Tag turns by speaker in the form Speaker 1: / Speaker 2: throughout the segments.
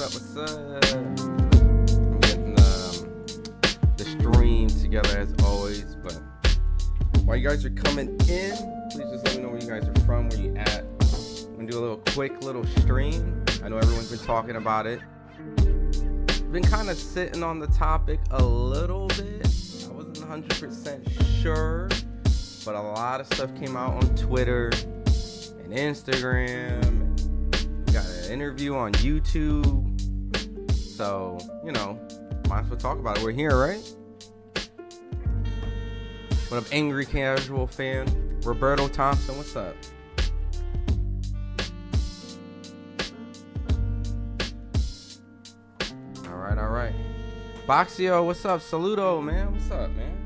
Speaker 1: What's up? I'm getting the stream together as always, but while you guys are coming in, please just let me know where you guys are from, where you at. I'm gonna do a little quick little stream. I know everyone's been talking about it. Been kind of sitting on the topic a little bit. I wasn't 100% sure, but a lot of stuff came out on Twitter and Instagram. We got an interview on YouTube. So, you know, might as well talk about it. We're here, right? What up, angry casual fan? Roberto Thompson, what's up? All right. Boxio, what's up? Saludo, man. What's up, man?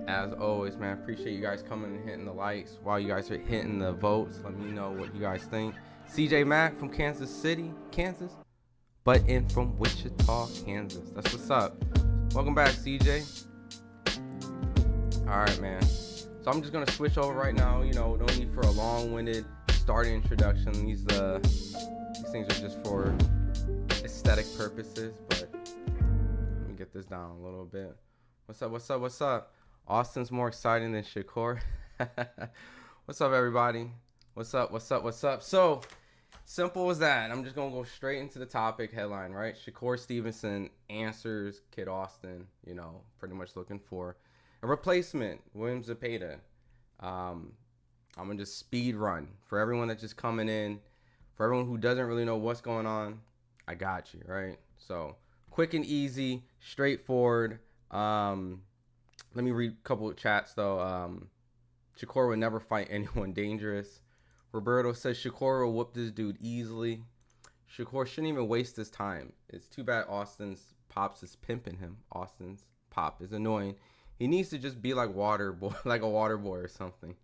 Speaker 1: As always, man, appreciate you guys coming and hitting the likes while you guys are hitting the votes. Let me know what you guys think. CJ Mack from Kansas City, Kansas, but in from Wichita, Kansas. That's what's up. Welcome back, CJ. All right, man. So I'm just gonna switch over right now. You know, no need for a long-winded starting introduction. These things are just for aesthetic purposes. But let me get this down a little bit. What's up? Austin's more exciting than Shakur. What's up, everybody? What's up? So simple as that. I'm just gonna go straight into the topic headline, right? Shakur Stevenson answers Kid Austin, you know, pretty much looking for a replacement. William Zepeda. I'm gonna just speed run for everyone that's just coming in. For everyone who doesn't really know what's going on, I got you, right? So quick and easy, straightforward. Let me read a couple of chats though. Shakur would never fight anyone dangerous. Roberto says Shakur will whoop this dude easily. Shakur shouldn't even waste his time. It's too bad Austin's pops is pimping him. Austin's pop is annoying. He needs to just be like water boy, like a water boy or something.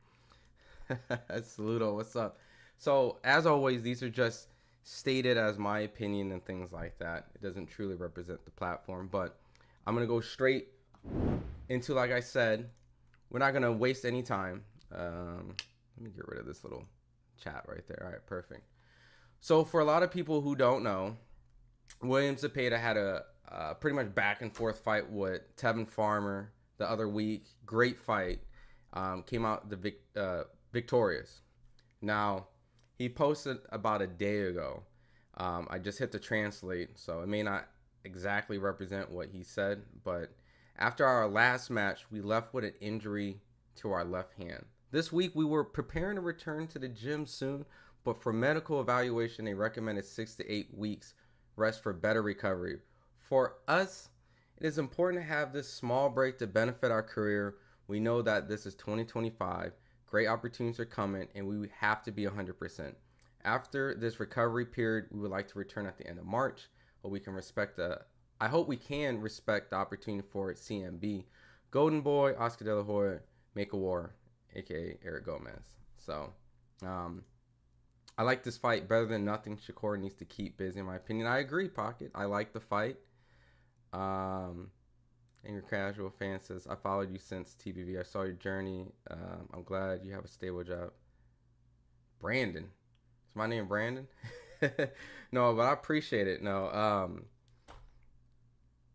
Speaker 1: Saludo, what's up? So as always, these are just stated as my opinion and things like that. It doesn't truly represent the platform, but I'm gonna go straight into, like I said, we're not gonna waste any time. Let me get rid of this little chat right there. All right, perfect. So for a lot of people who don't know, William Zepeda had a pretty much back and forth fight with Tevin Farmer the other week. Great fight. Came out victorious. Now, he posted about a day ago. I just hit the translate, so it may not exactly represent what he said, but after our last match, we left with an injury to our left hand. This week, we were preparing to return to the gym soon, but for medical evaluation, they recommended 6 to 8 weeks rest for better recovery. For us, it is important to have this small break to benefit our career. We know that this is 2025. Great opportunities are coming, and we have to be 100%. After this recovery period, we would like to return at the end of March, but we can I hope we can respect the opportunity for CMB. Golden Boy, Oscar De La Hoya, Make a War, aka Eric Gomez. So, I like this fight better than nothing. Shakur needs to keep busy, in my opinion. I agree, Pocket. I like the fight. Angry Casual fan says, I followed you since TBV. I saw your journey. I'm glad you have a stable job. Brandon. Is my name Brandon? No, but I appreciate it. No,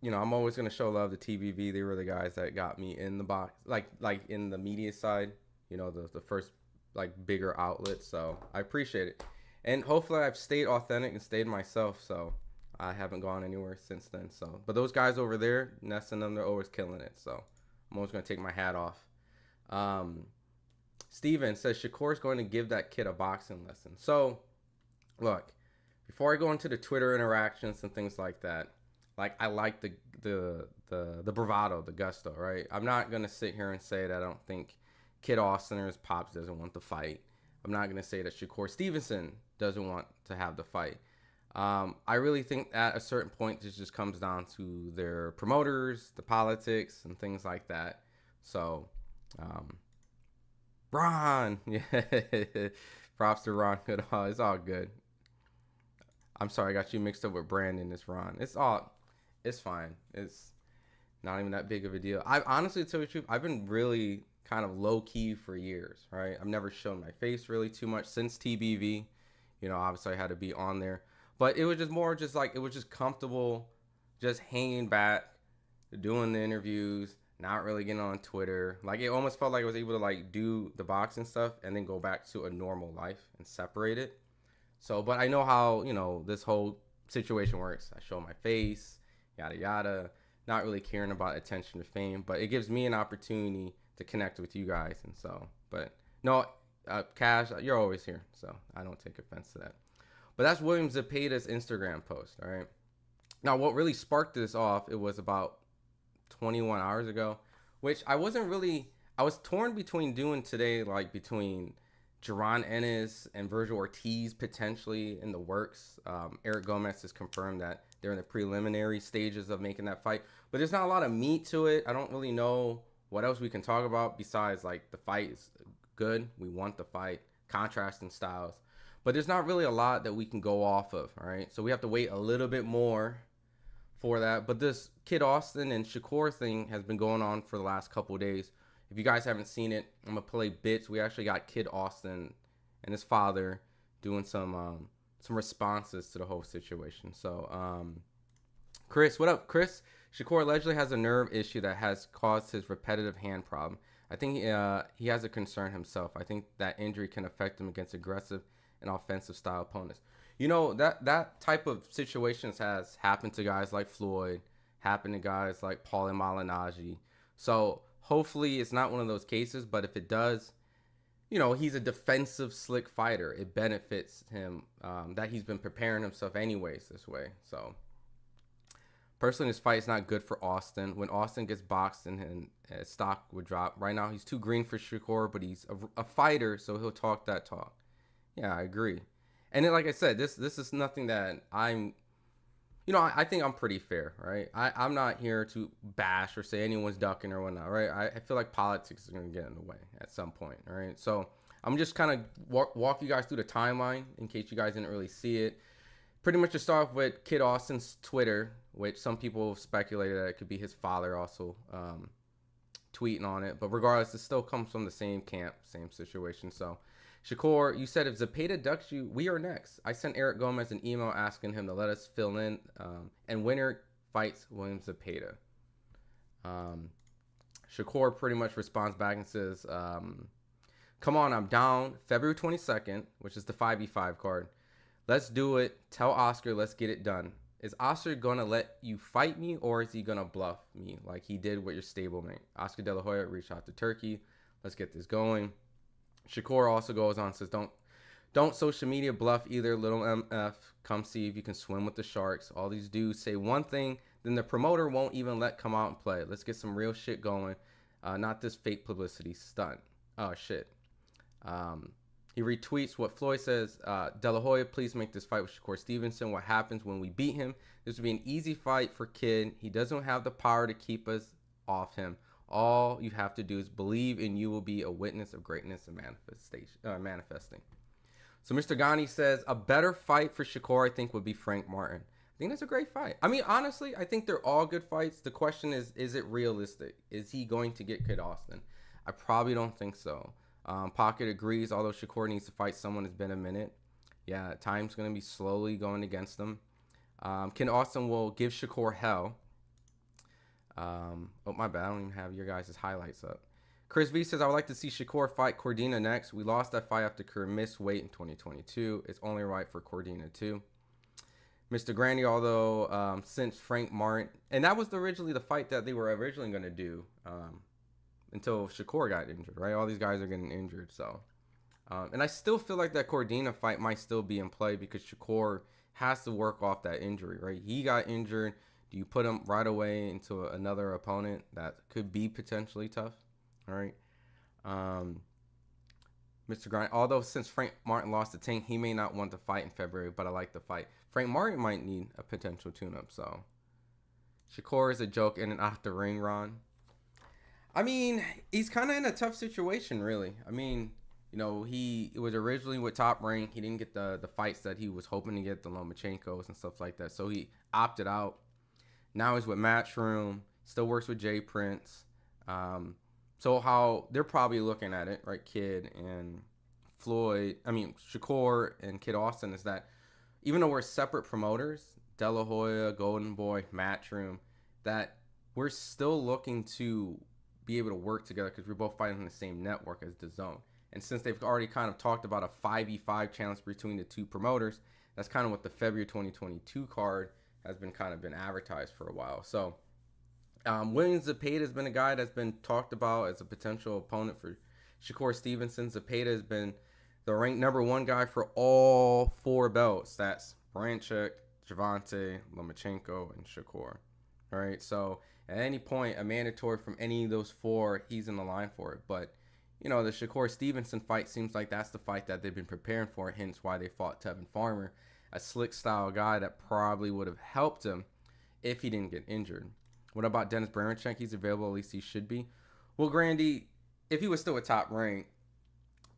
Speaker 1: you know, I'm always going to show love to TBV. They were the guys that got me in the box, like in the media side, you know, the first like bigger outlet. So I appreciate it. And hopefully I've stayed authentic and stayed myself. So I haven't gone anywhere since then. So, but those guys over there, Ness and them, they're always killing it. So I'm always going to take my hat off. Steven says Shakur's going to give that kid a boxing lesson. So look, before I go into the Twitter interactions and things like that, like I like the bravado, the gusto, right? I'm not gonna sit here and say that I don't think Kid Austin or his pops doesn't want to fight. I'm not gonna say that Shakur Stevenson doesn't want to have the fight. I really think at a certain point this just comes down to their promoters, the politics, and things like that. So, Ron, yeah, props to Ron Goodall. It's all good. I'm sorry, I got you mixed up with Brandon. It's Ron. It's fine. It's not even that big of a deal. I honestly, to tell you the truth, I've been really kind of low key for years, right? I've never shown my face really too much since TBV. You know, obviously I had to be on there, but it was just more just like it was just comfortable, just hanging back, doing the interviews, not really getting on Twitter. Like it almost felt like I was able to like do the boxing stuff and then go back to a normal life and separate it. So, but I know how, you know, this whole situation works. I show my face, yada yada, not really caring about attention or fame, but it gives me an opportunity to connect with you guys. And so, but no, Cash, you're always here, so I don't take offense to that. But that's William Zepeda's Instagram post, all right? Now, what really sparked this off, it was about 21 hours ago, which I was torn between doing today, like between Ennis and Virgil Ortiz potentially in the works. Eric Gomez has confirmed that they're in the preliminary stages of making that fight, but there's not a lot of meat to it. I don't really know what else we can talk about besides like the fight is good. We want the fight, contrasting styles, but there's not really a lot that we can go off of. All right, so we have to wait a little bit more for that. But this Kid Austin and Shakur thing has been going on for the last couple of days. If you guys haven't seen it, I'm gonna play bits. We actually got Kid Austin and his father doing some responses to the whole situation. So, Chris, what up, Chris? Shakur allegedly has a nerve issue that has caused his repetitive hand problem. I think he has a concern himself. I think that injury can affect him against aggressive and offensive style opponents. You know, that type of situations has happened to guys like Floyd, happened to guys like Paulie Malignaggi. So hopefully it's not one of those cases, but if it does, you know, he's a defensive, slick fighter. It benefits him that he's been preparing himself anyways this way. So personally, this fight is not good for Austin. When Austin gets boxed and his stock would drop. Right now, he's too green for Shakur, but he's a fighter, so he'll talk that talk. Yeah, I agree. And then, like I said, this is nothing that I'm, you know, I think I'm pretty fair, right? I'm not here to bash or say anyone's ducking or whatnot, right? I feel like politics is going to get in the way at some point, all right? So I'm just kind of walk you guys through the timeline in case you guys didn't really see it. Pretty much to start off with Kid Austin's Twitter, which some people have speculated that it could be his father also tweeting on it. But regardless, it still comes from the same camp, same situation. So, Shakur, you said if Zepeda ducks you, we are next. I sent Eric Gomez an email asking him to let us fill in, and winner fights William Zepeda. Shakur pretty much responds back and says, come on, I'm down February 22nd, which is the 5v5 card. Let's do it. Tell Oscar, let's get it done. Is Oscar going to let you fight me, or is he going to bluff me like he did with your stablemate? Oscar De La Hoya reached out to Turkey. Let's get this going. Shakur also goes on and says, don't social media bluff either, little MF. Come see if you can swim with the sharks. All these dudes say one thing, then the promoter won't even let come out and play. Let's get some real shit going. Not this fake publicity stunt. Oh, shit. He retweets what Floyd says. De La Hoya, please make this fight with Shakur Stevenson. What happens when we beat him? This would be an easy fight for Kid. He doesn't have the power to keep us off him. All you have to do is believe, and you will be a witness of greatness and manifesting. So Mr. Ghani says, a better fight for Shakur, I think, would be Frank Martin. I think that's a great fight. I mean, honestly, I think they're all good fights. The question is it realistic? Is he going to get Kid Austin? I probably don't think so. Pocket agrees, although Shakur needs to fight someone. It's been a minute. Yeah, time's going to be slowly going against them. Kid Austin will give Shakur hell. Oh, my bad. I don't even have your guys' highlights up. Chris V says, I would like to see Shakur fight Cordina next. We lost that fight after Kerr missed weight in 2022. It's only right for Cordina, too. Mr. Grandy, although since Frank Martin, and that was originally the fight that they were originally going to do until Shakur got injured, right? All these guys are getting injured, so. And I still feel like that Cordina fight might still be in play because Shakur has to work off that injury, right? He got injured. Do you put him right away into another opponent that could be potentially tough? All right. Mr. Grind. Although since Frank Martin lost to Tank, he may not want to fight in February, but I like the fight. Frank Martin might need a potential tune-up. So Shakur is a joke in and out the ring, Ron. I mean, he's kind of in a tough situation, really. I mean, you know, he was originally with Top Rank. He didn't get the fights that he was hoping to get, the Lomachenkos and stuff like that. So he opted out. Now he's with Matchroom. Still works with Jay Prince. So how they're probably looking at it, right, Kid and Shakur and Kid Austin, is that even though we're separate promoters, De La Hoya, Golden Boy, Matchroom, that we're still looking to be able to work together because we're both fighting on the same network as DAZN. And since they've already kind of talked about a 5v5 challenge between the two promoters, that's kind of what the February 2022 card has been advertised for a while. So William Zepeda has been a guy that's been talked about as a potential opponent for Shakur Stevenson. Zepeda has been the ranked #1 guy for all 4 belts. That's Branchek, Gervonta, Lomachenko, and Shakur. All right, so at any point, a mandatory from any of those 4, he's in the line for it. But, you know, the Shakur Stevenson fight seems like that's the fight that they've been preparing for, hence why they fought Tevin Farmer, a slick-style guy that probably would have helped him if he didn't get injured. What about Dennis Branchek? He's available, at least he should be. Well, Grandy, if he was still a Top Rank,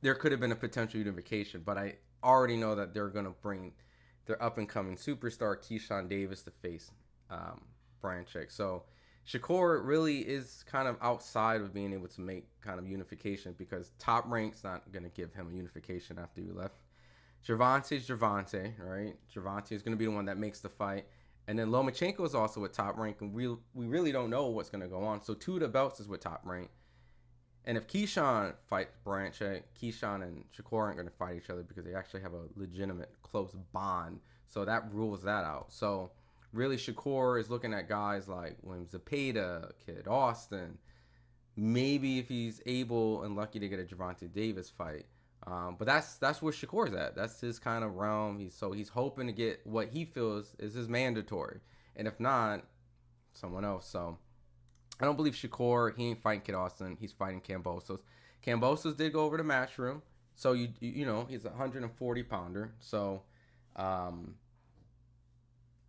Speaker 1: there could have been a potential unification, but I already know that they're going to bring their up-and-coming superstar, Keyshawn Davis, to face Branchek. So Shakur really is kind of outside of being able to make kind of unification because Top Rank's not going to give him a unification after you left. Gervonta's Gervonta, right? Gervonta is going to be the one that makes the fight. And then Lomachenko is also with Top Rank, and we really don't know what's going to go on. So 2 of the belts is with Top Rank. And if Keyshawn fights Branchek, Keyshawn and Shakur aren't going to fight each other because they actually have a legitimate close bond. So that rules that out. So really, Shakur is looking at guys like William Zepeda, Kid Austin. Maybe if he's able and lucky to get a Gervonta Davis fight. But that's where Shakur's at. That's his kind of realm. He's hoping to get what he feels is his mandatory. And if not, someone else. So I don't believe Shakur. He ain't fighting Kid Austin. He's fighting Kambosos. Kambosos did go over to Matchroom. So, you know, he's a 140-pounder. So,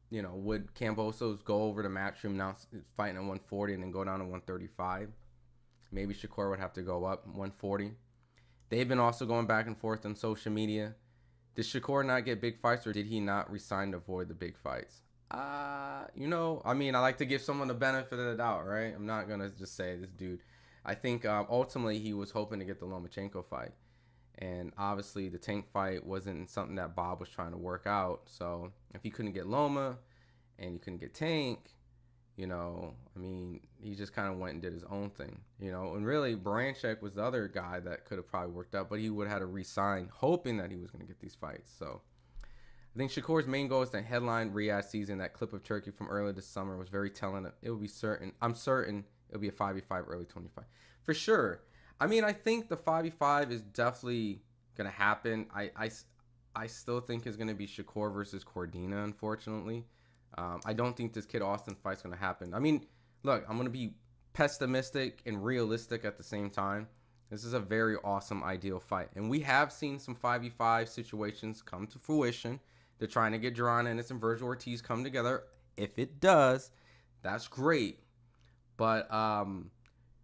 Speaker 1: you know, would Kambosos go over to Matchroom now fighting at 140 and then go down to 135? Maybe Shakur would have to go up 140. They've been also going back and forth on social media. Did Shakur not get big fights, or did he not resign to avoid the big fights? You know, I mean, I like to give someone the benefit of the doubt, right? I'm not going to just say this dude. I think ultimately he was hoping to get the Lomachenko fight. And obviously the Tank fight wasn't something that Bob was trying to work out. So if he couldn't get Loma and he couldn't get Tank, you know, I mean, he just kind of went and did his own thing, you know. And really, Branchek was the other guy that could have probably worked out, but he would have had to re-sign, hoping that he was going to get these fights. So I think Shakur's main goal is to headline Riyadh season. That clip of Turkey from earlier this summer was very telling. It will be certain. I'm certain it'll be a 5v5 early 25 for sure. I mean, I think the 5v5 is definitely going to happen. I still think it's going to be Shakur versus Cordina, unfortunately. I don't think this Kid Austin fight's going to happen. I mean, look, I'm going to be pessimistic and realistic at the same time. This is a very awesome, ideal fight. And we have seen some 5v5 situations come to fruition. They're trying to get Jerron Ennis and Virgil Ortiz come together. If it does, that's great. But,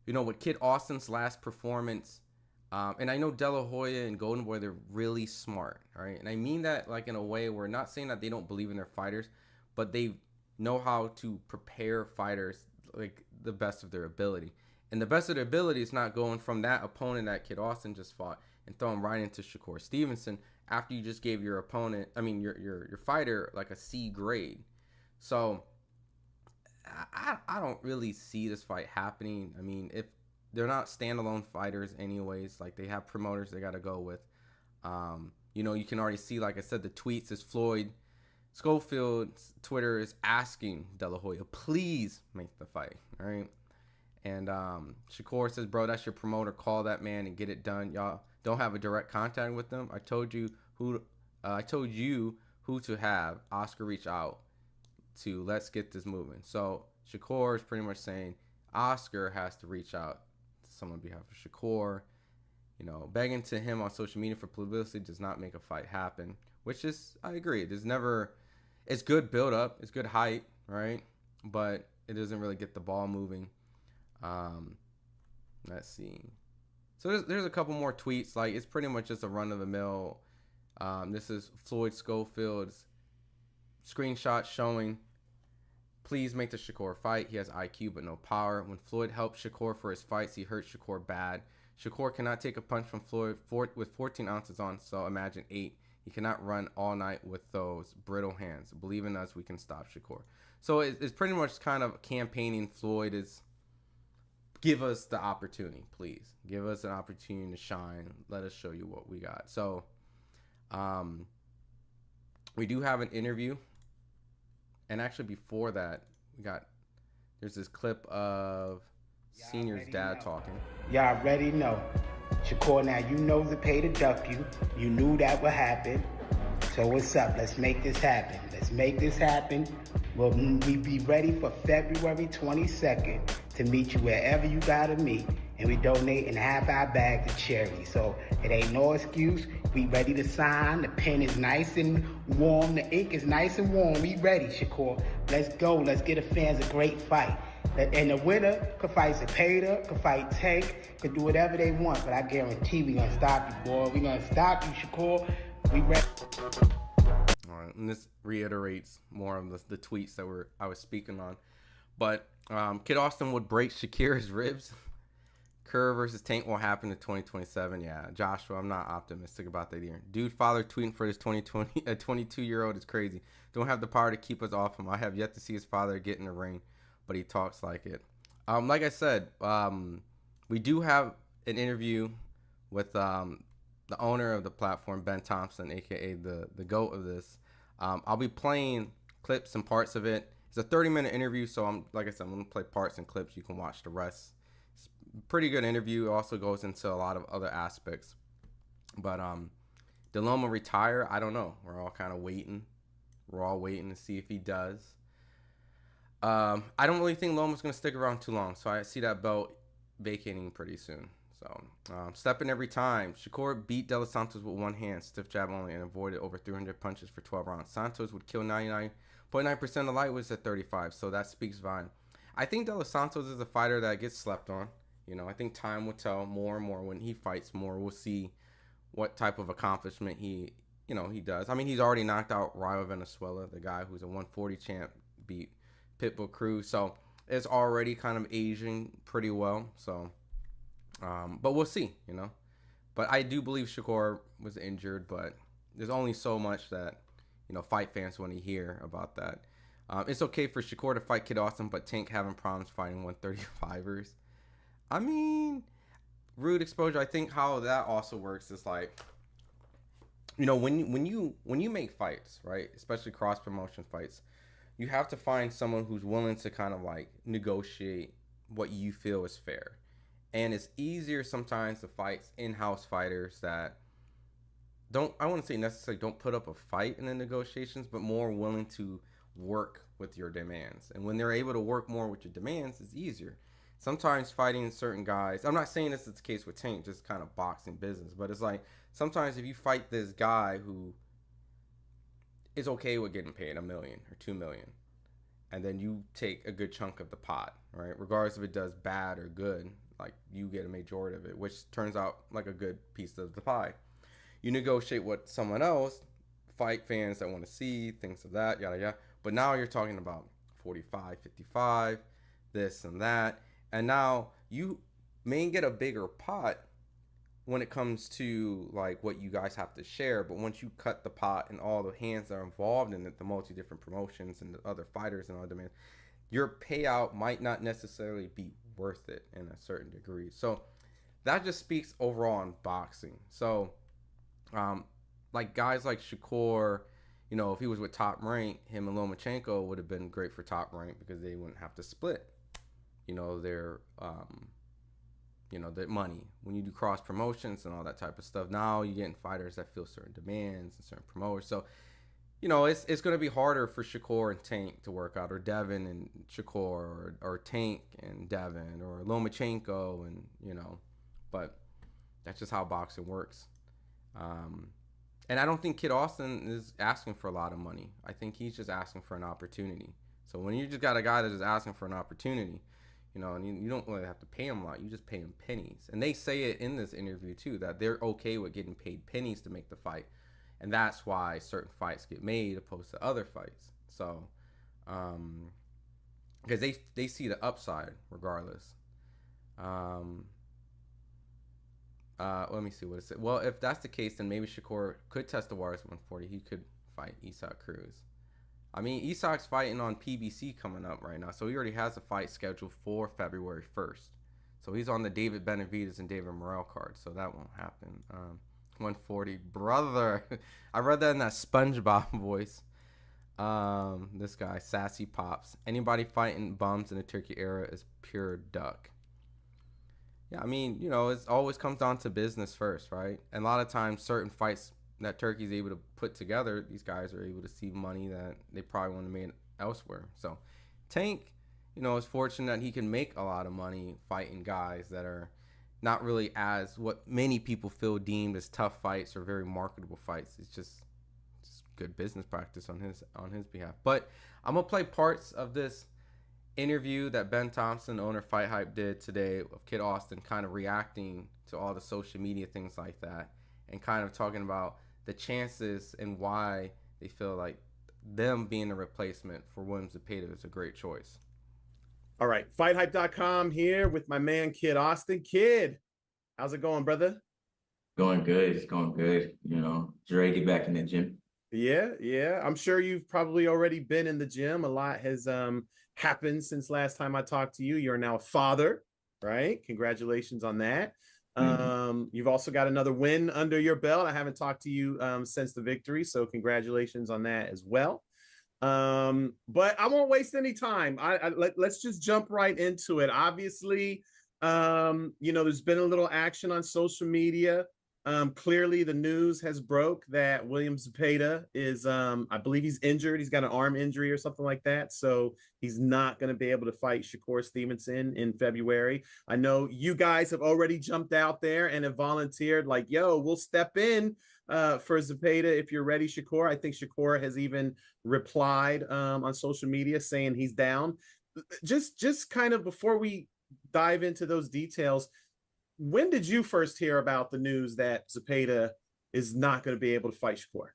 Speaker 1: you know, with Kid Austin's last performance, and I know De La Hoya and Golden Boy, they're really smart, all right? And I mean that like in a way where not saying that they don't believe in their fighters, but they know how to prepare fighters like the best of their ability. And the best of their ability is not going from that opponent that Kid Austin just fought and throwing right into Shakur Stevenson after you just gave your opponent, I mean your fighter, like a C grade. So I don't really see this fight happening. I mean, if they're not standalone fighters anyways, like they have promoters they got to go with. You know, you can already see, like I said, the tweets is Floyd Schofield's Twitter is asking De La Hoya, please make the fight, all right? And Shakur says, bro, that's your promoter. Call that man and get it done. Y'all don't have a direct contact with them. I told you who to have. Oscar reach out to. Let's get this moving. So Shakur is pretty much saying Oscar has to reach out to someone on behalf of Shakur. begging to him on social media for publicity does not make a fight happen. Which is, I agree. It's good build up, it's good hype, right? But it doesn't really get the ball moving. Let's see. So there's a couple more tweets. Like, it's pretty much just a run of the mill. This is Floyd Schofield's screenshot showing, please make the Shakur fight. He has IQ but no power. When Floyd helped Shakur for his fights, he hurt Shakur bad. Shakur cannot take a punch from Floyd with 14 ounces on, so imagine 8. He cannot run all night with those brittle hands. Believe in us, we can stop Shakur. So it's pretty much kind of campaigning. Floyd is, give us the opportunity, please. Give us an opportunity to shine. Let us show you what we got. So we do have an interview. And actually before that, there's this clip of Senior's dad talking.
Speaker 2: Y'all already know. Shakur, now you know Zepeda duck you. You knew that would happen. So what's up? Let's make this happen. Let's make this happen. We'll be ready for February 22nd to meet you wherever you gotta meet. And we donating half our bag to charity. So it ain't no excuse. We ready to sign. The pen is nice and warm. The ink is nice and warm. We ready, Shakur. Let's go. Let's get the fans a great fight. And the winner could fight Zepeda, could fight Tank, could do whatever they want. But I guarantee we gonna stop you, boy. We gonna stop you, Shakur. We ready.
Speaker 1: All right, and this reiterates more of the tweets that I was speaking on. But Kid Austin would break Shakir's ribs. Kerr versus Tank will happen in 2027. Yeah, Joshua, I'm not optimistic about that either. Dude, father tweeting for his 22-year-old is crazy. Don't have the power to keep us off him. I have yet to see his father get in the ring, but he talks like it. Like I said, we do have an interview with the owner of the platform, Ben Thompson, aka the GOAT of this. I'll be playing clips and parts of it. It's a 30-minute interview, so I'm gonna play parts and clips. You can watch the rest. It's a pretty good interview. It also goes into a lot of other aspects. But DeLoma retire? I don't know. We're all kind of waiting. We're all waiting to see if he does. I don't really think Loma's gonna stick around too long, so I see that belt vacating pretty soon. So stepping every time. Shakur beat De Los Santos with one hand, stiff jab only, and avoided over 300 punches for 12 rounds. Santos would kill 99.9% of lightweights at 35, so that speaks volume. I think De Los Santos is a fighter that gets slept on. I think time will tell more and more when he fights more. We'll see what type of accomplishment he does. I mean, he's already knocked out Rayo Venezuela, the guy who's a 140 champ, beat Pitbull Cruz, so it's already kind of aging pretty well. So, but we'll see, But I do believe Shakur was injured, but there's only so much that fight fans want to hear about that. It's okay for Shakur to fight Kid Austin, but Tank having problems fighting 135ers. I mean, rude exposure. I think how that also works is like, when you make fights, right, especially cross promotion fights, you have to find someone who's willing to kind of like negotiate what you feel is fair. And it's easier sometimes to fight in-house fighters that I wouldn't say necessarily don't put up a fight in the negotiations, but more willing to work with your demands. And when they're able to work more with your demands, it's easier. Sometimes fighting certain guys, I'm not saying this is the case with Tank, just kind of boxing business, but it's like sometimes if you fight this guy who is okay with getting paid $1 million or $2 million, and then you take a good chunk of the pot, right? Regardless if it does bad or good, like you get a majority of it, which turns out like a good piece of the pie. You negotiate with someone else, fight fans that want to see, things of that, yada, yada. But now you're talking about 45, 55, this and that. And now you may get a bigger pot when it comes to like what you guys have to share. But once you cut the pot and all the hands that are involved in it, the multi different promotions and the other fighters and all demands, your payout might not necessarily be worth it in a certain degree. So that just speaks overall on boxing. So like guys like Shakur, if he was with Top Rank, him and Lomachenko would have been great for Top Rank because they wouldn't have to split their the money when you do cross promotions and all that type of stuff. Now you're getting fighters that feel certain demands and certain promoters. So it's going to be harder for Shakur and Tank to work out, or Devin and Shakur, or Tank and Devin, or Lomachenko, and but That's just how boxing works. And I don't think Kid Austin is asking for a lot of money. I think he's just asking for an opportunity. So when you just got a guy that is asking for an opportunity, and you don't really have to pay him a lot. You just pay him pennies. And they say it in this interview too, that they're okay with getting paid pennies to make the fight. And that's why certain fights get made opposed to other fights. So, because they see the upside regardless. Let me see what it said. Well, if that's the case, then maybe Shakur could test the waters at 140. He could fight Isak Cruz. I mean, Isak's fighting on PBC coming up right now, so he already has a fight scheduled for February 1st. So he's on the David Benavidez and David Morrell card, so that won't happen. 140, brother. I read that in that SpongeBob voice. This guy, Sassy Pops. Anybody fighting bums in the Turkey era is pure duck. Yeah, I mean, it always comes down to business first, right? And a lot of times, certain fights that Turkey's able to put together, these guys are able to see money that they probably wouldn't have made elsewhere. So Tank, is fortunate that he can make a lot of money fighting guys that are not really as what many people feel deemed as tough fights or very marketable fights. It's just good business practice on his behalf. But I'm gonna play parts of this interview that Ben Thompson, owner of FightHype, did today of Kid Austin, kind of reacting to all the social media things like that, and kind of talking about the chances and why they feel like them being a replacement for William Zepeda is a great choice.
Speaker 3: All right, FightHype.com here with my man Kid Austin. Kid, how's it going, brother?
Speaker 4: Going good. It's going good. Just ready to get back in the gym.
Speaker 3: Yeah. I'm sure you've probably already been in the gym. A lot has happened since last time I talked to you. You're now a father, right? Congratulations on that. You've also got another win under your belt. I haven't talked to you since the victory, so congratulations on that as well. But I won't waste any time. Let's just jump right into it. Obviously, there's been a little action on social media. Clearly the news has broke that William Zepeda is, I believe he's injured. He's got an arm injury or something like that. So he's not going to be able to fight Shakur Stevenson in February. I know you guys have already jumped out there and have volunteered like, yo, we'll step in for Zepeda if you're ready, Shakur. I think Shakur has even replied on social media saying he's down. Just kind of before we dive into those details, when did you first hear about the news that Zepeda is not going to be able to fight Shakur?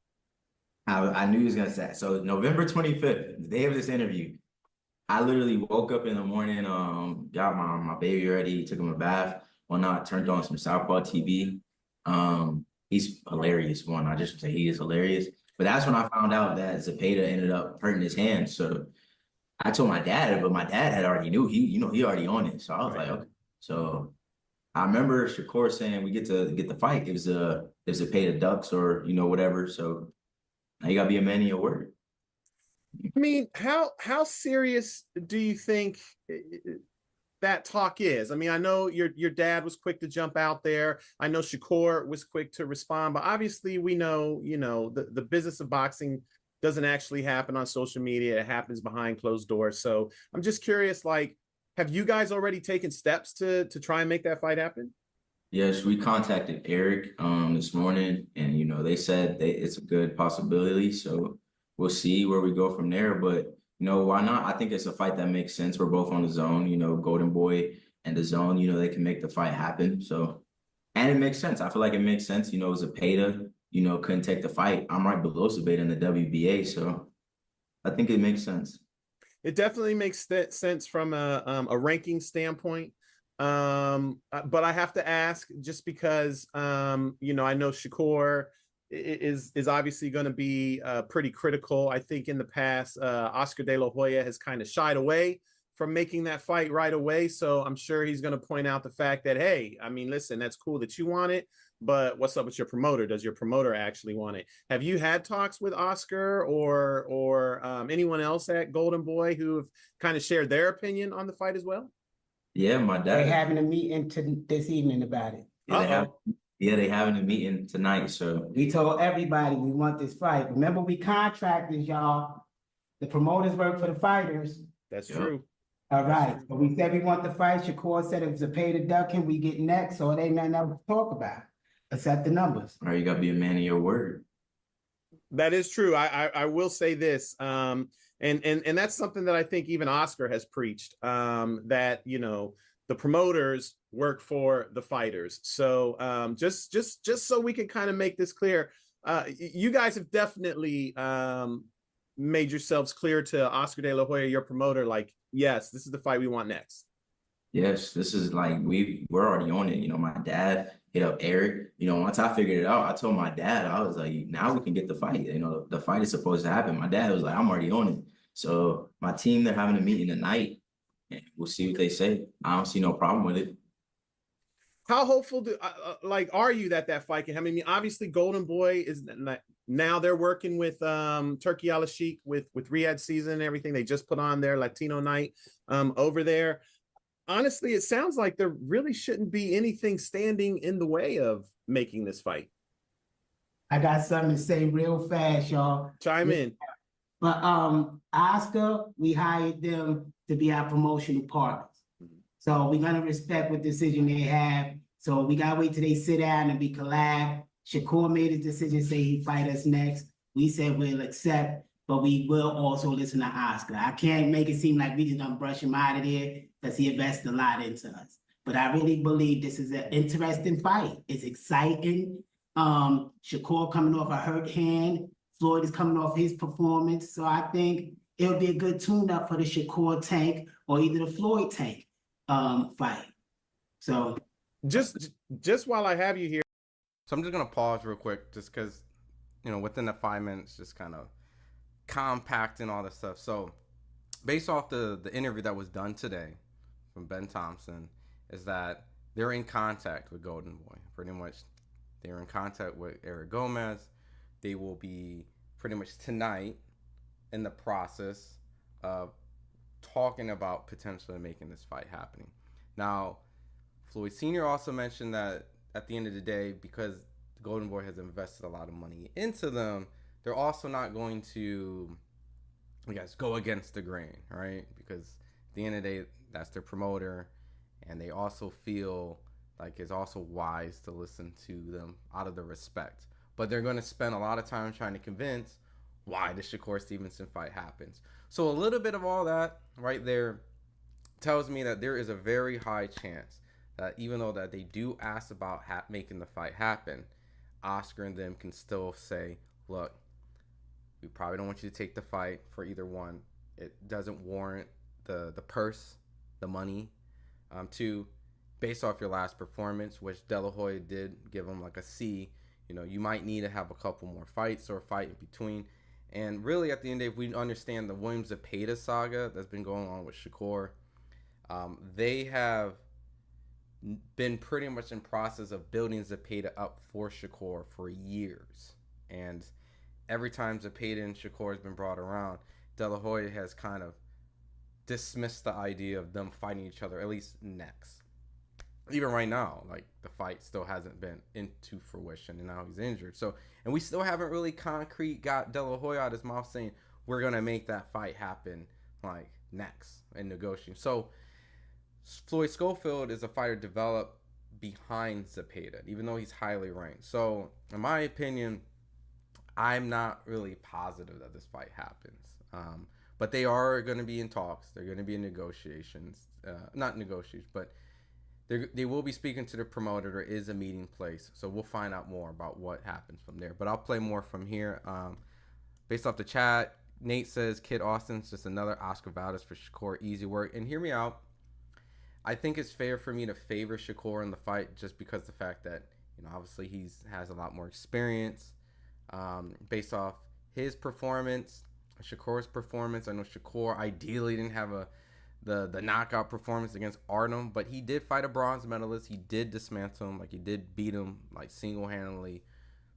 Speaker 4: I knew he was going to say that. So November 25th, the day of this interview, I literally woke up in the morning, got my baby ready, took him a bath, whatnot, turned on some Southpaw TV. He's hilarious, one. I just say he is hilarious. But that's when I found out that Zepeda ended up hurting his hand. So I told my dad, but my dad had already knew. He already on it. So I was like, okay. So I remember Shakur saying we get to get the fight. It was Zepeda ducks or whatever. So now you gotta be a man of your word.
Speaker 3: I mean, how serious do you think that talk is? I mean, I know your dad was quick to jump out there. I know Shakur was quick to respond, but obviously we know, the business of boxing doesn't actually happen on social media. It happens behind closed doors. So I'm just curious, have you guys already taken steps to try and make that fight happen?
Speaker 4: Yes, we contacted Eric this morning, and they said it's a good possibility. So we'll see where we go from there. But why not? I think it's a fight that makes sense. We're both on the zone. Golden Boy and the zone. They can make the fight happen. So, and it makes sense. I feel like it makes sense. Zepeda, couldn't take the fight. I'm right below Zepeda in the WBA, so I think it makes sense.
Speaker 3: It definitely makes sense from a ranking standpoint. But I have to ask, just because I know Shakur is obviously going to be pretty critical. I think in the past, Oscar De La Hoya has kind of shied away from making that fight right away. So I'm sure he's going to point out the fact that, hey, I mean, listen, that's cool that you want it, but what's up with your promoter? Does your promoter actually want it? Have you had talks with Oscar or anyone else at Golden Boy who have kind of shared their opinion on the fight as well?
Speaker 4: Yeah, my dad.
Speaker 2: They're having a meeting this evening about it.
Speaker 4: They having a meeting tonight. So
Speaker 2: we told everybody we want this fight. Remember, we contractors, y'all. The promoters work for the fighters.
Speaker 3: That's true.
Speaker 2: All right, so we said we want the fight. Shakur said if Zepeda ducking, we get next, so it ain't nothing else to talk about, except the numbers.
Speaker 4: All right, you gotta be a man of your word.
Speaker 3: That is true. I will say this, and that's something that I think even Oscar has preached, that the promoters work for the fighters. So just so we can kind of make this clear, you guys have definitely made yourselves clear to Oscar De La Hoya, your promoter, like, yes, this is the fight we want next.
Speaker 4: Yes, this is like we're already on it. My dad hit up Eric. Once I figured it out, I told my dad, I was like, now we can get the fight. The fight is supposed to happen. My dad was like, I'm already on it. So my team, they're having a meeting tonight, and we'll see what they say. I don't see no problem with it.
Speaker 3: How hopeful are you that fight can happen? I mean, obviously, Golden Boy is now they're working with Turkey Al Sheikh with Riyadh season and everything. They just put on their Latino night over there. Honestly, it sounds like there really shouldn't be anything standing in the way of making this fight.
Speaker 2: I got something to say real fast, y'all.
Speaker 3: Chime in.
Speaker 2: But Oscar, we hired them to be our promotional partners. So we're gonna respect what decision they have. So we gotta wait till they sit down and we collab. Shakur made his decision, say he fight us next. We said we'll accept, but we will also listen to Oscar. I can't make it seem like we just gonna brush him out of there because he invested a lot into us. But I really believe this is an interesting fight. It's exciting. Shakur coming off a hurt hand. Floyd is coming off his performance. So I think it'll be a good tune-up for the Shakur tank or either the Floyd tank fight. So
Speaker 3: just while I have you here.
Speaker 1: So I'm just gonna pause real quick, just because, within the 5 minutes, just kind of compacting all this stuff. So based off the interview that was done today from Ben Thompson, is that they're in contact with Golden Boy. Pretty much, they're in contact with Eric Gomez. They will be pretty much tonight in the process of talking about potentially making this fight happening. Now, Floyd Sr. also mentioned that at the end of the day, because Golden Boy has invested a lot of money into them, they're also not going to, go against the grain, right? Because at the end of the day, that's their promoter, and they also feel like it's also wise to listen to them out of the respect. But they're going to spend a lot of time trying to convince why the Shakur Stevenson fight happens. So a little bit of all that right there tells me that there is a very high chance that even though that they do ask about making the fight happen, Oscar and them can still say, look, we probably don't want you to take the fight for either one. It doesn't warrant the purse, the money. Two, based off your last performance, which De La Hoya did give him like a C, you might need to have a couple more fights or a fight in between. And really, at the end of the day, if we understand the Williams Zepeda saga that's been going on with Shakur, they have been pretty much in process of building Zepeda up for Shakur for years. And every time Zepeda and Shakur has been brought around, De La Hoya has kind of dismissed the idea of them fighting each other, at least next. Even right now, like, the fight still hasn't been into fruition, and now he's injured. So, and we still haven't really concrete got De La Hoya out his mouth saying we're gonna make that fight happen, like, next in negotiating. So Floyd Schofield is a fighter developed behind Zepeda, even though he's highly ranked. So in my opinion, I'm not really positive that this fight happens. But they are going to be in talks. They're going to be in negotiations. Not negotiations, but they will be speaking to the promoter. There is a meeting place. So we'll find out more about what happens from there. But I'll play more from here. Based off the chat, Nate says, Kid Austin's just another Oscar Valdez for Shakur. Easy work. And hear me out. I think it's fair for me to favor Shakur in the fight just because the fact that, obviously he has a lot more experience. Based off his performance, Shakur's performance. I know Shakur ideally didn't have the knockout performance against Artem, but he did fight a bronze medalist. He did dismantle him, he did beat him single-handedly.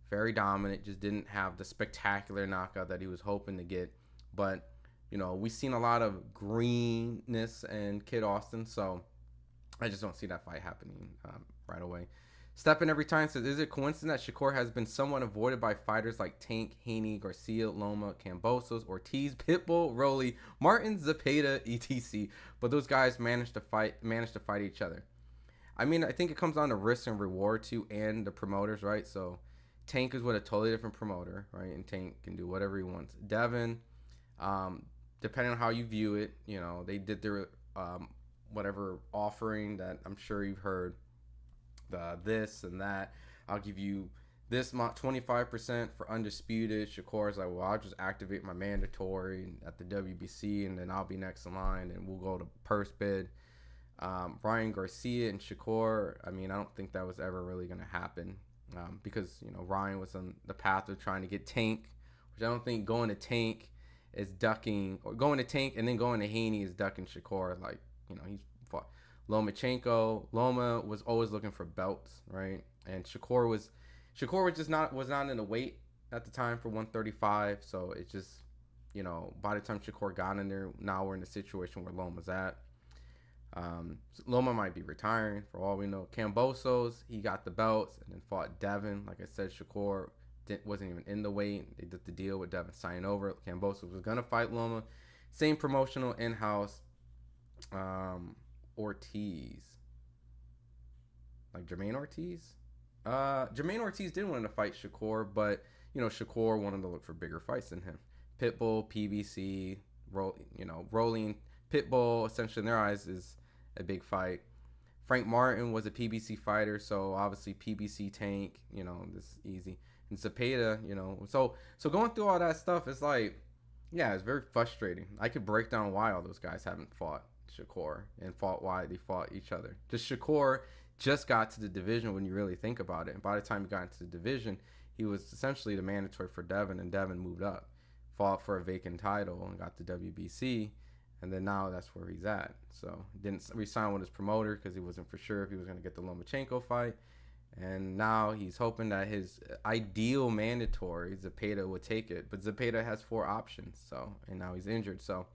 Speaker 1: Very dominant, just didn't have the spectacular knockout that he was hoping to get. But, we've seen a lot of greenness in Kid Austin, so I just don't see that fight happening right away. Steppin every time says, is it coincidence that Shakur has been somewhat avoided by fighters like Tank, Haney, Garcia, Loma, Kambosos, Ortiz, Pitbull, Rolly, Martin, Zepeda, etc. But those guys managed to fight each other. I mean, I think it comes down to risk and reward too, and the promoters, right? So Tank is with a totally different promoter, right? And Tank can do whatever he wants. Devin, depending on how you view it, you know, they did their whatever offering that I'm sure you've heard. This and that. I'll give you this 25% for undisputed. Shakur's like, well, I'll just activate my mandatory at the WBC, and then I'll be next in line, and we'll go to purse bid. Ryan Garcia and Shakur, I mean, I don't think that was ever really going to happen because, you know, Ryan was on the path of trying to get Tank, which I don't think going to Tank is ducking, or going to Tank and then going to Haney is ducking Shakur. Like, you know, he's fought Lomachenko. Loma was always looking for belts, right? And Shakur was just not in the weight at the time for 135. So it just, you know, by the time Shakur got in there, now we're in the situation where Loma's at. Loma might be retiring for all we know. Kambosos, he got the belts and then fought Devin. Like I said, Shakur wasn't even in the weight. They did the deal with Devin signing over. Kambosos was gonna fight Loma. Same promotional in-house. Ortiz, like Jermaine Ortiz. Jermaine Ortiz didn't want to fight Shakur, but you know, Shakur wanted to look for bigger fights than him. Pitbull, PBC, Rolling Pitbull, essentially in their eyes is a big fight. Frank Martin was a PBC fighter, so obviously PBC Tank, you know, this is easy. And Zepeda, you know, so going through all that stuff, it's like, yeah, it's very frustrating. I could break down why all those guys haven't fought Shakur and why they fought each other. Just Shakur just got to the division when you really think about it. And by the time he got into the division, he was essentially the mandatory for Devin, and Devin moved up, fought for a vacant title and got the WBC. And then now that's where he's at. So didn't re-sign with his promoter because he wasn't for sure if he was going to get the Lomachenko fight. And now he's hoping that his ideal mandatory, Zepeda, would take it. But Zepeda has 4 options. So, and now he's injured. So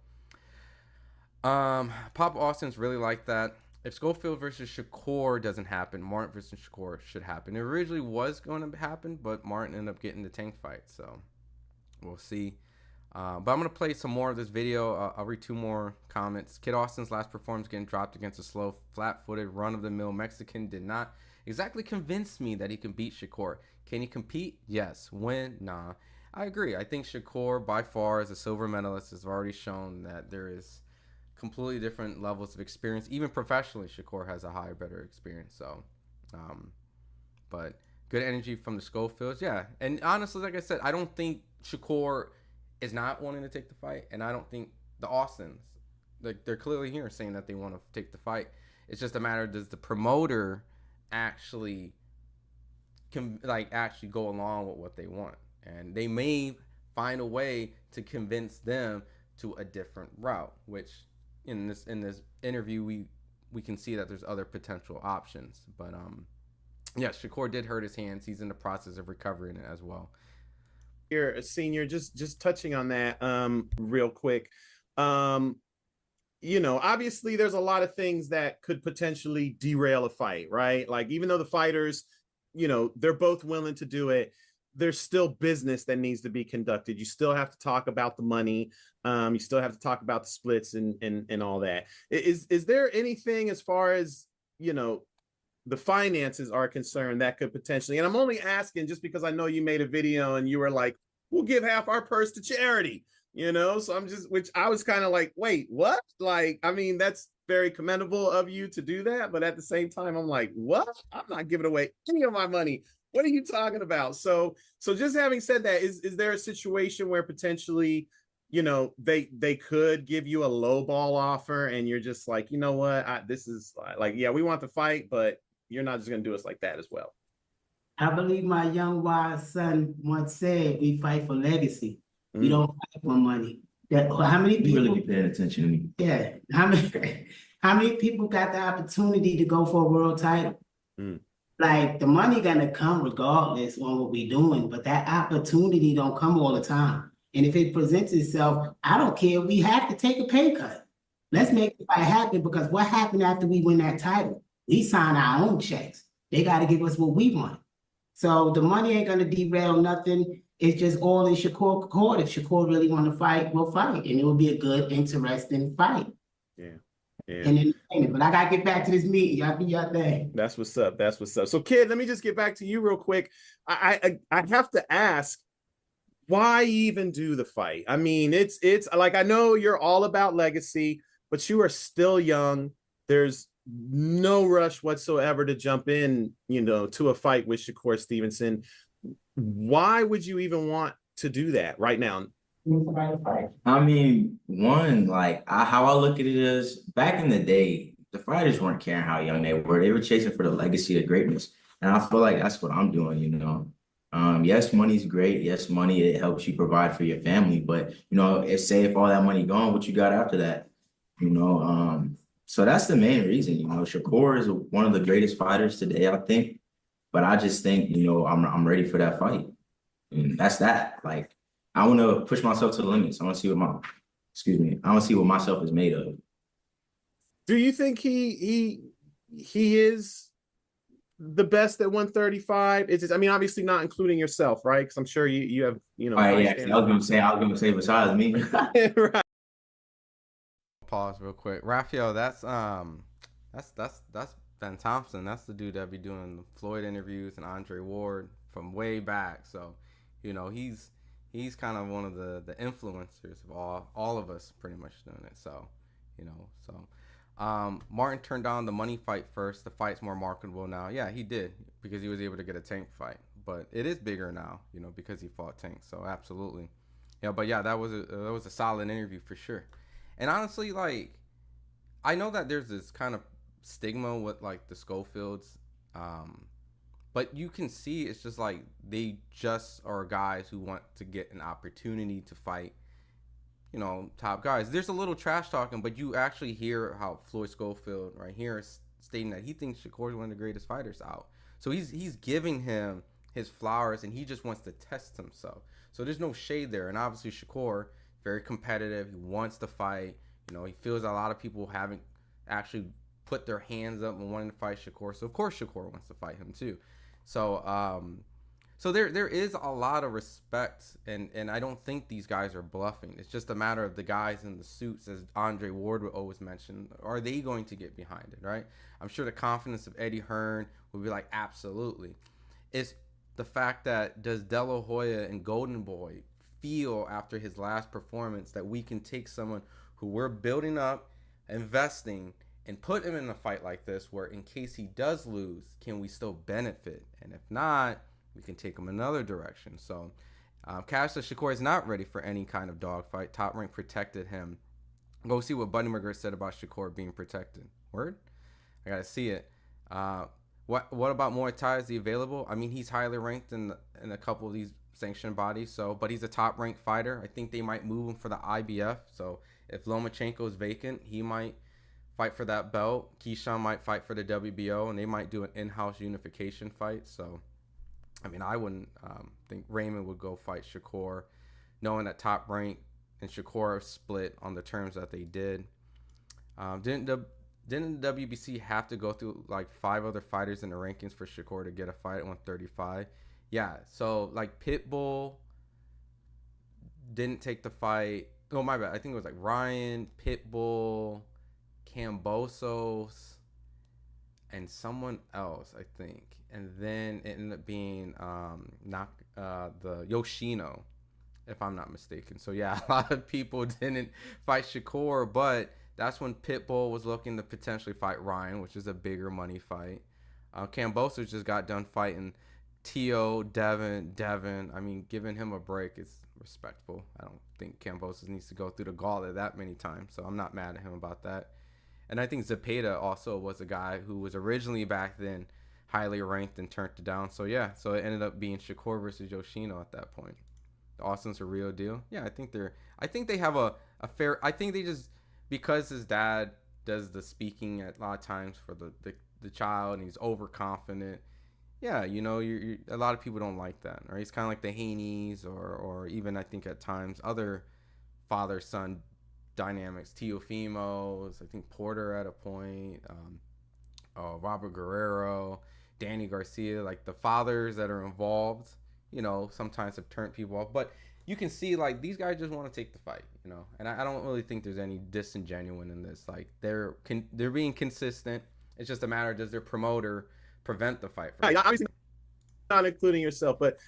Speaker 1: Papa Austin's really like that. If Schofield versus Shakur doesn't happen, Martin versus Shakur should happen. It originally was going to happen, but Martin ended up getting the Tank fight. So we'll see. But I'm going to play some more of this video. I'll read 2 more comments. Kid Austin's last performance getting dropped against a slow, flat-footed, run-of-the-mill Mexican did not exactly convince me that he can beat Shakur. Can he compete? Yes. Win? Nah. I agree. I think Shakur, by far, as a silver medalist, has already shown that there is completely different levels of experience. Even professionally, Shakur has a higher, better experience. So, but good energy from the Schofields. Yeah. And honestly, like I said, I don't think Shakur is not wanting to take the fight, and I don't think the Austins, like, they're clearly here saying that they want to take the fight. It's just a matter of, does the promoter actually actually go along with what they want? And they may find a way to convince them to a different route, which in this interview we can see that there's other potential options. But yeah, Shakur did hurt his hands. He's in the process of recovering it as well.
Speaker 3: Here, a senior, just touching on that real quick. You know, obviously there's a lot of things that could potentially derail a fight, right? Like, even though the fighters, you know, they're both willing to do it, there's still business that needs to be conducted. You still have to talk about the money. You still have to talk about the splits and all that. Is there anything as far as, you know, the finances are concerned that could potentially, and I'm only asking just because I know you made a video and you were like, we'll give half our purse to charity, you know? So which I was kind of like, wait, what? Like, I mean, that's very commendable of you to do that. But at the same time, I'm like, what? I'm not giving away any of my money. What are you talking about? So just having said that, is there a situation where potentially, you know, they could give you a low ball offer and you're just like, you know what, this is like, yeah, we want the fight, but you're not just going to do us like that as well?
Speaker 2: I believe my young wise son once said, we fight for legacy. We don't fight for money. How many people
Speaker 4: really be paying attention to me?
Speaker 2: Yeah. How many people got the opportunity to go for a world title? Like, the money gonna come regardless on what we doing, but that opportunity don't come all the time. And if it presents itself, I don't care. We have to take a pay cut. Let's make the fight happen, because what happened after we win that title? We sign our own checks. They got to give us what we want. So the money ain't going to derail nothing. It's just all in Shakur court. If Shakur really want to fight, we'll fight. And it will be a good, interesting fight.
Speaker 3: Yeah. Yeah.
Speaker 2: And entertainment. But I got to get back to this meeting. Y'all do your thing.
Speaker 3: That's what's up. That's what's up. So, kid, let me just get back to you real quick. I have to ask, why even do the fight? I mean, it's like, I know you're all about legacy, but you are still young. There's no rush whatsoever to jump in, you know, to a fight with Shakur Stevenson. Why would you even want to do that right now?
Speaker 4: I mean, one, like how I look at it is, back in the day, the fighters weren't caring how young they were. They were chasing for the legacy of greatness. And I feel like that's what I'm doing, you know. Yes, money's great. Yes, money, it helps you provide for your family. But, you know, if all that money gone, what you got after that? You know, so that's the main reason. You know, Shakur is one of the greatest fighters today, I think. But I just think, you know, I'm ready for that fight. And that's that. Like, I want to push myself to the limits. I want to see what I want to see what myself is made of.
Speaker 3: Do you think he is the best at 135? It's just, I mean, obviously not including yourself, right? Because I'm sure you have, you know.
Speaker 4: Right, yeah, I was gonna say besides me.
Speaker 3: Right.
Speaker 1: Pause real quick. Raphael, that's Ben Thompson. That's the dude that be doing the Floyd interviews and Andre Ward from way back. So, you know, he's kind of one of the influencers of all of us pretty much doing it. So, you know, Martin turned down the money fight first. The fight's more marketable now. Yeah, he did, because he was able to get a Tank fight. But it is bigger now, you know, because he fought Tank. So absolutely. Yeah, but yeah, that was a solid interview for sure. And honestly, like, I know that there's this kind of stigma with like the Schofields, but you can see it's just like they just are guys who want to get an opportunity to fight, you know, top guys. There's a little trash talking, but you actually hear how Floyd Schofield right here is stating that he thinks Shakur is one of the greatest fighters out. So he's giving him his flowers, and he just wants to test himself. So there's no shade there. And obviously Shakur, very competitive. He wants to fight. You know, he feels a lot of people haven't actually put their hands up and wanting to fight Shakur. So of course Shakur wants to fight him too. So so there is a lot of respect, and I don't think these guys are bluffing. It's just a matter of the guys in the suits, as Andre Ward would always mention. Are they going to get behind it, right? I'm sure the confidence of Eddie Hearn would be like, absolutely. It's the fact that, does De La Hoya and Golden Boy feel after his last performance that we can take someone who we're building up, investing, and put him in a fight like this, where in case he does lose, can we still benefit? And if not, we can take him another direction. So Cassius Shakur is not ready for any kind of dogfight. Top Rank protected him. Go see what Buddy McGirt said about Shakur being protected. Word? I gotta see it. What about Muay Thai? Is he available? I mean, he's highly ranked in a couple of these sanctioned bodies. So, but he's a top ranked fighter. I think they might move him for the IBF. So if Lomachenko is vacant, he might fight for that belt. Keyshawn might fight for the WBO, and they might do an in-house unification fight. So, I mean, I wouldn't think Raymond would go fight Shakur, knowing that Top Rank and Shakur split on the terms that they did. Didn't the WBC have to go through like 5 other fighters in the rankings for Shakur to get a fight at 135? Yeah, so like Pitbull didn't take the fight. Oh, my bad. I think it was like Ryan, Pitbull, Kambosos, and someone else, I think. And then it ended up being the Yoshino, if I'm not mistaken. So yeah, a lot of people didn't fight Shakur, but that's when Pitbull was looking to potentially fight Ryan, which is a bigger money fight. Kambosos just got done fighting Tio, Devin. I mean, giving him a break is respectful. I don't think Kambosos needs to go through the gauntlet that many times, so I'm not mad at him about that. And I think Zepeda also was a guy who was originally back then highly ranked and turned it down. So yeah, so it ended up being Shakur versus Yoshino at that point. Austin's a real deal. Yeah, I think they have a fair. I think they just, because his dad does the speaking at a lot of times for the child, and he's overconfident. Yeah, you know, you're a lot of people don't like that, right? He's kind of like the Haney's, or even I think at times other father-son dynamics. Teofimo's, I think Porter at a point, Robert Guerrero. Danny Garcia, like the fathers that are involved, you know, sometimes have turned people off. But you can see like these guys just want to take the fight, you know, and I don't really think there's any disingenuine in this. Like they're being consistent. It's just a matter of, does their promoter prevent the fight from
Speaker 3: obviously not including yourself, but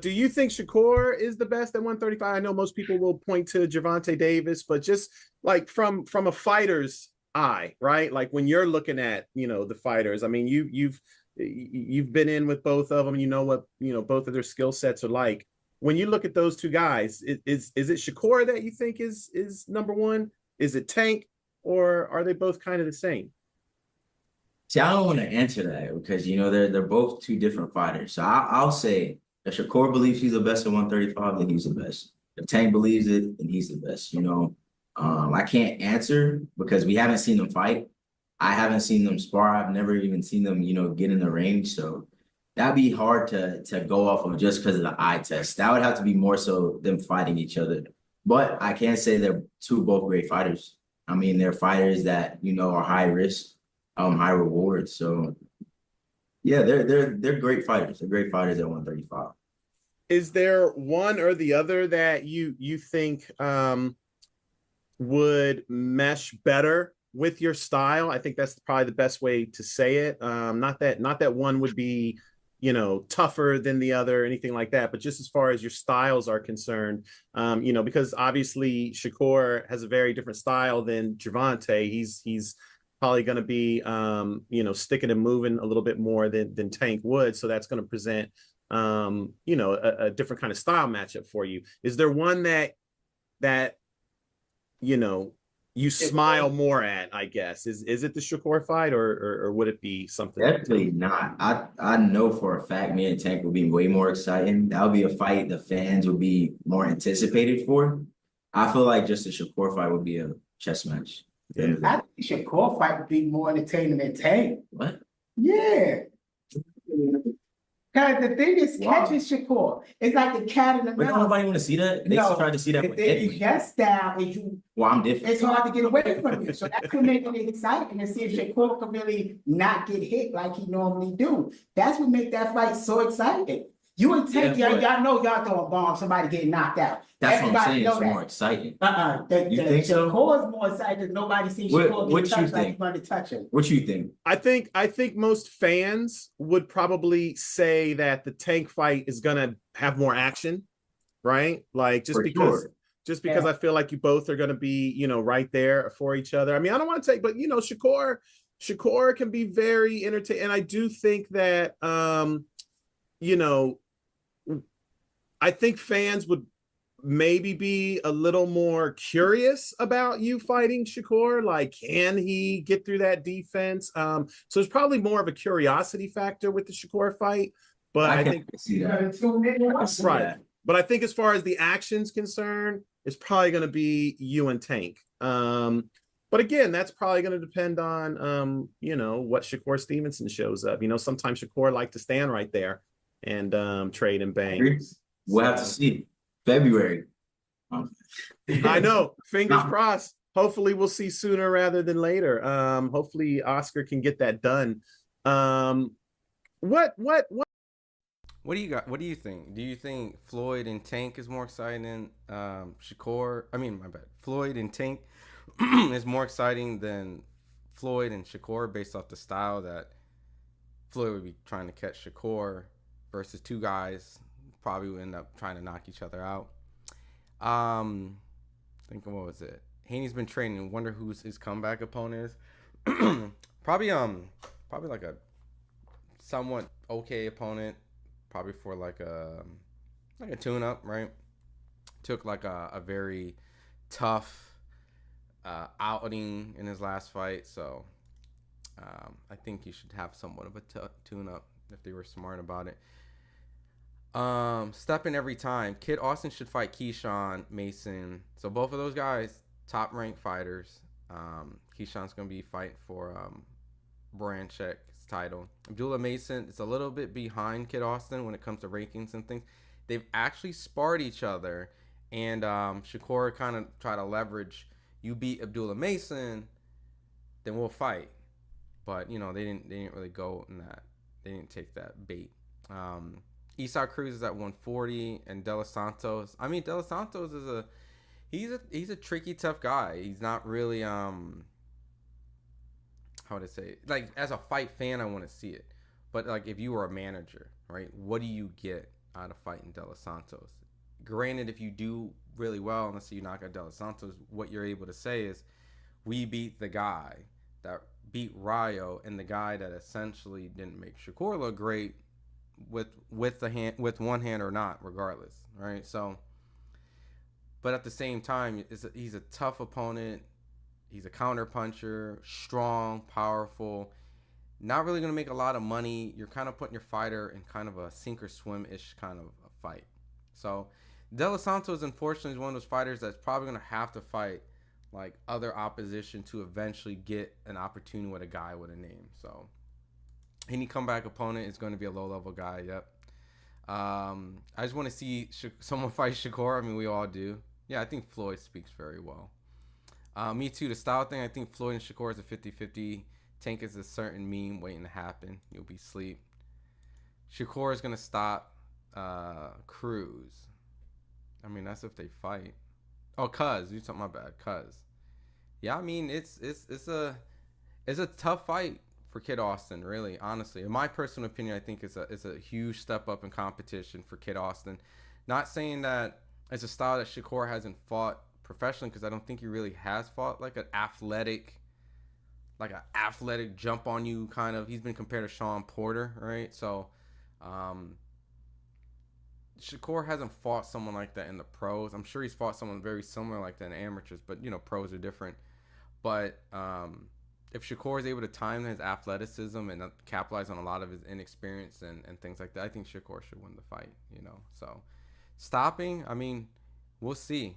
Speaker 3: do you think Shakur is the best at 135? I know most people will point to Gervonta Davis, but just like from a fighter's eye, right? Like when you're looking at, you know, the fighters, I mean, you've been in with both of them, you know what, you know, both of their skill sets are like. When you look at those two guys, is it Shakur that you think is number one? Is it Tank, or are they both kind of the same?
Speaker 4: See, I don't want to answer that because you know they're both two different fighters. So I'll say if Shakur believes he's the best at 135, then he's the best. If Tank believes it, then he's the best. You know, I can't answer because we haven't seen them fight. I haven't seen them spar. I've never even seen them, you know, get in the range. So that'd be hard to go off of just because of the eye test. That would have to be more so them fighting each other. But I can say they're both great fighters. I mean, they're fighters that, you know, are high risk, high reward. So yeah, they're great fighters. They're great fighters at 135.
Speaker 3: Is there one or the other that you think would mesh better with your style? I think that's probably the best way to say it. Not that one would be, you know, tougher than the other or anything like that, but just as far as your styles are concerned, you know, because obviously Shakur has a very different style than Gervonta. He's probably going to be, you know, sticking and moving a little bit more than Tank would. So that's going to present, you know, a different kind of style matchup for you. Is there one that, you know, you smile more at, I guess? Is it the Shakur fight, or would it be something?
Speaker 4: Definitely not. I know for a fact me and Tank will be way more exciting. That would be a fight the fans would be more anticipated for. I feel like just the Shakur fight would be a chess match.
Speaker 3: Yeah.
Speaker 2: I think Shakur fight would be more entertaining than Tank.
Speaker 4: What?
Speaker 2: Yeah. Because the thing is catching Shakur. It's like the cat in the
Speaker 4: But
Speaker 2: mouse.
Speaker 4: nobody want to see that. They tried to see that
Speaker 2: the
Speaker 4: with
Speaker 2: thing is
Speaker 4: Edwin.
Speaker 2: your style is you.
Speaker 4: Well, I'm different.
Speaker 2: It's hard to get away from you. So that could make it exciting to see if Shakur can really not get hit like he normally do. That's what make that fight so exciting. You and Tank, y'all know y'all throwing bombs, somebody getting knocked out.
Speaker 4: That's
Speaker 2: Everybody
Speaker 4: what I'm saying. It's
Speaker 2: know
Speaker 4: more exciting.
Speaker 2: You
Speaker 4: think so?
Speaker 2: Shakur is more exciting because nobody sees Shakur
Speaker 4: What
Speaker 2: get
Speaker 4: you
Speaker 2: touched like
Speaker 4: think?
Speaker 2: he's going to touch him.
Speaker 4: What you think?
Speaker 3: I think most fans would probably say that the Tank fight is gonna have more action, right? Like just
Speaker 4: For
Speaker 3: because
Speaker 4: sure.
Speaker 3: just because I feel like you both are gonna be, you know, right there for each other. I mean, I don't want to take, but you know, Shakur can be very entertaining, and I do think that you know, I think fans would maybe be a little more curious about you fighting Shakur. Like, can he get through that defense? So it's probably more of a curiosity factor with the Shakur fight. But I think
Speaker 4: see that.
Speaker 3: right. But I think as far as the action's concerned, it's probably going to be you and Tank. But again, that's probably going to depend on you know, what Shakur Stevenson shows up. You know, sometimes Shakur like to stand right there and trade and bang.
Speaker 4: We'll have to see. February.
Speaker 3: I know. Fingers crossed. Hopefully we'll see sooner rather than later. Hopefully Oscar can get that done. What
Speaker 1: What do you got? What do you think? Do you think Floyd and Tank is more exciting than Shakur? I mean, my bad. Floyd and Tank is more exciting than Floyd and Shakur based off the style that Floyd would be trying to catch Shakur versus two guys probably would end up trying to knock each other out. Thinking what was it? Haney's been training. Wonder who his comeback opponent is. probably like a somewhat okay opponent. Probably for like a tune-up, right? Took like a very tough outing in his last fight, so I think he should have somewhat of a tune-up if they were smart about it. Stepping every time. Kid Austin should fight Keyshawn Mason. So both of those guys, top-ranked fighters. Keyshawn's gonna be fighting for Branchek's title. Abdullah Mason is a little bit behind Kid Austin when it comes to rankings and things. They've actually sparred each other, and Shakur kind of tried to leverage, you beat Abdullah Mason, then we'll fight. But you know, they didn't really go in take that bait. Isaac Cruz is at 140, and De Los Santos. I mean, De Los Santos is he's a tricky, tough guy. He's not really how would I say it? Like, as a fight fan, I want to see it. But like, if you were a manager, right, what do you get out of fighting De Los Santos? Granted, if you do really well, and let's say you knock out De Los Santos, what you're able to say is, we beat the guy that beat Rayo, and the guy that essentially didn't make Shakur look great with one hand or not, regardless, right? So, but at the same time, he's a tough opponent. He's a counter puncher, strong, powerful, not really going to make a lot of money. You're kind of putting your fighter in kind of a sink or swim-ish kind of a fight. So De Los Santos, unfortunately, is one of those fighters that's probably going to have to fight like other opposition to eventually get an opportunity with a guy with a name. So any comeback opponent is going to be a low-level guy. Yep. I just want to see someone fight Shakur. I mean, we all do. Yeah, I think Floyd speaks very well. Me too. The style thing, I think Floyd and Shakur is a 50-50. Tank is a certain meme waiting to happen. You'll be asleep. Shakur is going to stop Cruz. I mean, that's if they fight. Oh, Cuz. You talking my bad. Cuz. Yeah, I mean, it's a tough fight for Kid Austin, really, honestly. In my personal opinion, I think it's a huge step up in competition for Kid Austin. Not saying that it's a style that Shakur hasn't fought professionally, because I don't think he really has fought like an athletic jump on you kind of. He's been compared to Sean Porter, right? So Shakur hasn't fought someone like that in the pros. I'm sure he's fought someone very similar like that in amateurs, but pros are different. But if Shakur is able to time his athleticism and capitalize on a lot of his inexperience and things like that, I think Shakur should win the fight. So stopping, I mean, we'll see.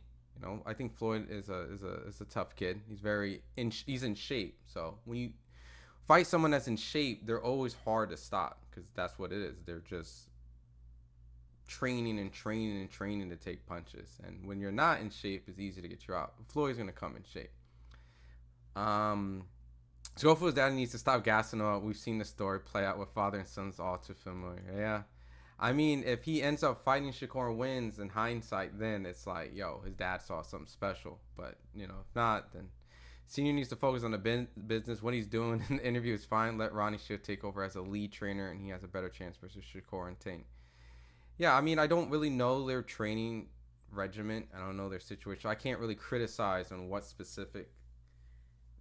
Speaker 1: I think Floyd is a tough kid. He's in shape. So when you fight someone that's in shape, they're always hard to stop, because that's what it is. They're just training to take punches. And when you're not in shape, it's easy to get you out. Floyd's gonna come in shape. Schofield's dad needs to stop gassing him up. We've seen the story play out with father and son's all too familiar. Yeah. I mean, if he ends up fighting Shakur and wins, in hindsight, then it's like, yo, his dad saw something special. But, if not, then Senior needs to focus on the business. What he's doing in the interview is fine. Let Ronnie Shield take over as a lead trainer, and he has a better chance versus Shakur and Tank. Yeah, I mean, I don't really know their training regimen. I don't know their situation. I can't really criticize on what specific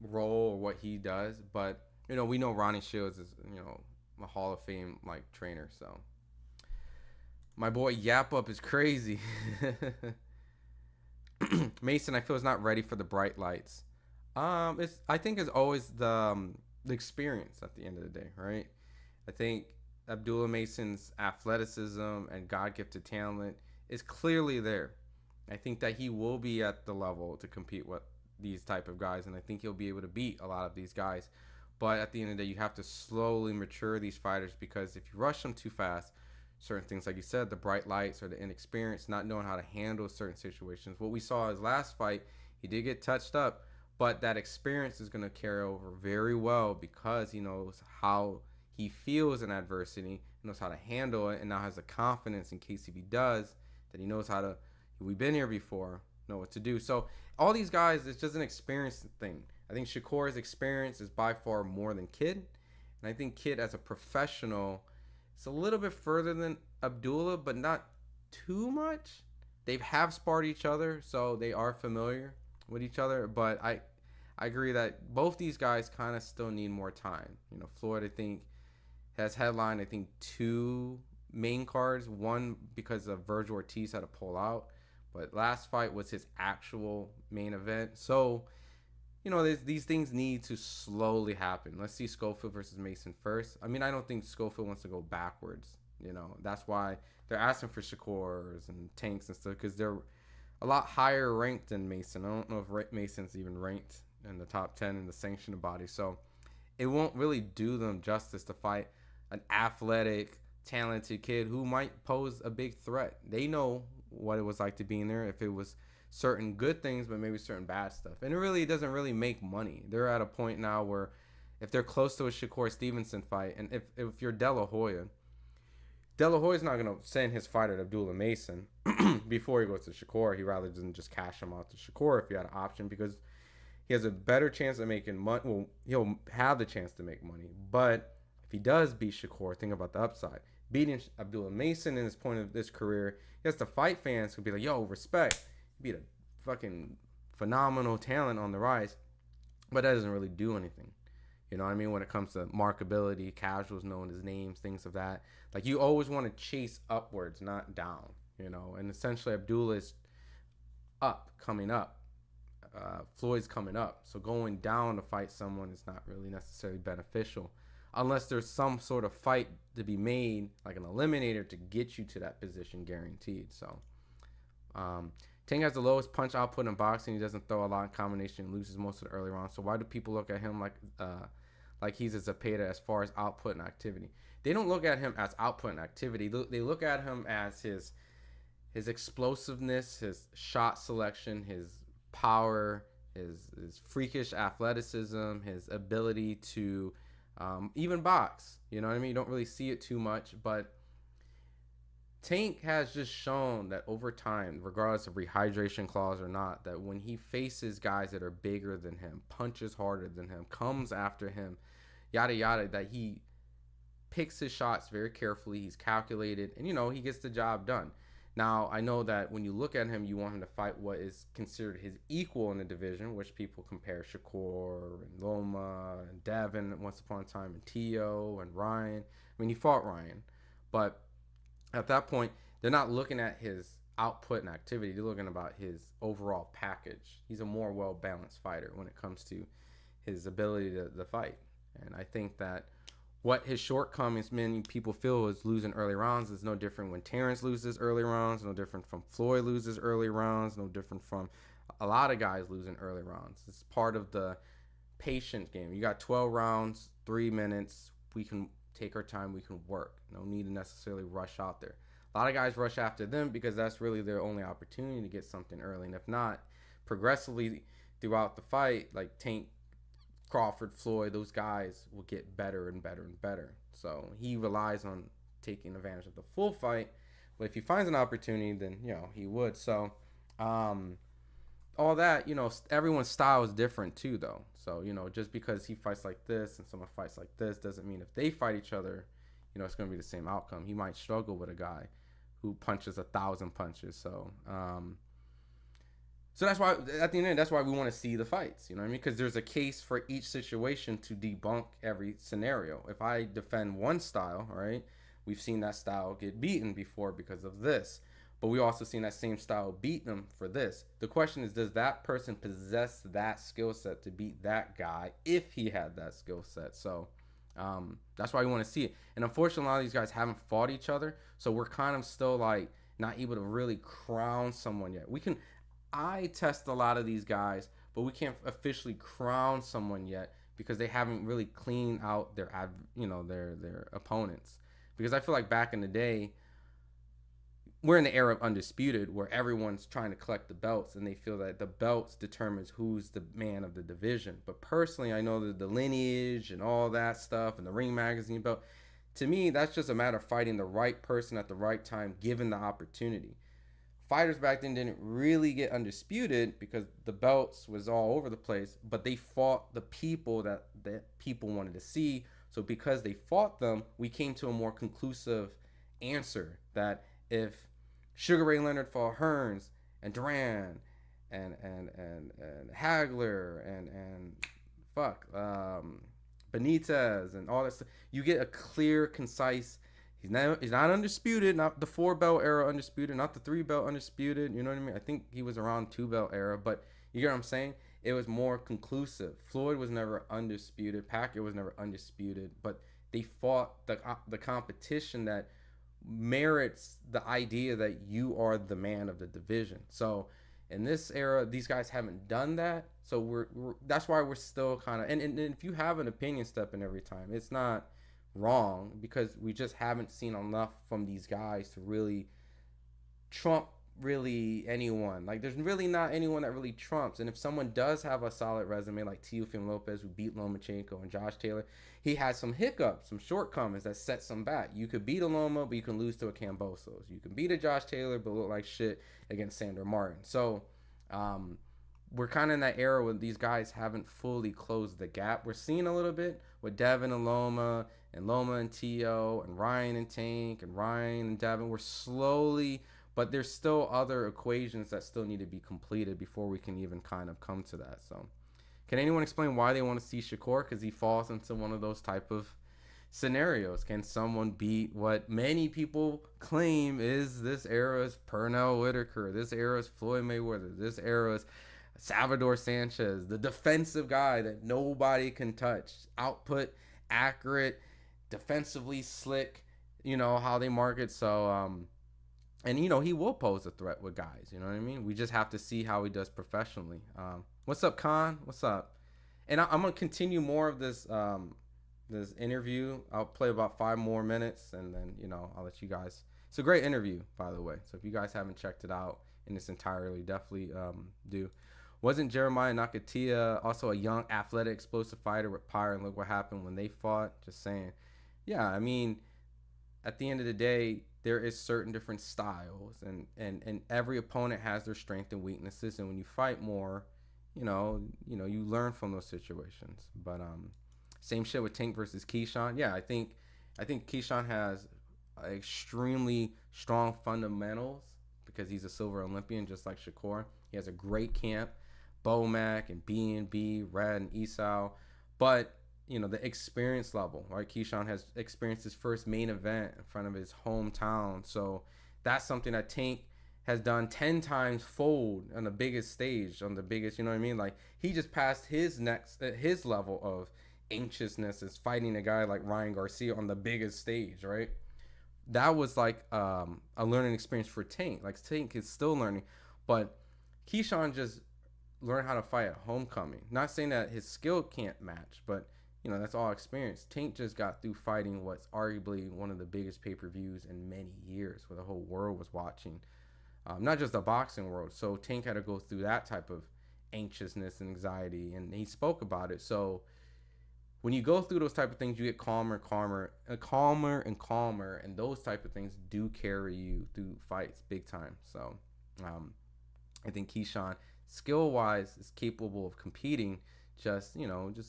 Speaker 1: role or what he does. But, we know Ronnie Shields is, a Hall of Fame, trainer, so. My boy Yap Up is crazy. Mason, I feel, is not ready for the bright lights. I think it's always the experience at the end of the day, right? I think Abdullah Mason's athleticism and God-gifted talent is clearly there. I think that he will be at the level to compete with these type of guys, and I think he'll be able to beat a lot of these guys. But at the end of the day, you have to slowly mature these fighters, because if you rush them too fast, certain things, like you said, the bright lights or the inexperience, not knowing how to handle certain situations. What we saw his last fight, he did get touched up, but that experience is going to carry over very well, because he knows how he feels in adversity, he knows how to handle it, and now has the confidence in case if he does, that he knows how to, we've been here before, know what to do. So all these guys, it's just an experience thing. I think Shakur's experience is by far more than Kid, and I think Kid as a professional, it's a little bit further than Abdullah, but not too much. They have sparred each other, so they are familiar with each other. But I agree that both these guys kind of still need more time. Floyd, I think, has headlined, I think, 2 main cards. One because of Virgil Ortiz had to pull out, but last fight was his actual main event. So, these things need to slowly happen. Let's see Schofield versus Mason first. I mean, I don't think Schofield wants to go backwards. That's why they're asking for Shakurs and Tanks and stuff, because they're a lot higher ranked than Mason. I don't know if Mason's even ranked in the top 10 in the sanctioned body. So it won't really do them justice to fight an athletic, talented kid who might pose a big threat. They know what it was like to be in there, if it was certain good things, but maybe certain bad stuff. And it really doesn't really make money. They're at a point now where if they're close to a Shakur Stevenson fight, and if you're De La Hoya is not going to send his fighter to Abdullah Mason before he goes to Shakur. He rather than just cash him out to Shakur if he had an option, because he has a better chance of making money. Well, he'll have the chance to make money, but if he does beat Shakur, think about the upside. Beating Abdullah Mason in this point of this career, he has to fight fans who be like, yo, respect. He beat a fucking phenomenal talent on the rise, but that doesn't really do anything. You know what I mean? When it comes to markability, casuals knowing his names, things of that. Like, you always want to chase upwards, not down, you know? And essentially, Abdullah is coming up. Floyd's coming up. So going down to fight someone is not really necessarily beneficial unless there's some sort of fight to be made, like an eliminator, to get you to that position guaranteed. So, Tank has the lowest punch output in boxing. He doesn't throw a lot in combination and loses most of the early rounds. So why do people look at him like he's a Zepeda as far as output and activity? They don't look at him as output and activity. They look at him as his explosiveness, his shot selection, his power, his freakish athleticism, his ability to even box. You know what I mean? You don't really see it too much, but Tank has just shown that over time, regardless of rehydration clause or not, that when he faces guys that are bigger than him, punches harder than him, comes after him, yada yada, that he picks his shots very carefully. He's calculated, and he gets the job done. Now, I know that when you look at him, you want him to fight what is considered his equal in the division, which people compare Shakur and Loma and Devin once upon a time, and Tio and Ryan. I mean, he fought Ryan, but at that point, they're not looking at his output and activity. They're looking about his overall package. He's a more well-balanced fighter when it comes to his ability to fight. And I think that what his shortcomings, many people feel, is losing early rounds is no different when Terrence loses early rounds, no different from Floyd loses early rounds, no different from a lot of guys losing early rounds. It's part of the patient game. You got 12 rounds, 3 minutes. We can take our time. We can work. No need to necessarily rush out there. A lot of guys rush after them because that's really their only opportunity to get something early. And if not, progressively throughout the fight, like Tank, Crawford, Floyd, those guys will get better and better and better. So he relies on taking advantage of the full fight. But if he finds an opportunity, then, he would. So all that, everyone's style is different too, though. So, just because he fights like this and someone fights like this doesn't mean if they fight each other, it's going to be the same outcome. He might struggle with a guy who punches 1,000 punches. So, so that's why, at the end of it, that's why we want to see the fights, you know what I mean? Because there's a case for each situation to debunk every scenario. If I defend one style, right, we've seen that style get beaten before because of this. But we also seen that same style beat them for this. The question is, does that person possess that skill set to beat that guy if he had that skill set? So that's why we want to see it. And unfortunately, a lot of these guys haven't fought each other. So we're kind of still like not able to really crown someone yet. I test a lot of these guys, but we can't officially crown someone yet because they haven't really cleaned out their opponents. Because I feel like back in the day, we're in the era of undisputed where everyone's trying to collect the belts and they feel that the belts determines who's the man of the division. But personally, I know that the lineage and all that stuff and the Ring Magazine belt, to me, that's just a matter of fighting the right person at the right time, given the opportunity. Fighters back then didn't really get undisputed because the belts was all over the place, but they fought the people that people wanted to see. So because they fought them, we came to a more conclusive answer that if Sugar Ray Leonard fought Hearns and Duran and Hagler and Benitez and all that stuff, you get a clear, concise. He's not undisputed, not the 4-belt era undisputed, not the 3-belt undisputed. You know what I mean? I think he was around 2-belt era, but you get what I'm saying? It was more conclusive. Floyd was never undisputed. Pacquiao was never undisputed, but they fought the competition that merits the idea that you are the man of the division. So in this era, these guys haven't done that. So we're that's why we're still kind of and if you have an opinion step in every time, it's not wrong because we just haven't seen enough from these guys to really trump really anyone. Like, there's really not anyone that really trumps. And if someone does have a solid resume, like Teofimo Lopez, who beat Lomachenko, and Josh Taylor, he has some hiccups, some shortcomings that set some back. You could beat a Loma, but you can lose to a Cambosos. You can beat a Josh Taylor, but look like shit against Sandor Martin. So, we're kind of in that era where these guys haven't fully closed the gap. We're seeing a little bit with Devin and Loma and Tio and Ryan and Tank and Ryan and Devin. We're slowly, but there's still other equations that still need to be completed before we can even kind of come to that. So, can anyone explain why they want to see Shakur? Because he falls into one of those type of scenarios. Can someone beat what many people claim is this era's Pernell Whitaker, this era's Floyd Mayweather, this era's Salvador Sanchez, the defensive guy that nobody can touch, output, accurate, defensively slick, you know, how they market. So, and, you know, he will pose a threat with guys, you know what I mean? We just have to see how he does professionally. What's up, Khan? What's up? And I'm going to continue more of this this interview. I'll play about 5 more minutes, and then, you know, I'll let you guys. It's a great interview, by the way. So if you guys haven't checked it out in its entirety, definitely do. Wasn't Jeremiah Nakatia also a young, athletic, explosive fighter with power? And look what happened when they fought. Just saying. Yeah, I mean, at the end of the day, there is certain different styles, and every opponent has their strengths and weaknesses. And when you fight more, you learn from those situations. But same shit with Tank versus Keyshawn. Yeah, I think Keyshawn has extremely strong fundamentals because he's a silver Olympian, just like Shakur. He has a great camp. Bomac and B&B, Red and Esau. But, you know, the experience level, right? Keyshawn has experienced his first main event in front of his hometown. So that's something that Tank has done 10 times fold on the biggest stage, on the biggest, you know what I mean? Like, he just passed his level of anxiousness is fighting a guy like Ryan Garcia on the biggest stage, right? That was like a learning experience for Tank. Like, Tank is still learning. But Keyshawn just learn how to fight at homecoming. Not saying that his skill can't match, but, you know, that's all experience. Tank just got through fighting what's arguably one of the biggest pay-per-views in many years, where the whole world was watching, not just the boxing world. So Tank had to go through that type of anxiousness and anxiety, and he spoke about it. So when you go through those type of things, you get calmer and calmer, and those type of things do carry you through fights big time. So I think Keyshawn, skill-wise, is capable of competing. Just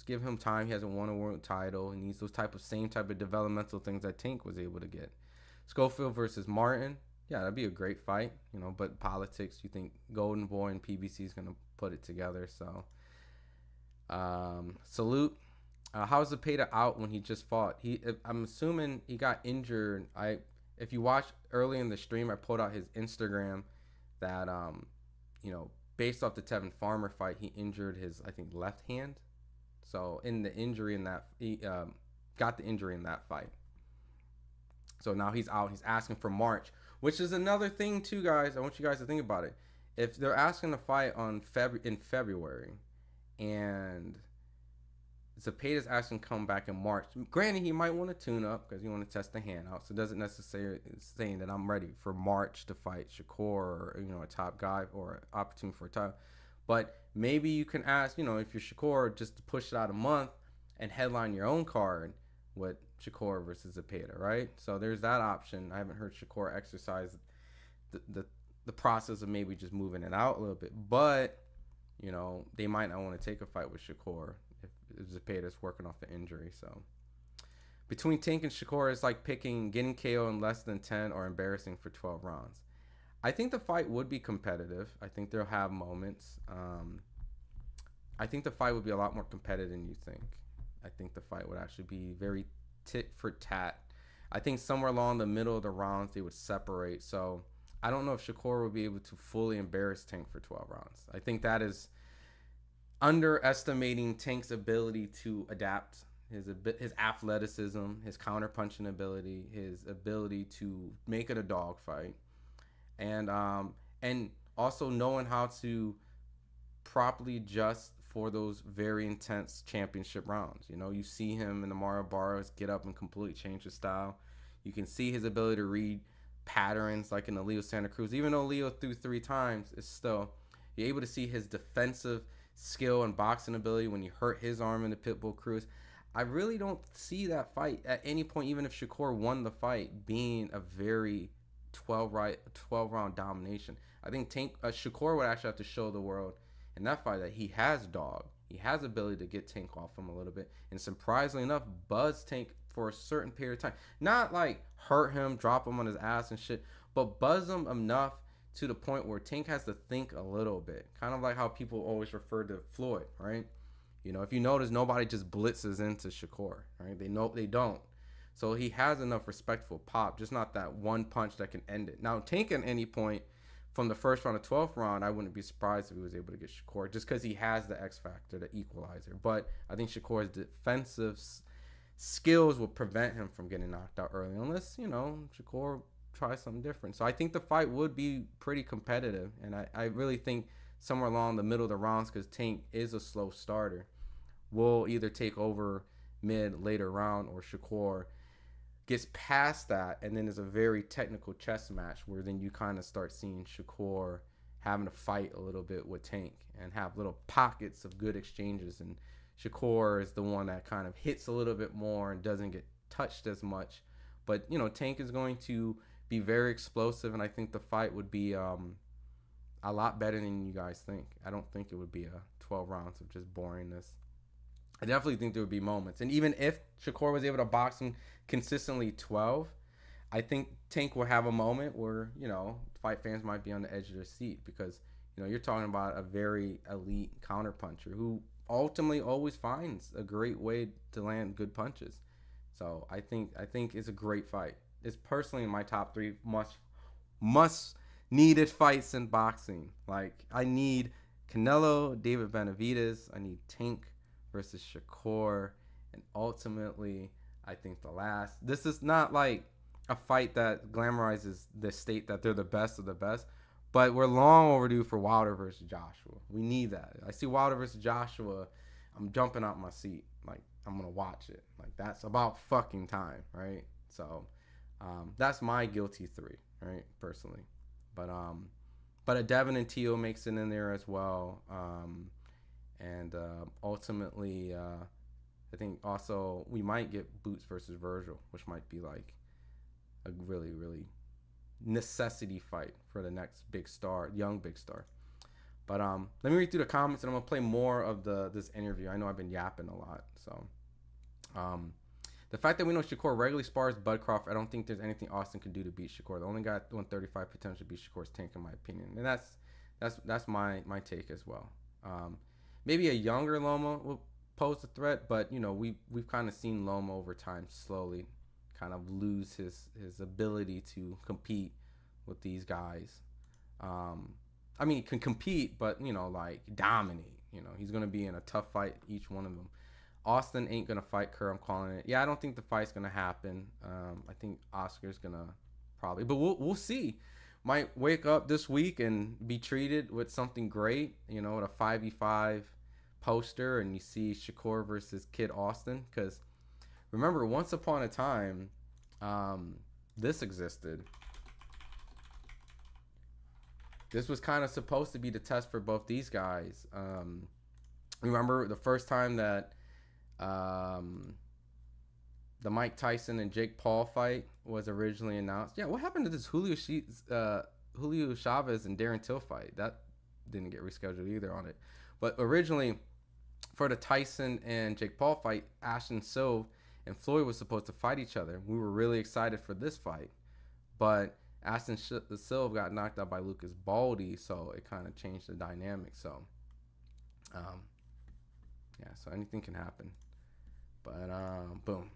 Speaker 1: give him time. He hasn't won a world title. He needs those same type of developmental things that Tank was able to get. Schofield versus Martin. Yeah, that'd be a great fight. You know, but politics, you think Golden Boy and PBC is going to put it together. So, salute. How's Zepeda out when he just fought? I'm assuming he got injured. If you watch early in the stream, I pulled out his Instagram that, based off the Tevin Farmer fight, he injured his, I think, left hand. So in the injury in that, he got the injury in that fight. So now he's out. He's asking for March, which is another thing too, guys. I want you guys to think about it. If they're asking to fight in February, and Zepeda's asking to come back in March, granted, he might want to tune up because he want to test the hand out. So it doesn't necessarily saying that I'm ready for March to fight Shakur or, a top guy or opportunity for a title. But maybe you can ask, if you're Shakur, just to push it out a month and headline your own card with Shakur versus Zepeda, right? So there's that option. I haven't heard Shakur exercise the process of maybe just moving it out a little bit. But, they might not want to take a fight with Shakur if Zepeda's working off the injury. So between Tank and Shakur, it's like picking getting KO in less than 10 or embarrassing for 12 rounds. I think the fight would be competitive. I think they'll have moments. I think the fight would be a lot more competitive than you think. I think the fight would actually be very tit for tat. I think somewhere along the middle of the rounds they would separate. So I don't know if Shakur would be able to fully embarrass Tank for 12 rounds. I think that is underestimating Tank's ability to adapt, his athleticism, his counter-punching ability, his ability to make it a dogfight, and also knowing how to properly adjust for those very intense championship rounds. You see him in the Mario Barros get up and completely change his style. You can see his ability to read patterns like in the Leo Santa Cruz. Even though Leo threw 3 times, it's still, you're able to see his defensive skill and boxing ability when you hurt his arm in the Pitbull Cruz. I really don't see that fight at any point, even if Shakur won the fight, being a very 12 round domination. I think Shakur would actually have to show the world in that fight that he has dog. He has ability to get Tank off him a little bit, and surprisingly enough, buzz Tank for a certain period of time. Not like hurt him, drop him on his ass and shit, but buzz him enough to the point where Tank has to think a little bit. Kind of like how people always refer to Floyd, right? You know, if you notice, nobody just blitzes into Shakur, right? They don't. So he has enough respectful pop, just not that one punch that can end it. Now, Tank at any point from the first round to 12th round, I wouldn't be surprised if he was able to get Shakur, just because he has the X factor, the equalizer. But I think Shakur's defensive skills will prevent him from getting knocked out early, unless, you know, Shakur tries something different. So I think the fight would be pretty competitive, and I really think somewhere along the middle of the rounds, because Tank is a slow starter, will either take over later round, or Shakur gets past that, and then there's a very technical chess match where then you kind of start seeing Shakur having to fight a little bit with Tank and have little pockets of good exchanges, and Shakur is the one that kind of hits a little bit more and doesn't get touched as much. But, you know, Tank is going to be very explosive, and I think the fight would be a lot better than you guys think. I don't think it would be a 12 rounds of just boringness. I definitely think there would be moments. And even if Shakur was able to box him consistently 12, I think Tank will have a moment where, you know, fight fans might be on the edge of their seat, because, you know, you're talking about a very elite counterpuncher who ultimately always finds a great way to land good punches. So I think it's a great fight. It's personally in my top 3 must needed fights in boxing. Like, I need Canelo, David Benavidez. I need Tank versus Shakur, and ultimately, I think this is not like a fight that glamorizes the state that they're the best of the best, but we're long overdue for Wilder versus Joshua. We need that. I see Wilder versus Joshua, I'm jumping out my seat. Like, I'm gonna watch it. Like, that's about fucking time, right? So, that's my guilty 3, right, personally. But a Devin and Teo makes it in there as well. And ultimately, I think also we might get Boots versus Virgil, which might be like a really, really necessity fight for the next big star, young big star. But let me read through the comments, and I'm gonna play more of this interview. I know I've been yapping a lot, so the fact that we know Shakur regularly spars Bud Crawford, I don't think there's anything Austin can do to beat Shakur. The only guy at 135 potential to beat Shakur's Tank, in my opinion, and that's my take as well. Maybe a younger Loma will pose a threat, but, you know, we've kind of seen Loma over time slowly kind of lose his ability to compete with these guys. I mean, he can compete, but, you know, like, dominate. You know, he's going to be in a tough fight, each one of them. Austin ain't going to fight Kerr, I'm calling it. Yeah, I don't think the fight's going to happen. I think Oscar's going to probably, but we'll see. Might wake up this week and be treated with something great, you know, with a 5v5 poster, and you see Shakur versus Kid Austin. Because remember, once upon a time, this existed. This was kind of supposed to be the test for both these guys. Remember the first time that the Mike Tyson and Jake Paul fight was originally announced? Yeah, what happened to this Julio Chavez and Darren Till fight? That didn't get rescheduled either on it. But originally, for the Tyson and Jake Paul fight, Ashton Silva and Floyd was supposed to fight each other. We were really excited for this fight, but Ashton Silva got knocked out by Lucas Baldy, so it kind of changed the dynamic. So, yeah, so anything can happen. But, boom.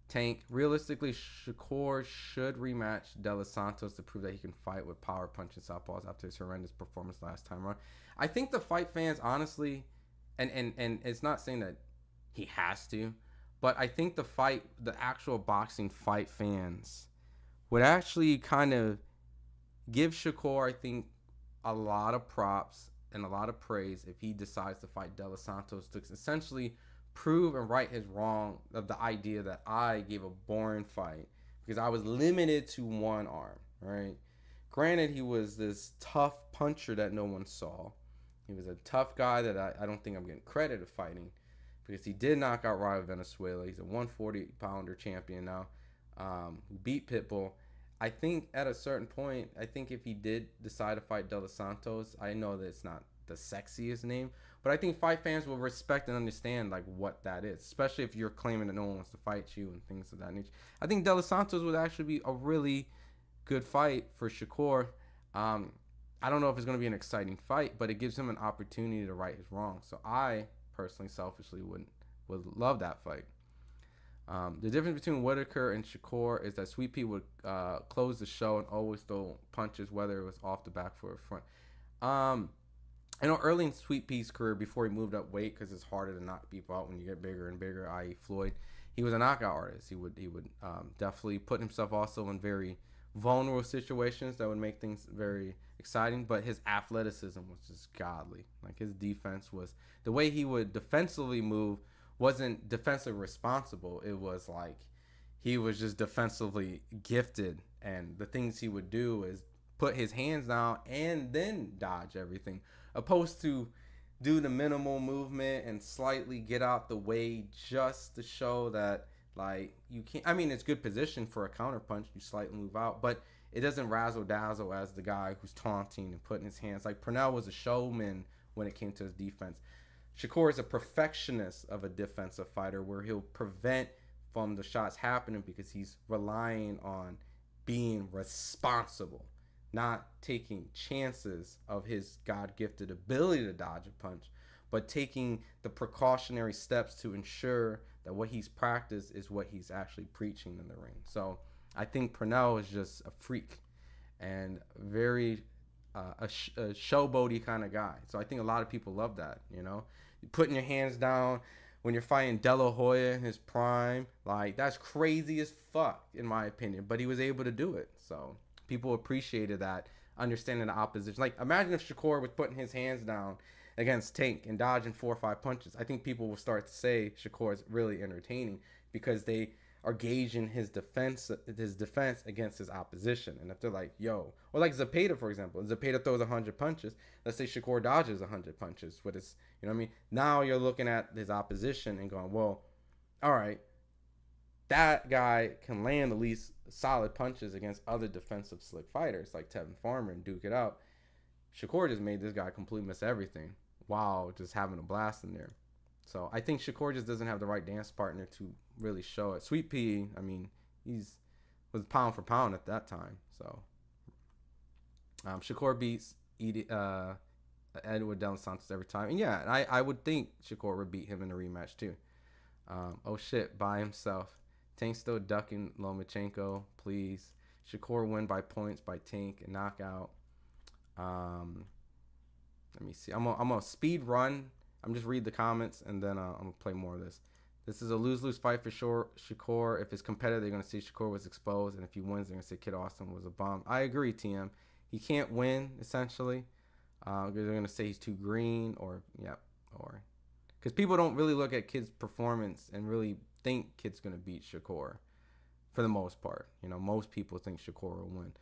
Speaker 1: Tank. Realistically, Shakur should rematch De Los Santos to prove that he can fight with power punching southpaws after his horrendous performance last time around. I think the fight fans, honestly, and it's not saying that he has to, but I think the actual boxing fight fans would actually kind of give Shakur, I think, a lot of props and a lot of praise if he decides to fight De Los Santos to essentially prove and right his wrong of the idea that I gave a boring fight because I was limited to one arm, right? Granted, he was this tough puncher that no one saw. He was a tough guy that I don't think I'm getting credit of fighting, because he did knock out Raul Venezuela. He's a 140-pounder champion now. Who beat Pitbull. I think at a certain point, I think if he did decide to fight De Los Santos, I know that it's not the sexiest name, but I think fight fans will respect and understand like what that is, especially if you're claiming that no one wants to fight you and things of that nature. I think De Los Santos would actually be a really good fight for Shakur. I don't know if it's going to be an exciting fight, but it gives him an opportunity to right his wrongs. So I personally, selfishly, would love that fight. The difference between Whitaker and Shakur is that Sweet Pea would close the show and always throw punches, whether it was off the back foot or front. I know early in Sweet Pea's career, before he moved up weight, because it's harder to knock people out when you get bigger and bigger, i.e. Floyd, he was a knockout artist. He would definitely put himself also in very vulnerable situations that would make things very exciting, but his athleticism was just godly. Like, his defense was, the way he would defensively move wasn't defensively responsible. It was like he was just defensively gifted, and the things he would do is put his hands down and then dodge everything, opposed to do the minimal movement and slightly get out the way just to show that, like, you can't. I mean, it's good position for a counter punch. You slightly move out, but it doesn't razzle dazzle as the guy who's taunting and putting his hands. Like, Purnell was a showman when it came to his defense. Shakur is a perfectionist of a defensive fighter, where he'll prevent from the shots happening because he's relying on being responsible, not taking chances of his God-gifted ability to dodge a punch, but taking the precautionary steps to ensure that what he's practiced is what he's actually preaching in the ring. So I think Purnell is just a freak and very a showboaty kind of guy. So I think a lot of people love that, you know. Putting your hands down when you're fighting De La Hoya in his prime, like, that's crazy as fuck in my opinion, but he was able to do it. So people appreciated that, understanding the opposition. Like, imagine if Shakur was putting his hands down against Tank and dodging 4 or 5 punches. I think people will start to say Shakur is really entertaining, because they are gauging his defense against his opposition. And if they're like, yo, or like Zepeda, for example, Zepeda throws 100 punches. Let's say Shakur dodges 100 punches with his, you know what I mean? Now you're looking at his opposition and going, well, all right, that guy can land at least solid punches against other defensive slick fighters like Tevin Farmer and duke it out. Shakur just made this guy completely miss everything while just having a blast in there. So I think Shakur just doesn't have the right dance partner to really show it. Sweet Pea, I mean, was pound for pound at that time. So Shakur beats Edward De Los Santos every time. And yeah, I would think Shakur would beat him in a rematch too. Oh shit, by himself. Tank still ducking Lomachenko, please. Shakur win by points by Tank and knockout. Let me see. I'm gonna speed run. I'm just read the comments, and then I'm gonna play more of this. This is a lose-lose fight for sure. Shakur, if it's competitive, they're gonna say Shakur was exposed, and if he wins, they're gonna say Kid Austin was a bomb. I agree, TM. He can't win essentially. They're gonna say he's too green, or because people don't really look at Kid's performance and really think Kid's gonna beat Shakur for the most part. You know, most people think Shakur will win.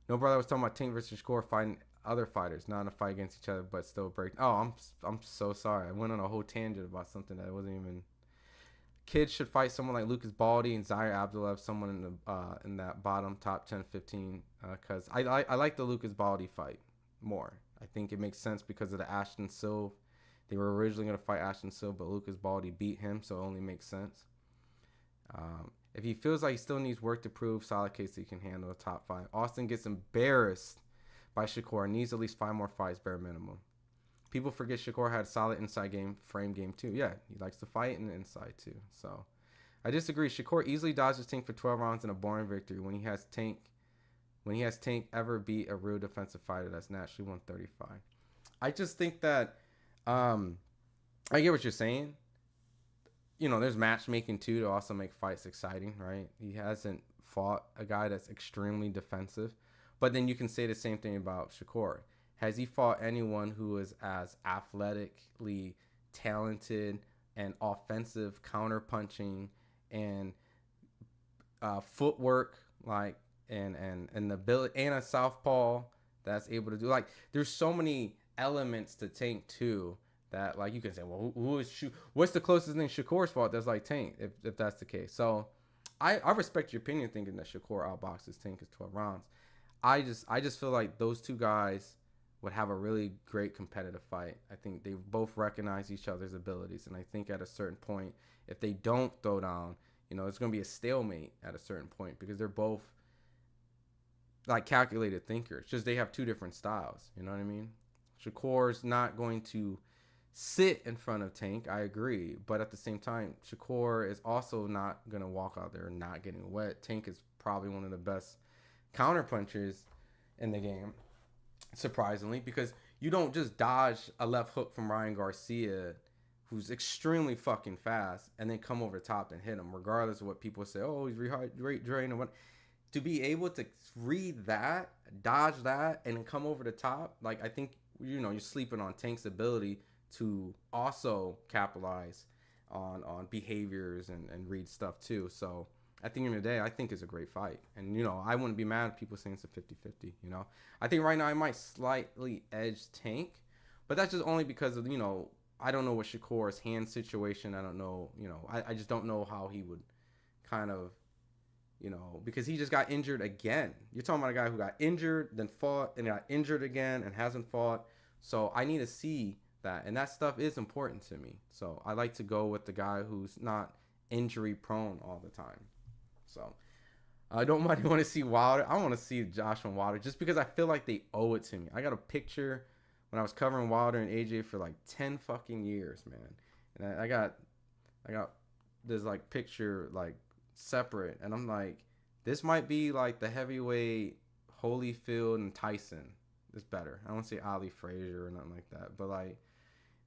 Speaker 1: No brother was talking about Tank versus Shakur fighting other fighters, not in a fight against each other, but still break. Oh, I'm so sorry. I went on a whole tangent about something that wasn't even. Kids should fight someone like Lucas Baldy and Zaire Abdullah, someone in that bottom top 10, 15, because I like the Lucas Baldy fight more. I think it makes sense because of the Ashton Silva. They were originally going to fight Ashton Silva, but Lucas Baldy beat him, so it only makes sense. If he feels like he still needs work to prove, solid case he can handle a top 5. Austin gets embarrassed by Shakur, needs at least 5 more fights, bare minimum. People forget Shakur had a solid inside game, frame game too. Yeah, he likes to fight in the inside too. So I disagree. Shakur easily dodges Tank for 12 rounds in a boring victory. When he has Tank ever beat a real defensive fighter that's naturally 135. I just think that I get what you're saying. You know, there's matchmaking too to also make fights exciting, right? He hasn't fought a guy that's extremely defensive. But then you can say the same thing about Shakur. Has he fought anyone who is as athletically talented and offensive counterpunching and footwork like and the ability, and a southpaw that's able to do, like, there's so many elements to Tank too that, like, you can say, well, what's the closest thing Shakur's fought that's like Tank, if that's the case. So I respect your opinion, thinking that Shakur outboxes Tank is 12 rounds. I just feel like those two guys would have a really great competitive fight. I think they both recognize each other's abilities, and I think at a certain point, if they don't throw down, it's going to be a stalemate at a certain point, because they're both like calculated thinkers. Just they have two different styles. You know what I mean? Shakur's not going to sit in front of Tank. I agree, but at the same time, Shakur is also not going to walk out there not getting wet. Tank is probably one of the best counter punchers in the game, surprisingly, because you don't just dodge a left hook from Ryan Garcia, who's extremely fucking fast, and then come over top and hit him, regardless of what people say. Oh, he's rehydrating and what. To be able to read that, dodge that, and then come over the top, like, I think, you're sleeping on Tank's ability to also capitalize on behaviors and read stuff too. So at the end of the day, I think it's a great fight. And, I wouldn't be mad if people saying it's a 50-50, I think right now I might slightly edge Tank, but that's just only because of, I don't know what Shakur's hand situation. I don't know, I just don't know how he would kind of, because he just got injured again. You're talking about a guy who got injured, then fought, and got injured again, and hasn't fought. So I need to see that, and that stuff is important to me. So I like to go with the guy who's not injury prone all the time. So I don't want to see Wilder. I want to see Joshua and Wilder just because I feel like they owe it to me. I got a picture when I was covering Wilder and AJ for like 10 fucking years, man. And I got this like picture like separate, and I'm like, this might be like the heavyweight Holyfield and Tyson. It's better. I don't want to say Ali Frazier or nothing like that, but like,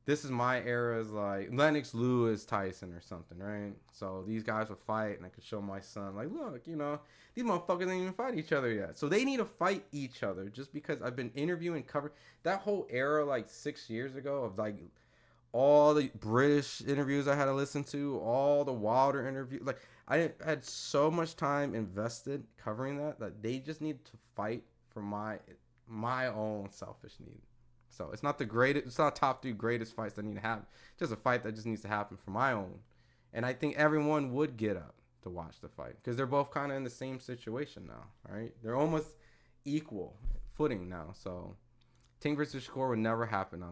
Speaker 1: this is my era's like Lennox Lewis Tyson or something, right? So these guys would fight, and I could show my son, like, look, these motherfuckers ain't even fight each other yet. So they need to fight each other, just because I've been interviewing, covering that whole era like 6 years ago of like all the British interviews I had to listen to, all the Wilder interviews. Like, I had so much time invested covering that they just need to fight for my own selfish need. So it's not the greatest, it's not top 3 greatest fights that need to happen. It's just a fight that just needs to happen for my own. And I think everyone would get up to watch the fight, because they're both kind of in the same situation now, right? They're almost equal footing now. So Tank versus Shakur would never happen.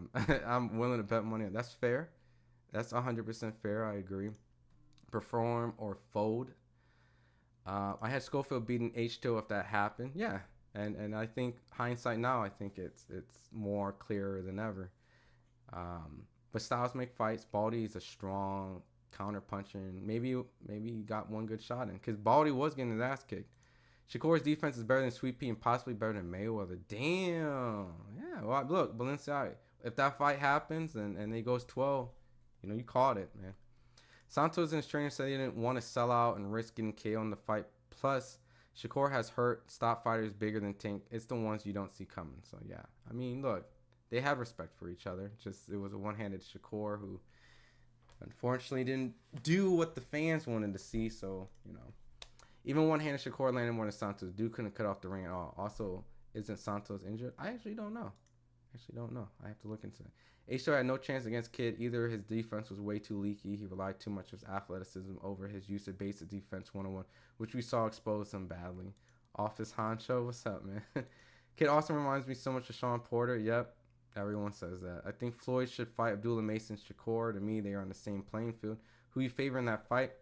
Speaker 1: I'm willing to bet money on. That's fair. That's 100% fair. I agree. Perform or fold. I had Schofield beating H2 if that happened. Yeah. And I think hindsight now, I think it's more clearer than ever. But styles make fights. Baldy is a strong counter puncher, and maybe he got one good shot in, because Baldy was getting his ass kicked. Shakur's defense is better than Sweet Pea and possibly better than Mayweather. Damn. Yeah. Well, look, Balenciaga, if that fight happens and he goes 12, you called it, man. Santos and his trainer said he didn't want to sell out and risk getting KO in the fight. Plus, Shakur has hurt stop fighters bigger than Tank. It's the ones you don't see coming. So, yeah. I mean, look, they had respect for each other. Just, it was a one-handed Shakur who unfortunately didn't do what the fans wanted to see. So, even one-handed Shakur landed more than Santos. Dude couldn't cut off the ring at all. Also, isn't Santos injured? I actually don't know. I have to look into it. H2 had no chance against Kidd. Either his defense was way too leaky. He relied too much of his athleticism over his use of basic defense 101, which we saw expose him badly. Office Honcho, what's up, man? Kidd also reminds me so much of Sean Porter. Yep, everyone says that. I think Floyd should fight Abdullah Mason Shakur. To me, they are on the same playing field. Who you favor in that fight?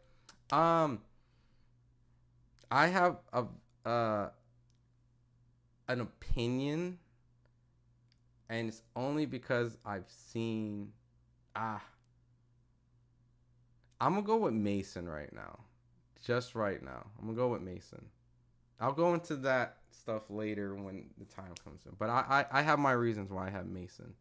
Speaker 1: I have an opinion, and it's only because I've seen I'm gonna go with Mason right now. Just right now, I'm gonna go with Mason. I'll go into that stuff later when the time comes in, but I have my reasons why I have Mason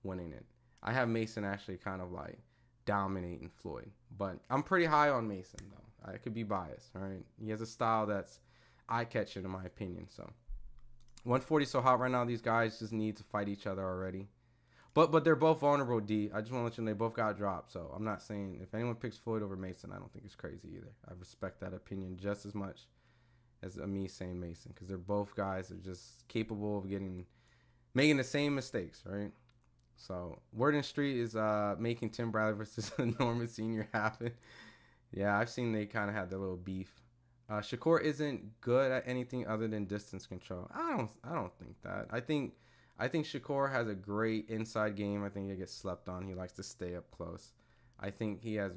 Speaker 1: winning it. I have Mason actually kind of like dominating Floyd, but I'm pretty high on Mason though. I could be biased, all right? He has a style that's eye-catching in my opinion. So 140 so hot right now. These guys just need to fight each other already. But they're both vulnerable, D. I just want to let you know they both got dropped. So I'm not saying if anyone picks Floyd over Mason, I don't think it's crazy either. I respect that opinion just as much as me saying Mason, because they're both guys that are just capable of making the same mistakes, right? So word in the street is making Tim Bradley versus Norman Sr. happen. Yeah, I've seen they kind of had their little beef. Shakur isn't good at anything other than distance control. I don't think that. I think Shakur has a great inside game. I think he gets slept on. He likes to stay up close. I think he has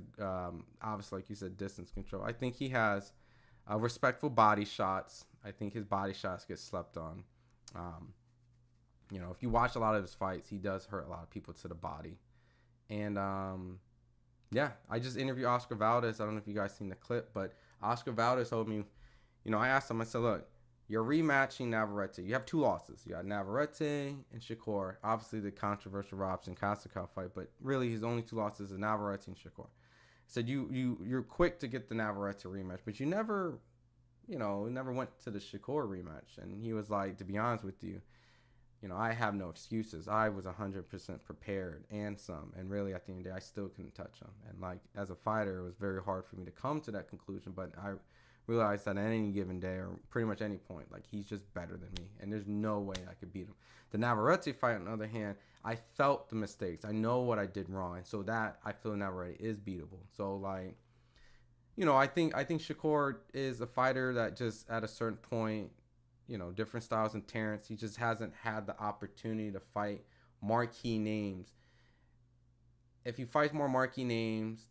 Speaker 1: obviously, like you said, distance control. I think he has respectful body shots. I think his body shots get slept on. If you watch a lot of his fights, he does hurt a lot of people to the body. And yeah, I just interviewed Oscar Valdez. I don't know if you guys seen the clip, but Oscar Valdez told me, I asked him, I said, look, you're rematching Navarrete. You have 2 losses. You got Navarrete and Shakur. Obviously, the controversial Robson Kasakow fight, but really his only 2 losses are Navarrete and Shakur. I said, you're quick to get the Navarrete rematch, but you never went to the Shakur rematch. And he was like, to be honest with you, I have no excuses. I was 100% prepared and some. And really, at the end of the day, I still couldn't touch him. And, like, as a fighter, it was very hard for me to come to that conclusion. But I realized that at any given day or pretty much any point, like, he's just better than me. And there's no way I could beat him. The Navarrete fight, on the other hand, I felt the mistakes. I know what I did wrong. And so that, I feel Navarrete is beatable. So, like, I think Shakur is a fighter that just at a certain point, different styles than Terrence. He just hasn't had the opportunity to fight marquee names. If he fights more marquee names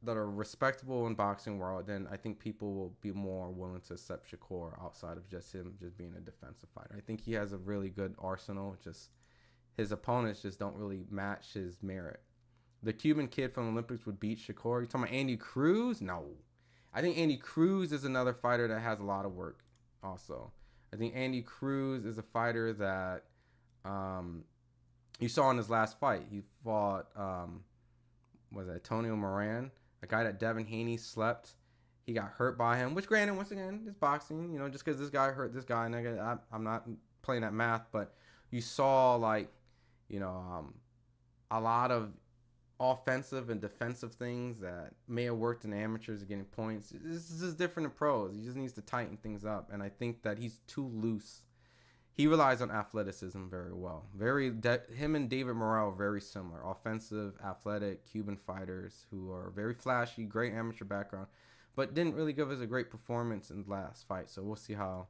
Speaker 1: that are respectable in boxing world, then I think people will be more willing to accept Shakur outside of just him just being a defensive fighter. I think he has a really good arsenal. Just his opponents just don't really match his merit. The Cuban kid from the Olympics would beat Shakur. You talking about Andy Cruz? No. I think Andy Cruz is another fighter that has a lot of work also. I think Andy Cruz is a fighter that you saw in his last fight. He fought, was it Antonio Moran, a guy that Devin Haney slept. He got hurt by him, which granted, once again, it's boxing. Just because this guy hurt this guy, and I'm not playing that math, but you saw, like, a lot of offensive and defensive things that may have worked in amateurs getting points. This is just different in pros. He just needs to tighten things up, and I think that he's too loose. He relies on athleticism very well. Him and David Morrell are very similar. Offensive, athletic Cuban fighters who are very flashy, great amateur background, but didn't really give us a great performance in the last fight. So we'll see how.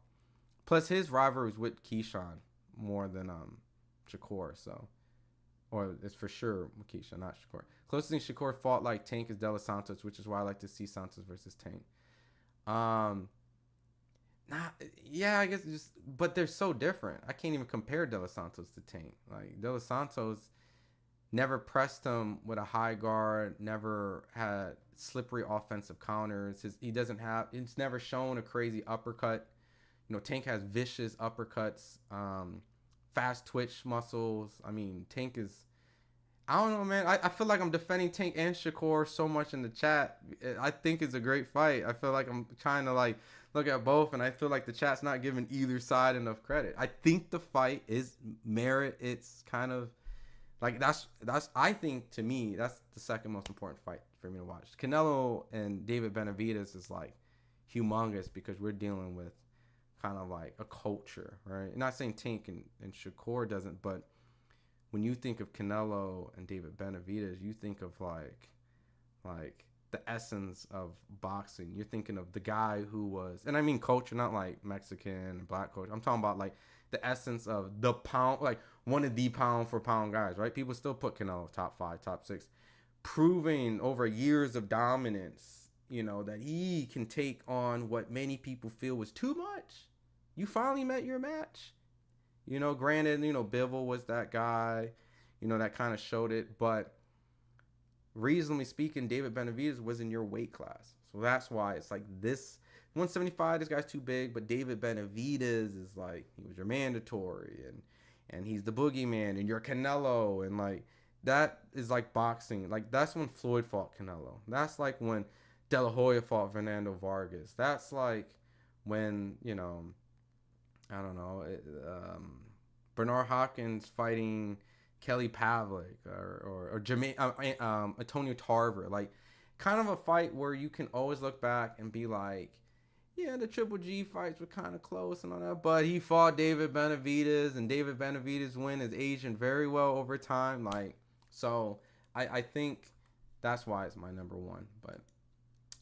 Speaker 1: Plus, his rivalry was with Keyshawn more than Shakur. So. Or it's for sure Makisha, not Shakur. Closest thing Shakur fought like Tank is De Los Santos, which is why I like to see Santos versus Tank. I guess but they're so different. I can't even compare De Los Santos to Tank. Like, De Los Santos never pressed him with a high guard, never had slippery offensive counters. It's never shown a crazy uppercut. Tank has vicious uppercuts. Fast twitch muscles. I mean, Tank is, I don't know, man. I feel like I'm defending Tank and Shakur so much in the chat. I think it's a great fight. I feel like I'm trying to, like, look at both, and I feel like the chat's not giving either side enough credit. I think the fight is merit. It's kind of like that's I think, to me, that's the second most important fight for me to watch. Canelo and David Benavidez is like humongous because we're dealing with kind of like a culture, right? Not saying Tank and Shakur doesn't, but when you think of Canelo and David Benavidez, you think of like the essence of boxing. You're thinking of the guy who was, and I mean culture, not like Mexican and black culture. I'm talking about like the essence of the pound, like one of the pound for pound guys, right? People still put Canelo top 5, top 6, proving over years of dominance, that he can take on what many people feel was too much. You finally met your match. Granted, Bivol was that guy, that kind of showed it. But reasonably speaking, David Benavidez was in your weight class. So that's why it's like this 175, this guy's too big. But David Benavidez is like, he was your mandatory. And he's the boogeyman. And you're Canelo. And like, that is like boxing. Like, that's when Floyd fought Canelo. That's like when De La Hoya fought Fernando Vargas. That's like when, I don't know, Bernard Hopkins fighting Kelly Pavlik or Antonio Tarver. Like, kind of a fight where you can always look back and be like, yeah, the Triple G fights were kind of close and all that, but he fought David Benavidez, and David Benavidez win is aging very well over time. Like, so I think that's why it's my number one. But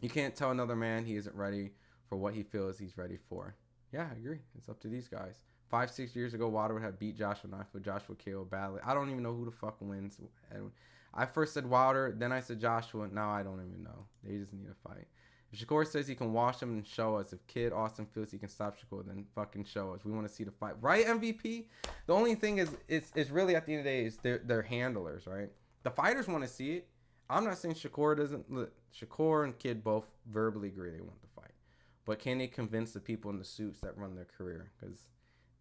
Speaker 1: you can't tell another man he isn't ready for what he feels he's ready for. Yeah, I agree. It's up to these guys. 5-6 years ago, Wilder would have beat Joshua Knife, but Joshua KO badly. I don't even know who the fuck wins. And I first said Wilder, then I said Joshua. Now I don't even know. They just need a fight. If Shakur says he can wash him and show us, if Kid Austin feels he can stop Shakur, then fucking show us. We want to see the fight, right? MVP. The only thing is, it's really at the end of the day is they're handlers, right? The fighters want to see it. I'm not saying Shakur doesn't. Look, Shakur and Kid both verbally agree they want the fight, but can they convince the people in the suits that run their career? Because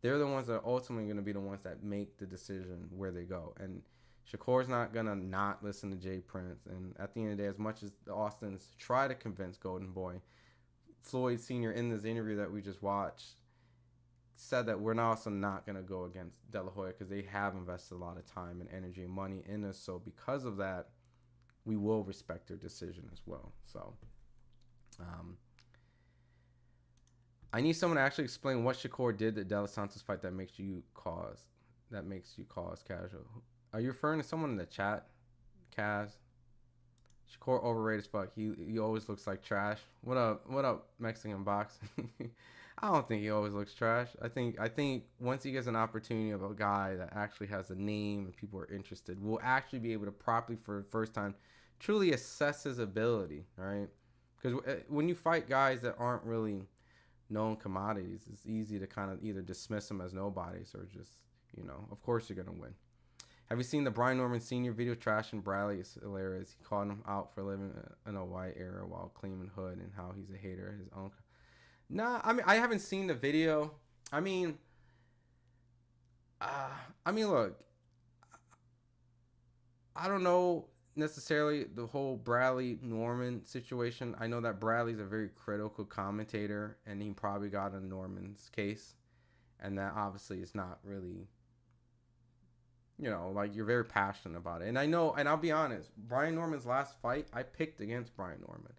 Speaker 1: they're the ones that are ultimately going to be the ones that make the decision where they go. And Shakur's not going to not listen to Jay Prince. And at the end of the day, as much as the Austins try to convince Golden Boy, Floyd Sr. in this interview that we just watched said that we're also not going to go against De La Hoya because they have invested a lot of time and energy and money in us. So because of that, we will respect their decision as well. So I need someone to actually explain what Shakur did at De Los Santos fight that makes you cause casual. Are you referring to someone in the chat, Kaz? Shakur overrated as fuck. He always looks like trash. What up, Mexican boxing? I don't think he always looks trash. I think once he gets an opportunity of a guy that actually has a name and people are interested, we'll actually be able to properly, for the first time, truly assess his ability, right? Because when you fight guys that aren't really known commodities, it's easy to kind of either dismiss them as nobodies or just, of course you're going to win. Have you seen the Brian Norman Sr. video? Trash and Bradley is hilarious. He called him out for living in a white era while claiming hood and how he's a hater of his own. Nah, I mean, I haven't seen the video. I mean, look, I don't know necessarily the whole Bradley Norman situation. I know that Bradley's a very critical commentator, and he probably got on Norman's case, and that obviously is not really, like, you're very passionate about it. And I know, and I'll be honest, Brian Norman's last fight, I picked against Brian Norman.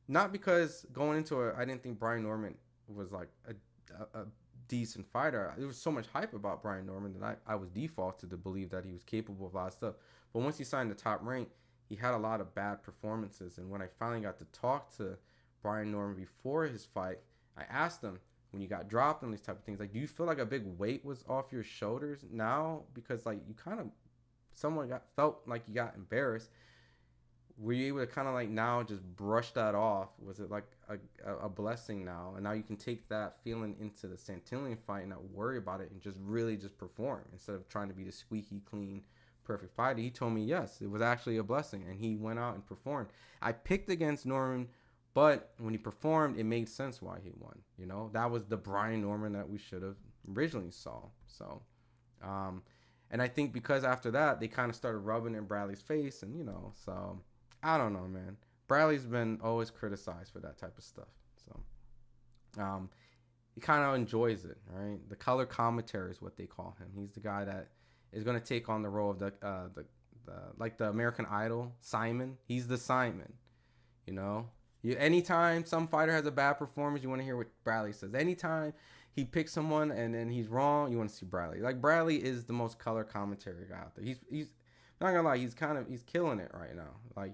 Speaker 1: Not because going into it, I didn't think Brian Norman was like a decent fighter. There was so much hype about Brian Norman that I was defaulted to believe that he was capable of a lot of stuff. But once he signed the top rank, he had a lot of bad performances. And when I finally got to talk to Brian Norman before his fight, I asked him, when you got dropped and these type of things, like, do you feel like a big weight was off your shoulders now? Because, like, you kind of, felt like you got embarrassed. Were you able to kind of, like, now just brush that off? Was it like a blessing now? And now you can take that feeling into the Santillan fight and not worry about it and just really just perform instead of trying to be the squeaky clean perfect fighter. He told me yes, it was actually a blessing, and he went out and performed. I picked against Norman, but when he performed, it made sense why he won. That was the Brian Norman that we should have originally saw. So, and I think because after that, they kind of started rubbing in Bradley's face, and so I don't know, man. Bradley's been always criticized for that type of stuff. So, he kind of enjoys it, right? The color commentary is what they call him. He's the guy that is going to take on the role of the American Idol Simon. He's the Simon, anytime some fighter has a bad performance, you want to hear what Bradley says. Anytime he picks someone and then he's wrong, you want to see Bradley. Like, Bradley is the most color commentary guy out there. He's not gonna lie, he's killing it right now. Like,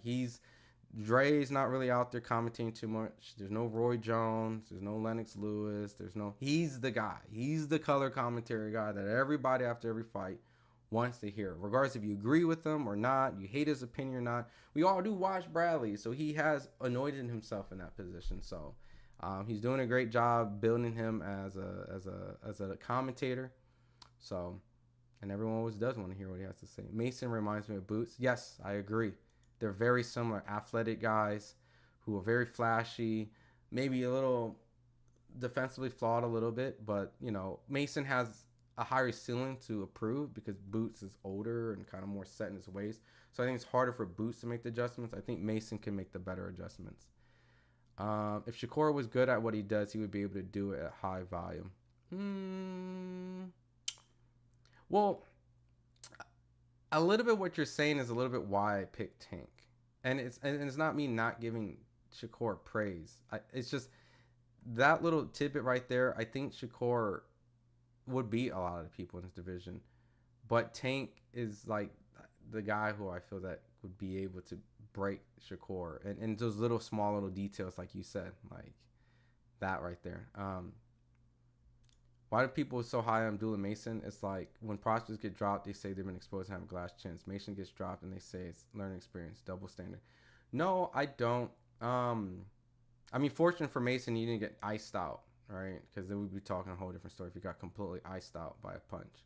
Speaker 1: Dre's not really out there commentating too much. There's no Roy Jones. There's no Lennox Lewis. He's the guy. He's the color commentary guy that everybody after every fight wants to hear, regardless if you agree with him or not, you hate his opinion or not. We all do watch Bradley, so he has anointed himself in that position. So he's doing a great job building him as a commentator. So, and everyone always does want to hear what he has to say. Mason reminds me of Boots. Yes, I agree. They're very similar, athletic guys who are very flashy, maybe a little defensively flawed a little bit, but Mason has a higher ceiling to improve because Boots is older and kind of more set in his ways. So I think it's harder for Boots to make the adjustments. I think Mason can make the better adjustments. If Shakur was good at what he does, he would be able to do it at high volume. Well, a little bit what you're saying is a little bit why I picked Tank. And it's not me not giving Shakur praise. It's just that little tidbit right there, I think Shakur would beat a lot of the people in his division. But Tank is like the guy who I feel that would be able to break Shakur. And those little small little details, like you said, like that right there. Why do people so high on Abdullah Mason? It's like when prospects get dropped, they say they've been exposed to having glass chins. Mason gets dropped and they say it's learning experience, double standard. No, I don't. I mean, fortunate for Mason, he didn't get iced out, right? Because then we'd be talking a whole different story if he got completely iced out by a punch.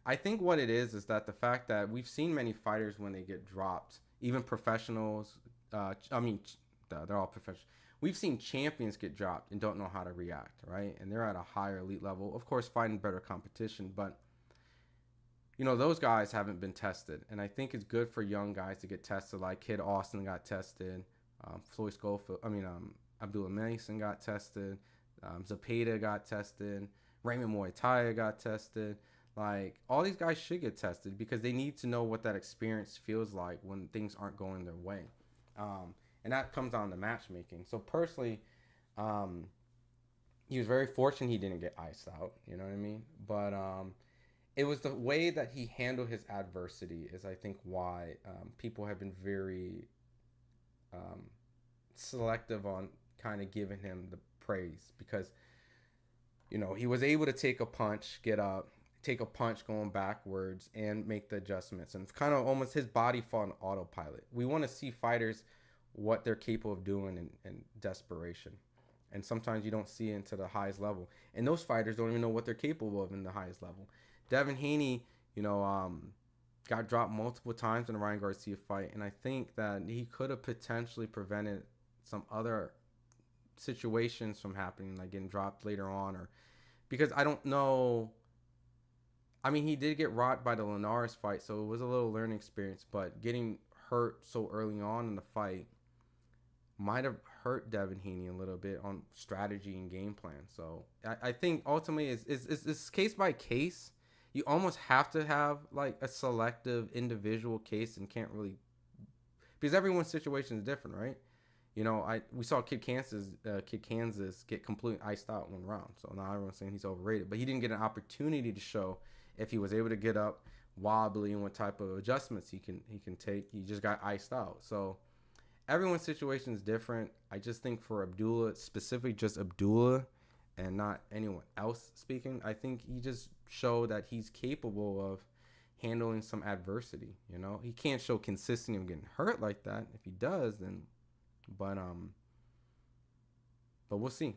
Speaker 1: I think what it is that the fact that we've seen many fighters when they get dropped, even professionals, they're all professionals. We've seen champions get dropped and don't know how to react, right? And they're at a higher elite level, of course, fighting better competition. But, you know, those guys haven't been tested. And I think it's good for young guys to get tested. Like Kid Austin got tested. Floyd Schofield, Abdullah Mason got tested. Zepeda got tested. Raymond Muay Thai got tested. Like, all these guys should get tested because they need to know what that experience feels like when things aren't going their way. And that comes on to matchmaking. So personally, he was very fortunate he didn't get iced out. You know what I mean? But it was the way that he handled his adversity is, I think, why people have been very selective on kind of giving him the praise. Because, you know, he was able to take a punch, get up, take a punch going backwards, and make the adjustments. And it's kind of almost his body fought on autopilot. We want to see fighters what they're capable of doing in desperation. And sometimes you don't see it into the highest level. And those fighters don't even know what they're capable of in the highest level. Devin Haney, you know, got dropped multiple times in the Ryan Garcia fight. And I think that he could have potentially prevented some other situations from happening, like getting dropped later on. Or because I don't know. I mean, he did get rocked by the Linares fight, so it was a little learning experience. But getting hurt so early on in the fight might have hurt Devin Haney a little bit on strategy and game plan. So I think ultimately it's case by case. You almost have to have like a selective individual case and can't really, because everyone's situation is different, right? You know, we saw Kid Kansas get completely iced out in 1 round. So now everyone's saying he's overrated, but he didn't get an opportunity to show if he was able to get up wobbly and what type of adjustments he can take. He just got iced out. So everyone's situation is different. I just think for Abdullah, specifically just Abdullah and not anyone else speaking, I think he just showed that he's capable of handling some adversity. You know, he can't show consistency of getting hurt like that. If he does, then, but we'll see.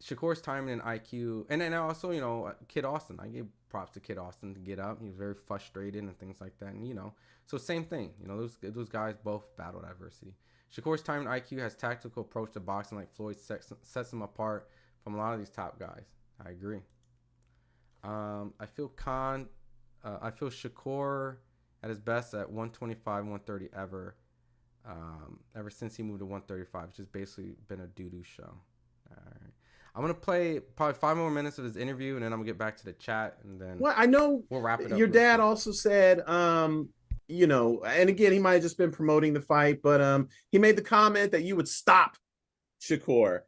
Speaker 1: Shakur's timing and IQ, and then also, you know, Kid Austin. I gave props to Kid Austin to get up. He was very frustrated and things like that. And, you know, so same thing. You know, those guys both battled adversity. Shakur's timing and IQ has tactical approach to boxing like Floyd sets him apart from a lot of these top guys. I agree. I feel Shakur at his best at 125, 130 ever since he moved to 135, which has basically been a doo-doo show. All right. I'm going to play probably 5 more minutes of his interview, and then I'm going to get back to the chat, and then
Speaker 3: well, I know
Speaker 1: we'll wrap it up.
Speaker 3: Your dad also said, you know, and again, he might have just been promoting the fight, but he made the comment that you would stop Shakur.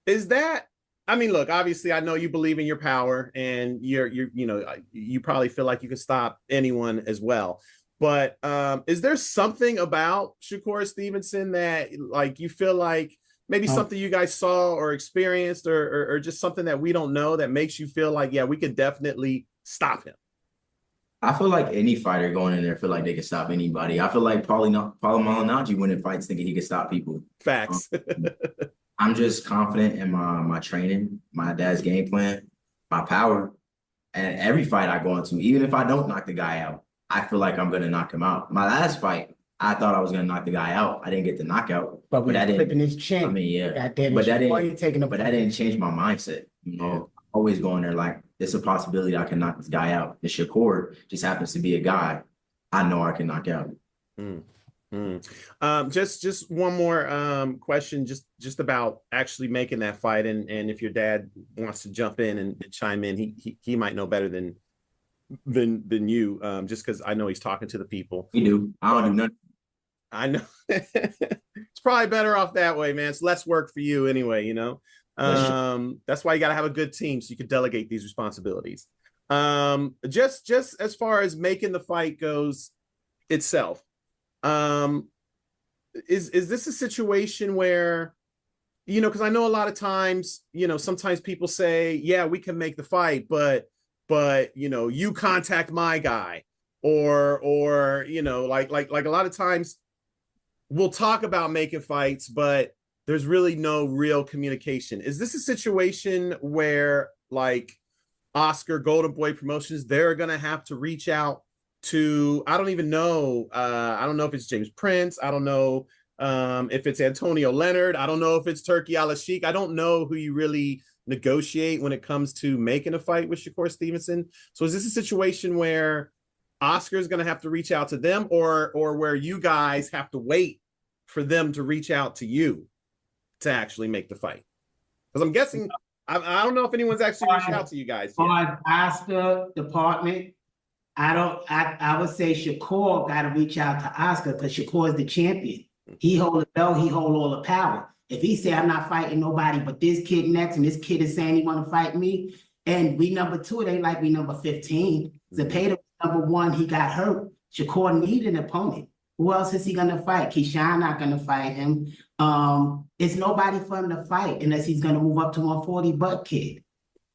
Speaker 3: Is that, I mean, look, obviously I know you believe in your power, and you're you know, you probably feel like you can stop anyone as well. But is there something about Shakur Stevenson that, like, you feel like maybe something you guys saw or experienced or just something that we don't know that makes you feel like, yeah, we could definitely stop him?
Speaker 4: I feel like any fighter going in there feel like they can stop anybody. I feel like Paulo Malignaggi winning fights thinking he can stop people.
Speaker 3: Facts.
Speaker 4: I'm just confident in my training, my dad's game plan, my power. And every fight I go into, even if I don't knock the guy out, I feel like I'm going to knock him out. My last fight, I thought I was going to knock the guy out. I didn't get the knockout.
Speaker 2: But that flipping his chin.
Speaker 4: I mean, yeah.
Speaker 2: But that
Speaker 4: didn't change my mindset. You know, always going there like, it's a possibility I can knock this guy out. And Shakur just happens to be a guy I know I can knock out.
Speaker 3: Just one more question, just about actually making that fight, and if your dad wants to jump in and chime in, he might know better than you, just because I know he's talking to the people.
Speaker 4: We do. I don't do nothing.
Speaker 3: I know. it's probably better off that way, man. It's less work for you anyway, you know. That's why you got to have a good team so you can delegate these responsibilities. Just as far as making the fight goes itself, is this a situation where, you know, because I know a lot of times, you know, sometimes people say, yeah, we can make the fight, but you know, you contact my guy, or you know, like a lot of times we'll talk about making fights, but there's really no real communication. Is this a situation where, like, Oscar, Golden Boy Promotions, they're gonna have to reach out to, I don't even know, I don't know if it's James Prince, I don't know if it's Antonio Leonard, I don't know if it's Turkey Al Sheik, I don't know who you really negotiate when it comes to making a fight with Shakur Stevenson. So is this a situation where Oscar's going to have to reach out to them, or where you guys have to wait for them to reach out to you to actually make the fight? Because I'm guessing, I don't know if anyone's actually reached out to you guys yet.
Speaker 2: On Oscar department, I would say Shakur got to reach out to Oscar, because Shakur is the champion. He hold the belt, he hold all the power. If he say, I'm not fighting nobody but this kid next, and this kid is saying he want to fight me, and we number 2, they like we number 15. Zepeda was number 1, he got hurt. Shakur needed an opponent. Who else is he gonna fight? Keyshawn not gonna fight him. It's nobody for him to fight unless he's gonna move up to 140 butt kid.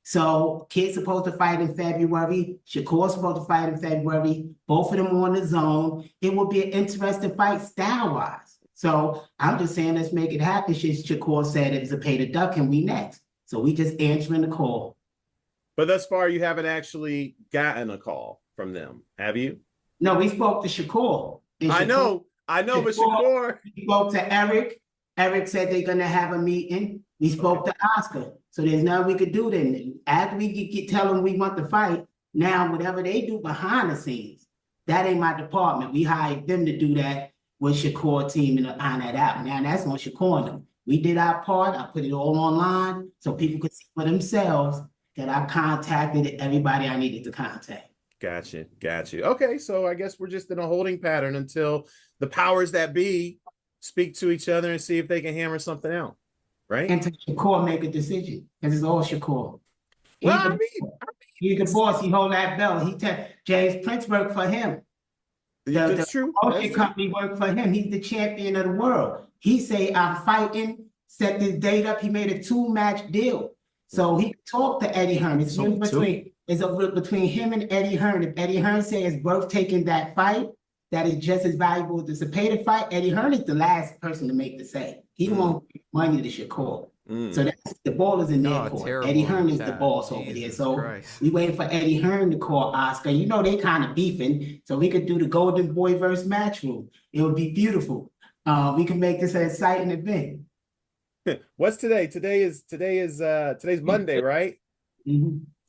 Speaker 2: So kid's supposed to fight in February. Shakur's supposed to fight in February. Both of them on the zone. It will be an interesting fight style-wise. So I'm just saying, let's make it happen. Shakur said it was a pay to duck and we next. So we just answering the call.
Speaker 3: But thus far, you haven't actually gotten a call from them, have you?
Speaker 2: No, we spoke to Shakur.
Speaker 3: I know, but Shakur.
Speaker 2: We spoke to Eric. Eric said they're going to have a meeting. We spoke to Oscar. So there's nothing we could do then. After we tell them we want to fight, now whatever they do behind the scenes, that ain't my department. We hired them to do that with Shakur team and iron that out. Now that's on Shakur and them. We did our part. I put it all online so people could see for themselves that I contacted everybody I needed to contact.
Speaker 3: Gotcha. Okay, so I guess we're just in a holding pattern until the powers that be speak to each other and see if they can hammer something out, right?
Speaker 2: And to Shakur make a decision, because it's all Shakur.
Speaker 3: Well,
Speaker 2: He's the boss. He hold that belt. James Prince worked for him.
Speaker 3: That's true.
Speaker 2: The company worked for him. He's the champion of the world. He say, I'm fighting, set this date up. He made a 2-match deal. So he talked to Eddie Hearn. It's between him and Eddie Hearn. If Eddie Hearn says it's worth taking that fight, that is just as valuable as the Zepeda fight, Eddie Hearn is the last person to make the say. He won't give money to Shakur. So that's the ball is in their court. Eddie Hearn is the boss over there. So we waiting for Eddie Hearn to call Oscar. You know they kind of beefing, so we could do the Golden Boy versus Matchroom. It would be beautiful. We can make this an exciting event.
Speaker 3: What's today? Today's Monday, right?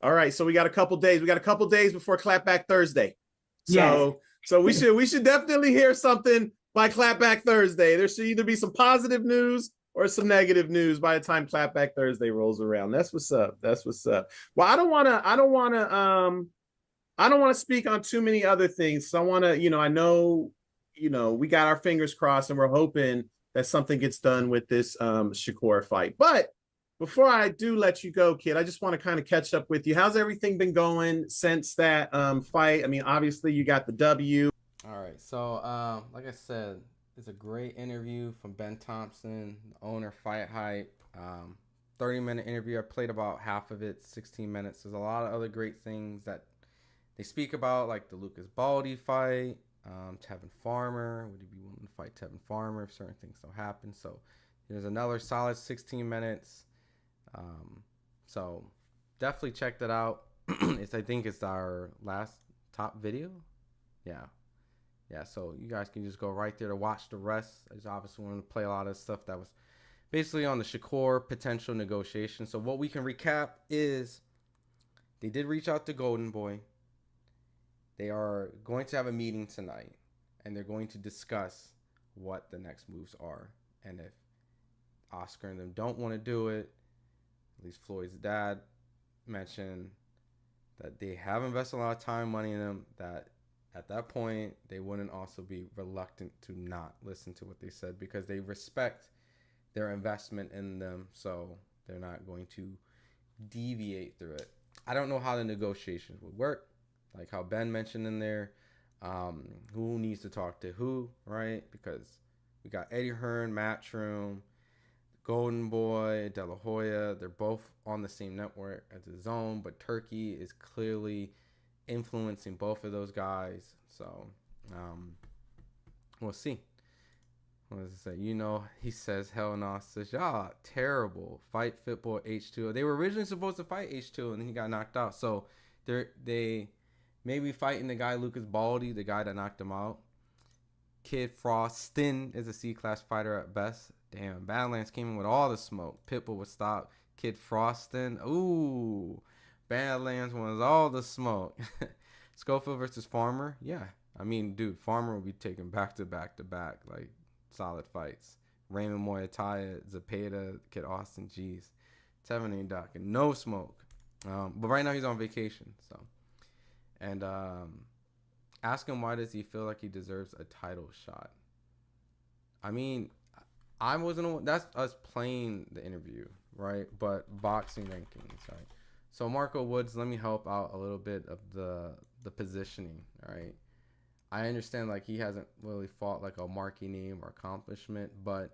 Speaker 3: All right, so we got a couple days. We got a couple days before Clapback Thursday. So we should definitely hear something by Clapback Thursday. There should either be some positive news or some negative news by the time Clapback Thursday rolls around. That's what's up. Well, I don't want to speak on too many other things. So I want to, I know, we got our fingers crossed and we're hoping that something gets done with this Shakur fight. But before I do let you go, kid, I just want to kind of catch up with you. How's everything been going since that fight? I mean, obviously you got the W.
Speaker 1: All right. So, like I said, it's a great interview from Ben Thompson, the owner, FightHype. 30-minute interview. I played about half of it, 16 minutes. There's a lot of other great things that they speak about, like the Lucas Baldy fight, Tevin Farmer. Would you be willing to fight Tevin Farmer if certain things don't happen? So there's another solid 16 minutes. So definitely check that out. I think it's our last top video. Yeah, so you guys can just go right there to watch the rest. I just obviously wanted to play a lot of stuff that was basically on the Shakur potential negotiation. So what we can recap is they did reach out to Golden Boy. They are going to have a meeting tonight, and they're going to discuss what the next moves are. And if Oscar and them don't want to do it, at least Floyd's dad mentioned that they have invested a lot of time, money in them, that at that point, they wouldn't also be reluctant to not listen to what they said because they respect their investment in them. So they're not going to deviate through it. I don't know how the negotiations would work, like how Ben mentioned in there. Who needs to talk to who, right? Because we got Eddie Hearn, Matchroom, Golden Boy, De La Hoya. They're both on the same network as the Zone, but Turkey is clearly influencing both of those guys. So we'll see. What does it say? You know, he says, hell no. Says, y'all terrible. Fight Football H2O. They were originally supposed to fight H2O, and then he got knocked out. So they may be fighting the guy Lucas Baldy, the guy that knocked him out. Kid Frostin is a C-class fighter at best. Damn, Badlands came in with all the smoke. Pitbull was stopped. Kid Frostin. Ooh. Badlands wants all the smoke. Schofield versus Farmer. Yeah. I mean, dude, Farmer will be taking back to back, like, solid fights. Raymond Moyataya, Zepeda, Kid Austin. Jeez. Tevin ain't ducking. No smoke. But right now he's on vacation. So. And ask him, why does he feel like he deserves a title shot? I mean, I wasn't. That's us playing the interview, right? But boxing rankings, right? So Marco Woods, let me help out a little bit of the positioning, right? I understand like he hasn't really fought like a marquee name or accomplishment, but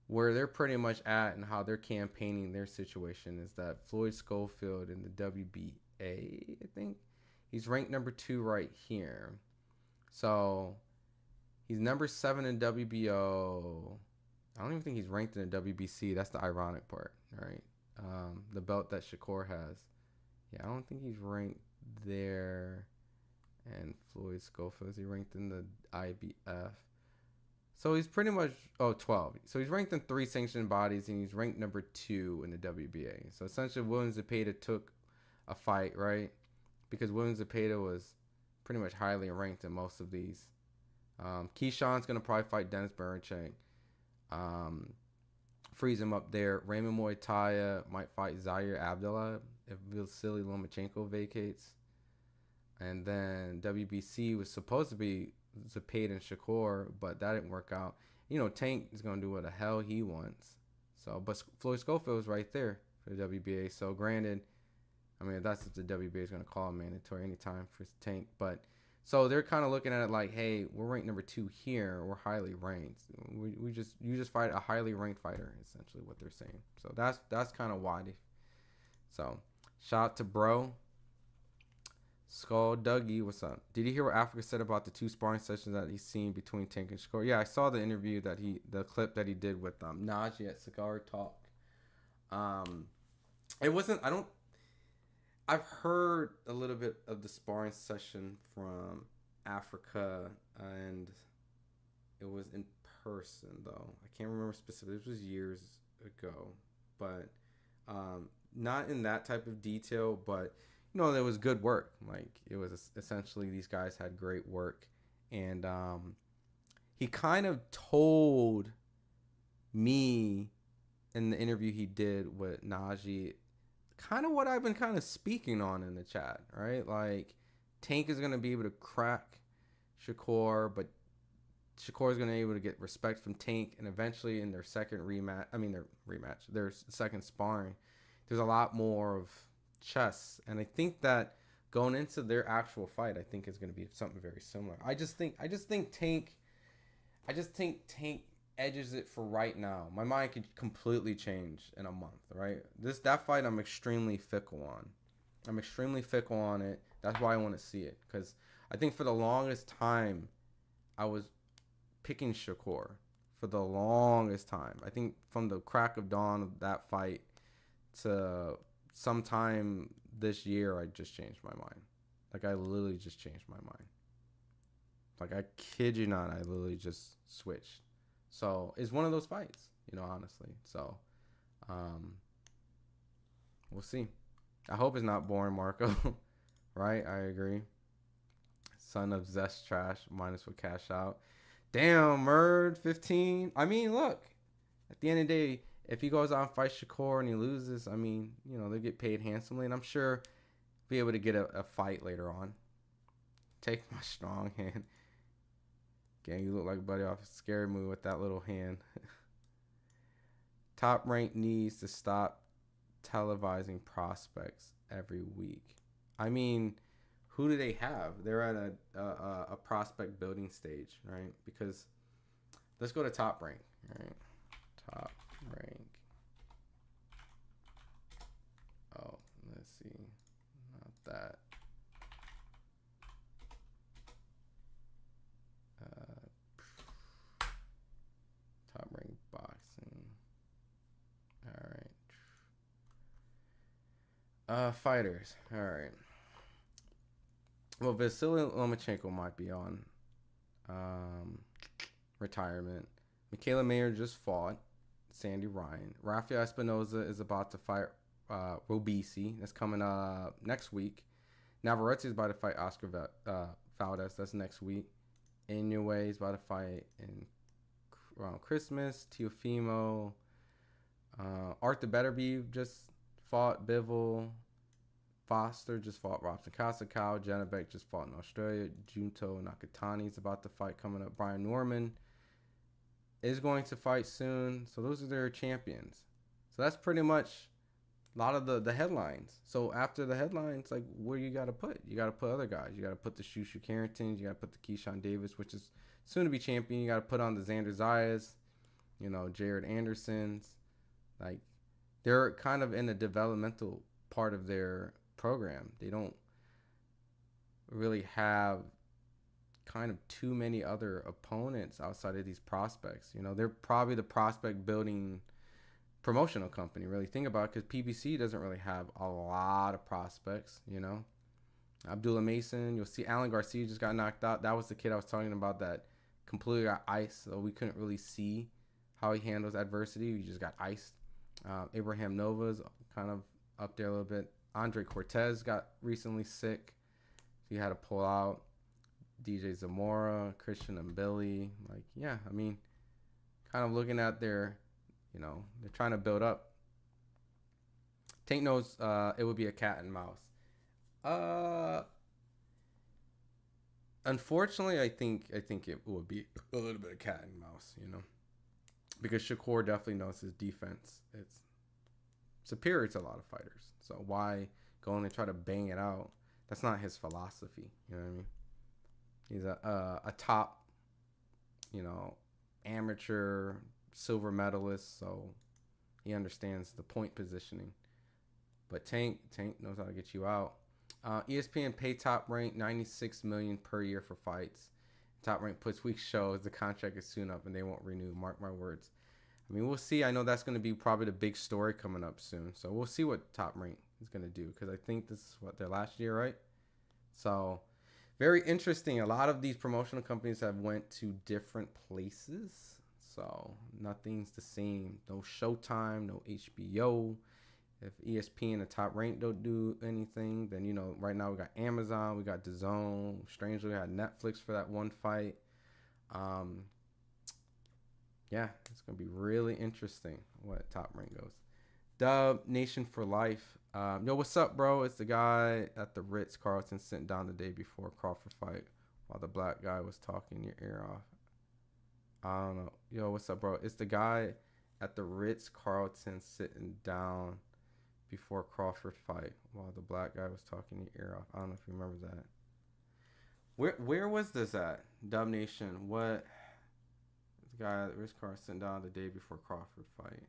Speaker 1: where they're pretty much at and how they're campaigning their situation is that Floyd Schofield in the WBA, I think, he's ranked number 2 right here. So he's number 7 in WBO. I don't even think he's ranked in the WBC. That's the ironic part, right? The belt that Shakur has. Yeah, I don't think he's ranked there. And Floyd Schofield, is he ranked in the IBF? So he's pretty much, 12. So he's ranked in 3 sanctioned bodies, and he's ranked number 2 in the WBA. So essentially, William Zepeda took a fight, right? Because William Zepeda was pretty much highly ranked in most of these. Keyshawn's going to probably fight Dennis Bernchek. Freeze him up there. Raymond Moyataya might fight Zaire Abdullah if Vasily Lomachenko vacates. And then WBC was supposed to be Zepeda and Shakur, but that didn't work out. You know, Tank is going to do what the hell he wants. So, but Floyd Schofield is right there for the WBA. So, granted, I mean, that's what the WBA is going to call mandatory anytime for Tank. But so they're kind of looking at it like, hey, we're ranked number 2 here. We're highly ranked. You just fight a highly ranked fighter, essentially what they're saying. So that's kind of why. So shout out to bro. Skull Dougie, what's up? Did you hear what Africa said about the 2 sparring sessions that he's seen between Tank and Shakur? Yeah, I saw the interview the clip that he did with Najee at Cigar Talk. It wasn't. I've heard a little bit of the sparring session from Africa, and it was in person though. I can't remember specifically. This was years ago, but not in that type of detail. But you know, there was good work. Like it was essentially these guys had great work, and he kind of told me in the interview he did with Najee kind of what I've been kind of speaking on in the chat, right? Like Tank is going to be able to crack Shakur, but Shakur is going to be able to get respect from Tank, and eventually in their second their second sparring, there's a lot more of chess. And I think that going into their actual fight, I think is going to be something very similar. I just think Tank edges it for right now. My mind could completely change in a month, right? That fight I'm extremely fickle on it. That's why I want to see it, because I think for the longest time I was picking Shakur for the longest time. I think from the crack of dawn of that fight to sometime this year, I just changed my mind. Like I literally just changed my mind. Like I kid you not, I literally just switched. So it's one of those fights, you know, honestly. So we'll see. I hope it's not boring, Marco. Right? I agree. Son of Zest Trash minus with cash out. Damn, Murd 15. I mean, look, at the end of the day, if he goes out and fights Shakur and he loses, I mean, you know, they get paid handsomely, and I'm sure be able to get a fight later on. Take my strong hand. Gang, you look like Buddy off a scary movie with that little hand. Top Rank needs to stop televising prospects every week. I mean, who do they have? They're at a prospect building stage, right? Because let's go to Top Rank, right? Top Rank. Oh, let's see. Not that. Top Rank boxing. All right. Fighters. All right. Well, Vasily Lomachenko might be on retirement. Michaela Mayer just fought Sandy Ryan. Rafael Espinoza is about to fight Robisi. That's coming up next week. Navarrete is about to fight Oscar Valdez. That's next week. Inoue is about to fight around Christmas. Teofimo. Arthur Beterbiev just fought Bivol. Foster just fought Robson Kasakawa. Janabek just fought in Australia. Junto Nakatani is about to fight coming up. Brian Norman is going to fight soon. So those are their champions. So that's pretty much a lot of the headlines. So after the headlines, like, where you got to put? You got to put other guys. You got to put the Shushu Carringtons. You got to put the Keyshawn Davis, which is soon to be champion. You got to put on the Xander Zayas, Jared Andersons. Like, they're kind of in a developmental part of their program. They don't really have kind of too many other opponents outside of these prospects. They're probably the prospect building promotional company. Really think about it, because PBC doesn't really have a lot of prospects. Abdullah Mason, you'll see Alan Garcia just got knocked out. That was the kid I was talking about that completely got iced, so we couldn't really see how he handles adversity. He just got iced. Abraham Nova's kind of up there a little bit. Andre Cortez got recently sick. He had to pull out. DJ Zamora, Christian and Billy. Kind of looking at their, they're trying to build up. Tank knows it would be a cat and mouse. Unfortunately, I think it would be a little bit of cat and mouse, because Shakur definitely knows his defense. It's superior to a lot of fighters. So why go in and try to bang it out? That's not his philosophy. You know what I mean? He's a top, amateur silver medalist, so he understands the point positioning. But Tank knows how to get you out. ESPN pay Top Rank $96 million per year for fights. Top Rank puts weak shows. The contract is soon up and they won't renew. Mark my words. We'll see. I know that's going to be probably the big story coming up soon. So we'll see what Top Rank is going to do, because I think this is their last year, right? So very interesting. A lot of these promotional companies have went to different places. So nothing's the same. No Showtime, no HBO. If ESPN and Top Rank don't do anything, then, right now we got Amazon, we got DAZN. Strangely, we had Netflix for that one fight. Yeah, it's going to be really interesting what Top Rank goes. Dub Nation for life. Yo, what's up, bro? It's the guy at the Ritz-Carlton sitting down the day before Crawford fight while the black guy was talking your ear off. I don't know. Yo, what's up, bro? It's the guy at the Ritz-Carlton sitting down before Crawford fight while the black guy was talking your ear off. I don't know if you remember that. Where was this at? Dub Nation. What? The guy at Ritz-Carlton sitting down the day before Crawford fight.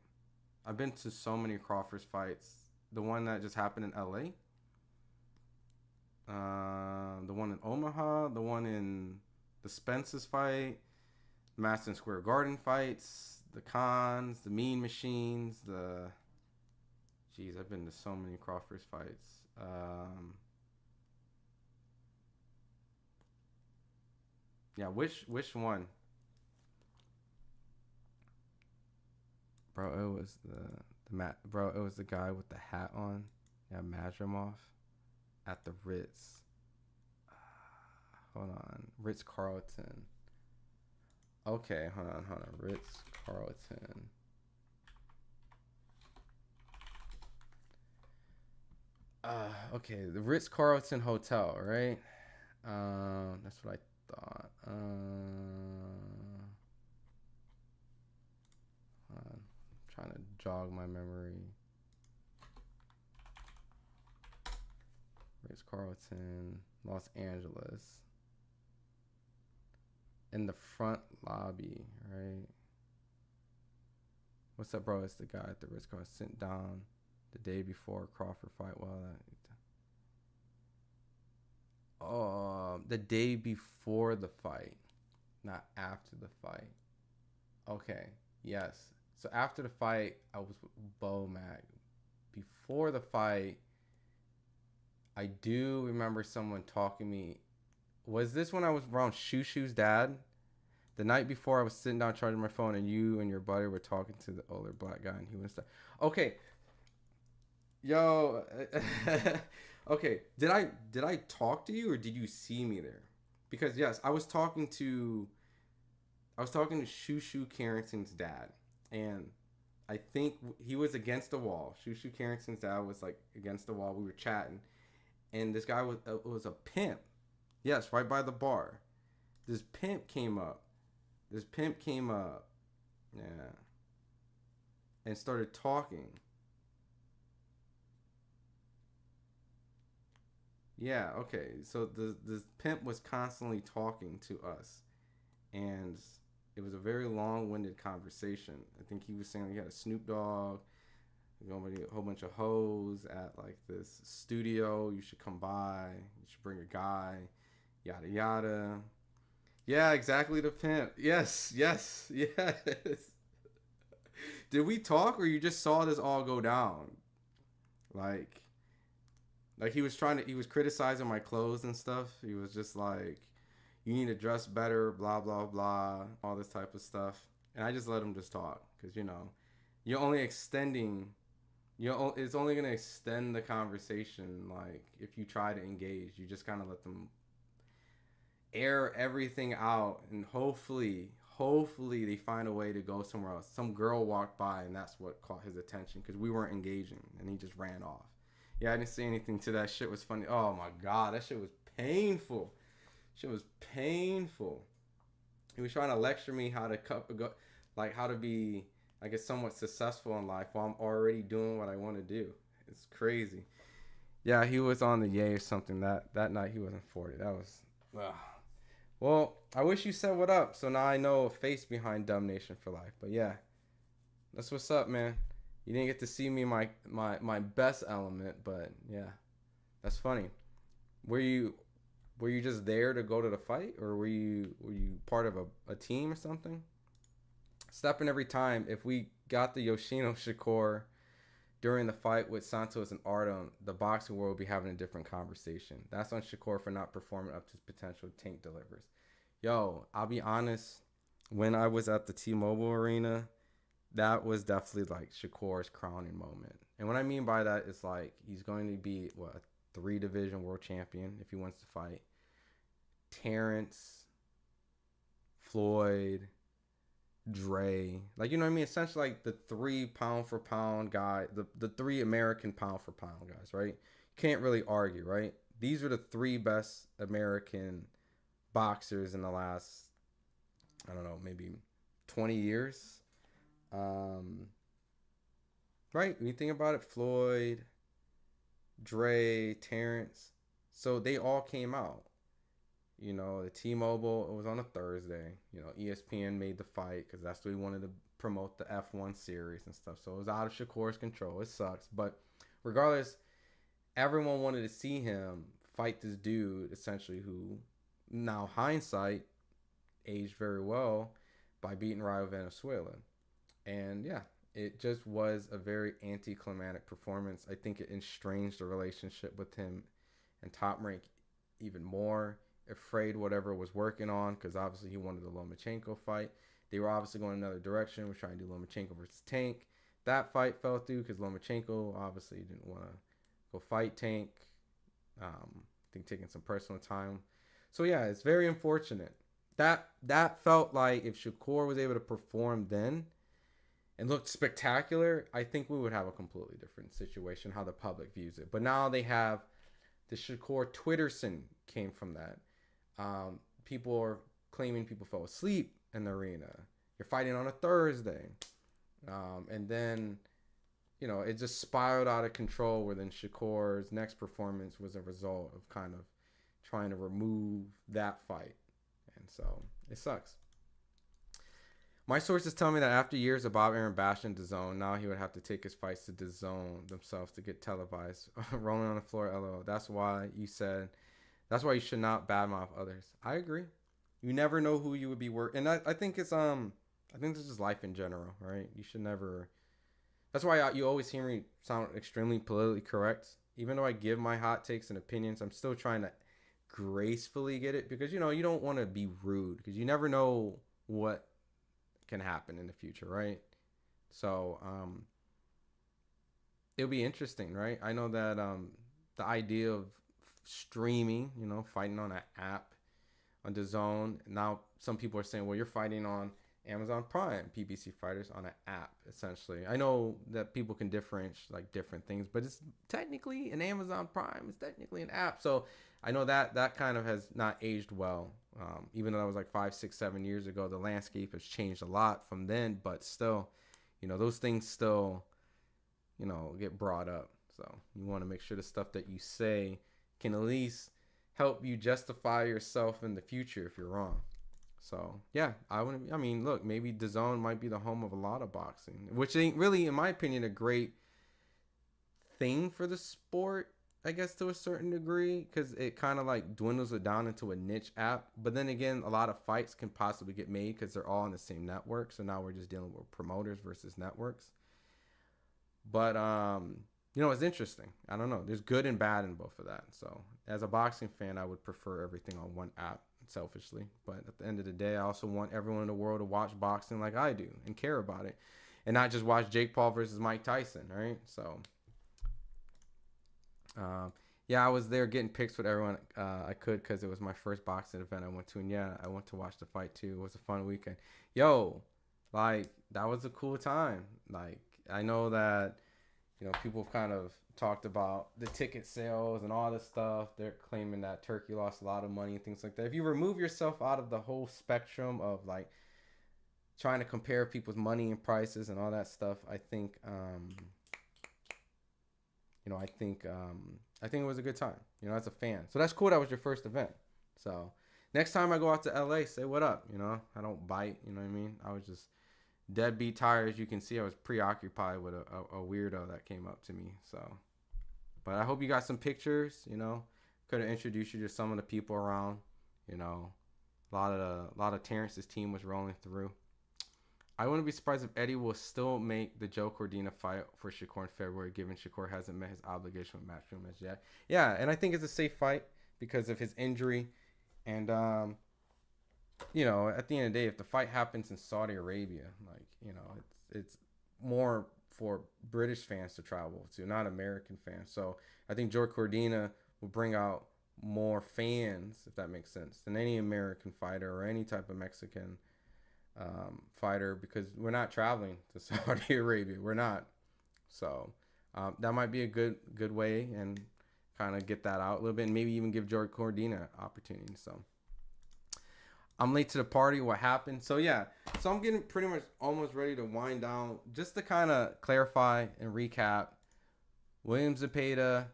Speaker 1: I've been to so many Crawford fights. The one that just happened in LA. The one in Omaha. The one in the Spence's fight. Madison Square Garden fights. The Cons. The Mean Machines. Jeez, I've been to so many Crawford fights. Yeah, which one? Bro, it was it was the guy with the hat on. Yeah, Madrimov at the Ritz. Hold on, Ritz Carlton. Okay, hold on, Ritz Carlton. Okay, the Ritz Carlton Hotel, right? That's what I thought. I'm trying to jog my memory. Ritz-Carlton, Los Angeles. In the front lobby, right? What's up, bro? It's the guy at the Ritz-Carlton sent down the day before Crawford fight. The day before the fight, not after the fight. Okay, yes. So after the fight, I was with Bo Mac. Before the fight, I do remember someone talking to me. Was this when I was around Shushu's dad? The night before, I was sitting down charging my phone, and you and your buddy were talking to the older black guy, and he was like, okay, yo, okay, did I talk to you, or did you see me there? Because yes, I was talking to Shushu Carrington's dad, and I think he was against the wall. Shushu Carrington's dad was like against the wall. We were chatting, and this guy was a pimp. Yes, right by the bar. This pimp came up. Yeah. And started talking. Yeah, okay. So this pimp was constantly talking to us. And it was a very long-winded conversation. I think he was saying he had a Snoop Dogg, a whole bunch of hoes at like this studio. You should come by. You should bring a guy. Yada yada. Yeah, exactly, the pimp. Yes. Did we talk, or you just saw this all go down? Like he was criticizing my clothes and stuff. He was just like, you need to dress better, blah blah blah, all this type of stuff. And I just let him just talk, because you're only extending. It's only gonna extend the conversation. Like if you try to engage, you just kind of let them air everything out, and hopefully they find a way to go somewhere else. Some girl walked by, and that's what caught his attention, because we weren't engaging, and he just ran off. Yeah, I didn't say anything to that. Shit was funny. Oh my god, that shit was painful. He was trying to lecture me how to be, I guess, somewhat successful in life while I'm already doing what I want to do. It's crazy. Yeah, he was on the yay or something that night. He wasn't 40. That was well, I wish you said what up, so now I know a face behind Dumb Nation for life. But yeah, that's what's up, man. You didn't get to see me my best element, but yeah, that's funny. Were you just there to go to the fight, or were you part of a team or something? Stepping every time. If we got the Yoshino Shakur during the fight with Santos and Artem, the boxing world would be having a different conversation. That's on Shakur for not performing up to his potential. Tank delivers. Yo, I'll be honest. When I was at the T-Mobile Arena, that was definitely like Shakur's crowning moment. And what I mean by that is like he's going to be a 3-division world champion if he wants to fight. Terrence, Floyd, Dre, like, you know what I mean? Essentially like the 3 pound for pound guy, the 3 American pound for pound guys, right? Can't really argue, right? These are the 3 best American boxers in the last, I don't know, maybe 20 years. Right? When you think about it, Floyd, Dre, Terrence, so they all came out. The T-Mobile, it was on a Thursday. ESPN made the fight because that's what we wanted to promote, the F1 series and stuff. So it was out of Shakur's control. It sucks. But regardless, everyone wanted to see him fight this dude, essentially, who, now hindsight, aged very well by beating Rayo Venezuela. And yeah, it just was a very anticlimactic performance. I think it estranged the relationship with him and Top Rank even more. Afraid whatever was working on, because obviously he wanted the Lomachenko fight. They were obviously going another direction. We're trying to do Lomachenko versus Tank. That fight fell through because Lomachenko obviously didn't want to go fight Tank. I think taking some personal time. So yeah, it's very unfortunate. That felt like if Shakur was able to perform then and looked spectacular, I think we would have a completely different situation, how the public views it. But now they have the Shakur Twitterson came from that. People are claiming people fell asleep in the arena. You're fighting on a Thursday. And then, it just spiraled out of control where then Shakur's next performance was a result of kind of trying to remove that fight. And so it sucks. My sources tell me that after years of Bob Arum bashing DAZN, now he would have to take his fights to DAZN themselves to get televised. Rolling on the floor, LOL. That's why you should not badmouth others. I agree. You never know who you would be and I think it's I think this is life in general, right? You should never. That's why you always hear me sound extremely politically correct. Even though I give my hot takes and opinions, I'm still trying to gracefully get it because, you don't want to be rude because you never know what can happen in the future, right? So it'll be interesting, right? I know that the idea of streaming, fighting on an app on DAZN. Now some people are saying, well, you're fighting on Amazon Prime, PBC fighters on an app, essentially. I know that people can differentiate like different things, but it's technically an Amazon Prime. It's technically an app. So I know that kind of has not aged well. Even though that was like 5, 6, 7 years ago, the landscape has changed a lot from then, but still, those things still, get brought up. So you want to make sure the stuff that you say can at least help you justify yourself in the future if you're wrong. So yeah, look, maybe DAZN might be the home of a lot of boxing, which ain't really, in my opinion, a great thing for the sport, I guess, to a certain degree, because it kind of like dwindles it down into a niche app. But then again, a lot of fights can possibly get made because they're all on the same network. So now we're just dealing with promoters versus networks. But it's interesting. I don't know. There's good and bad in both of that. So as a boxing fan, I would prefer everything on one app, selfishly. But at the end of the day, I also want everyone in the world to watch boxing like I do and care about it, and not just watch Jake Paul versus Mike Tyson, right? So yeah, I was there getting pics with everyone I could because it was my first boxing event I went to, and yeah, I went to watch the fight too. It was a fun weekend. Like, that was a cool time. Like, I know that people kind of talked about the ticket sales and all this stuff. They're claiming that Turkey lost a lot of money and things like that. If you remove yourself out of the whole spectrum of like trying to compare people's money and prices and all that stuff, I think I think it was a good time, as a fan. So that's cool. That was your first event. So next time I go out to LA, say what up. I don't bite. You know what I mean? I was just deadbeat tired. As you can see, I was preoccupied with a weirdo that came up to me. So, but I hope you got some pictures. Could have introduced you to some of the people around. A lot of Terrence's team was rolling through. I wouldn't be surprised if Eddie will still make the Joe Cordina fight for Shakur in February, given Shakur hasn't met his obligation with Matchroom as yet. Yeah, and I think it's a safe fight because of his injury. And, at the end of the day, if the fight happens in Saudi Arabia, it's more for British fans to travel to, not American fans. So I think Joe Cordina will bring out more fans, if that makes sense, than any American fighter or any type of Mexican fighter, because we're not traveling to Saudi Arabia. We're not. So that might be a good way and kind of get that out a little bit, and maybe even give George Cordina opportunity. So I'm late to the party. What happened? So yeah, so I'm getting pretty much almost ready to wind down. Just to kind of clarify and recap, William Zepeda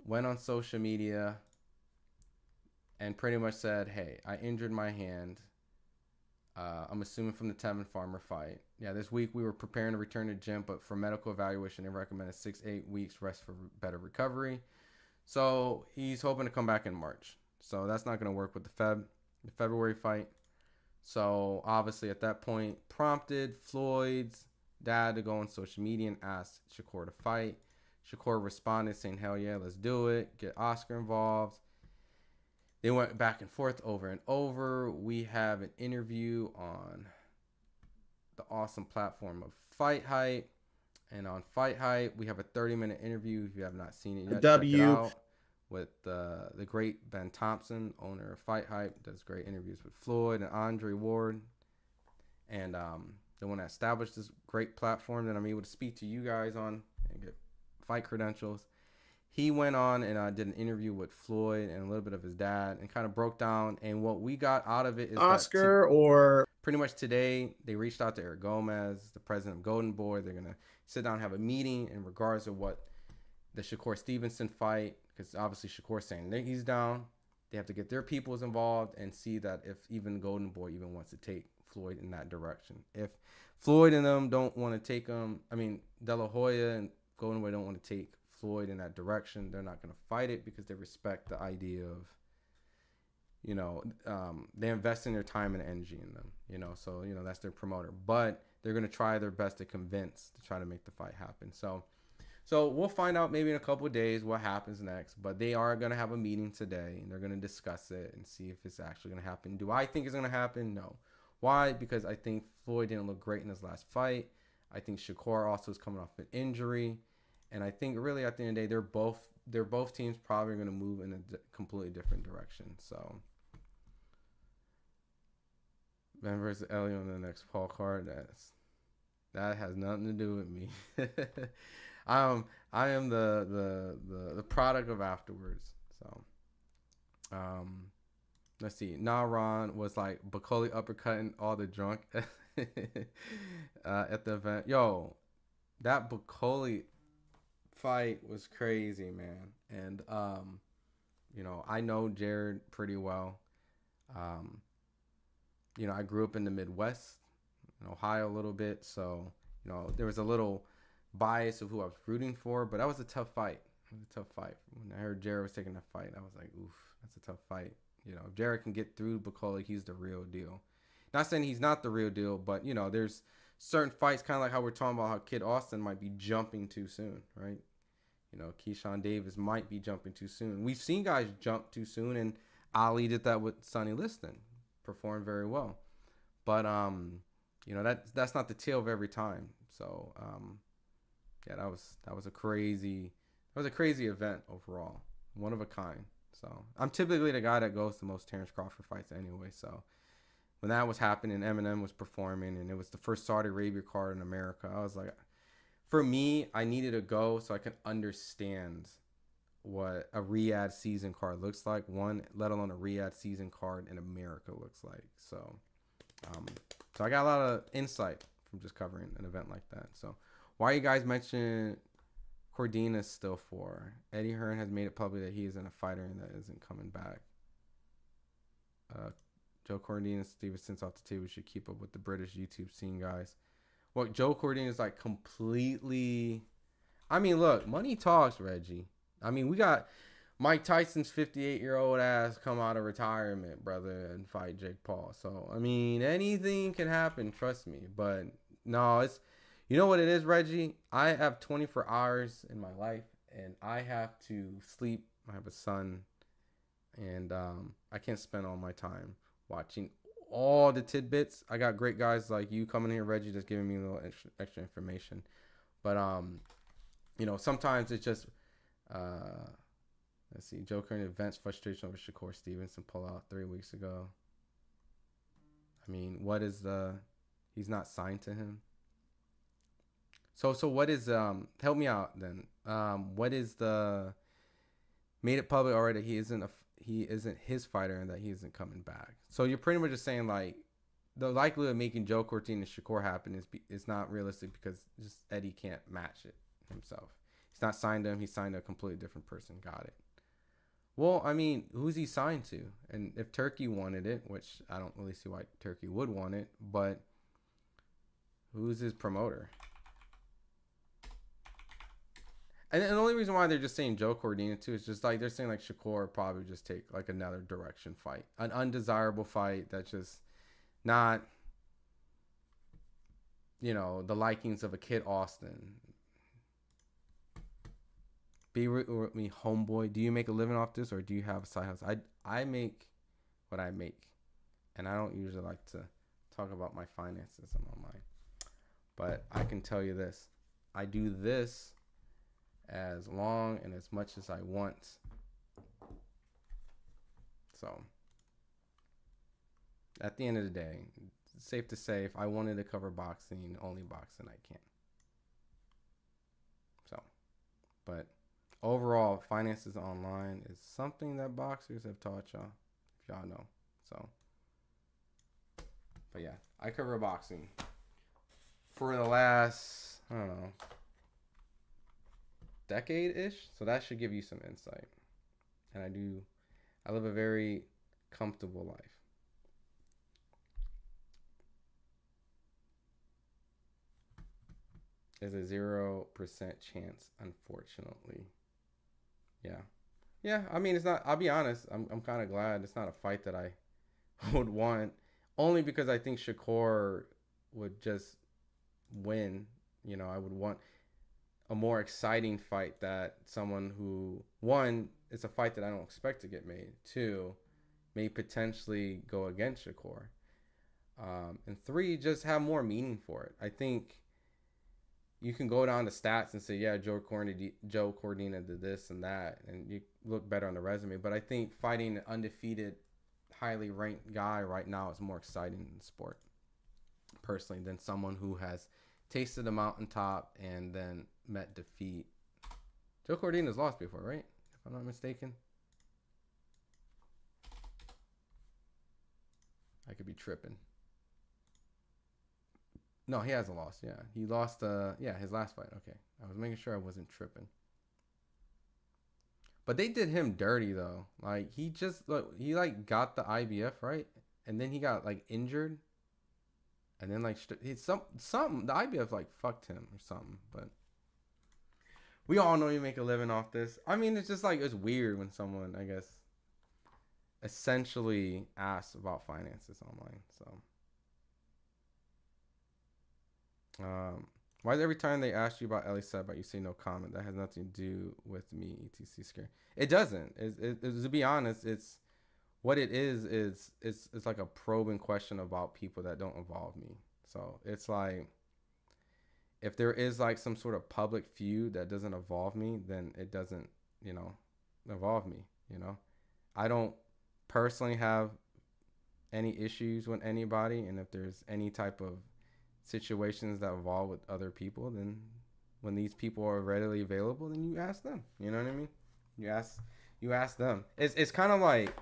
Speaker 1: went on social media and pretty much said, hey, I injured my hand. I'm assuming from the Tevin Farmer fight. Yeah, this week we were preparing to return to gym, but for medical evaluation, they recommended 6-8 weeks rest for better recovery. So he's hoping to come back in March. So that's not going to work with the February fight. So obviously at that point, prompted Floyd's dad to go on social media and ask Shakur to fight. Shakur responded saying, hell yeah, let's do it. Get Oscar involved. They went back and forth over and over. We have an interview on the awesome platform of FightHype. And on FightHype, we have a 30-minute interview. If you have not seen it yet, check it out. With the great Ben Thompson, owner of FightHype. Does great interviews with Floyd and Andre Ward. And the one that established this great platform that I'm able to speak to you guys on and get fight credentials. he went on and did an interview with Floyd and a little bit of his dad and kind of broke down. And what we got out of it is
Speaker 3: Oscar or
Speaker 1: pretty much today they reached out to Eric Gomez, the president of Golden Boy. They're going to sit down and have a meeting in regards to what the Shakur Stevenson fight, because obviously Shakur's saying that he's down. They have to get their peoples involved and see that if even Golden Boy even wants to take Floyd in that direction. If Floyd and them don't want to take him, I mean, De La Hoya and Golden Boy don't want to take Floyd in that direction, they're not going to fight it because they respect the idea of, you know, they invest in their time and energy in them, you know, so, you know, that's their promoter. But they're going to try their best to convince to try to make the fight happen. So we'll find out maybe in a couple of days what happens next. But they are going to have a meeting today, and they're going to discuss it and see if it's actually going to happen. Do I think it's going to happen? No. Why? Because I think Floyd didn't look great in his last fight. I think Shakur also is coming off an injury. And I think really at the end of the day, they're both teams probably going to move in a completely different direction. So Ben versus Ellie on the next Paul card. That has nothing to do with me. I am the product of afterwards. So let's see. Ron was like Bakoli uppercutting all the drunk at the event. Yo, that Bakoli fight was crazy, man. And you know, I know Jared pretty well. You know, I grew up in the Midwest, in Ohio a little bit, so you know, there was a little bias of who I was rooting for, but that was a tough fight. It was a tough fight. When I heard Jared was taking that fight, I was like, oof, that's a tough fight. You know, if Jared can get through Bakoli, he's the real deal. Not saying he's not the real deal, but you know, there's certain fights, kind of like how we're talking about how Kid Austin might be jumping too soon, right? You know, Keyshawn Davis might be jumping too soon. We've seen guys jump too soon, and Ali did that with Sonny Liston, performed very well. But you know, that's not the tale of every time. So yeah, that was a crazy event overall, one of a kind. So I'm typically the guy that goes to most Terrence Crawford fights anyway. So when that was happening, Eminem was performing, and it was the first Saudi Arabia card in America, I was like, for me, I needed to go so I could understand what a Riyadh season card looks like. One, let alone a Riyadh season card in America looks like. So I got a lot of insight from just covering an event like that. So why you guys mention Cordina still for? Eddie Hearn has made it public that he isn't a fighter and that isn't coming back. Joe Cordina, Stevenson's off the table. We should keep up with the British YouTube scene, guys. Well, Joe Cordina is like completely. I mean, look, money talks, Reggie. I mean, we got Mike Tyson's 58-year-old ass come out of retirement, brother, and fight Jake Paul. So, I mean, anything can happen, trust me. But no, it's, you know what it is, Reggie? I have 24 hours in my life, and I have to sleep. I have a son, and I can't spend all my time watching all the tidbits. I got great guys like you coming here, Reggie, just giving me a little extra information. But you know, sometimes it's just let's see, Joker and events frustration over Shakur Stevenson pull out 3 weeks ago. I mean, what is he's not signed to him. So what is help me out then. What is the made it public already that he isn't his fighter and that he isn't coming back. So you're pretty much just saying like the likelihood of making Joe Cortina and Shakur happen is not realistic because just Eddie can't match it himself. He's not signed to him. He signed a completely different person. Got it. Well, I mean, who's he signed to? And if Turkey wanted it, which I don't really see why Turkey would want it, but who's his promoter? And the only reason why they're just saying Joe Cordina too is just like they're saying like Shakur probably just take like another direction fight, an undesirable fight that's just not, you know, the likings of a Kid Austin. Be with me, homeboy. Do you make a living off this or do you have a side hustle? I make what I make, and I don't usually like to talk about my finances on my mind. But I can tell you this: I do this as long and as much as I want. So at the end of the day, it's safe to say if I wanted to cover boxing, only boxing I can. So, but overall, finances online is something that boxers have taught y'all, if y'all know. So, but yeah, I cover boxing for the last, I don't know, decade-ish. So that should give you some insight. And I live a very comfortable life. There's a 0% chance, unfortunately. Yeah. I mean, it's not. I'll be honest. I'm kind of glad it's not a fight that I would want, only because I think Shakur would just win. You know, I would want a more exciting fight that someone who, one, it's a fight that I don't expect to get made. Two, may potentially go against Shakur. And three, just have more meaning for it. I think you can go down the stats and say, yeah, Joe Cordina did this and that, and you look better on the resume. But I think fighting an undefeated, highly ranked guy right now is more exciting in the sport, personally, than someone who has tasted the mountaintop and then met defeat. Joe Cordina's lost before, right? If I'm not mistaken. I could be tripping. No, he hasn't lost. Yeah, he lost. His last fight. Okay, I was making sure I wasn't tripping. But they did him dirty though. Like he got the IBF right, and then he got like injured, and then like something. The IBF like fucked him or something. But we all know you make a living off this. I mean, it's just like it's weird when someone, I guess, essentially asks about finances online. So. Why is every time they ask you about Ellie Sabat, you say no comment? That has nothing to do with me, etc. Scare. It doesn't. To be honest, it's what it is. It's like a probing question about people that don't involve me. So it's like if there is like some sort of public feud that doesn't involve me, then it doesn't, involve me. I don't personally have any issues with anybody, and if there's any type of situations that involve with other people, then when these people are readily available, then you ask them. You know what I mean? You ask them. It's kind of like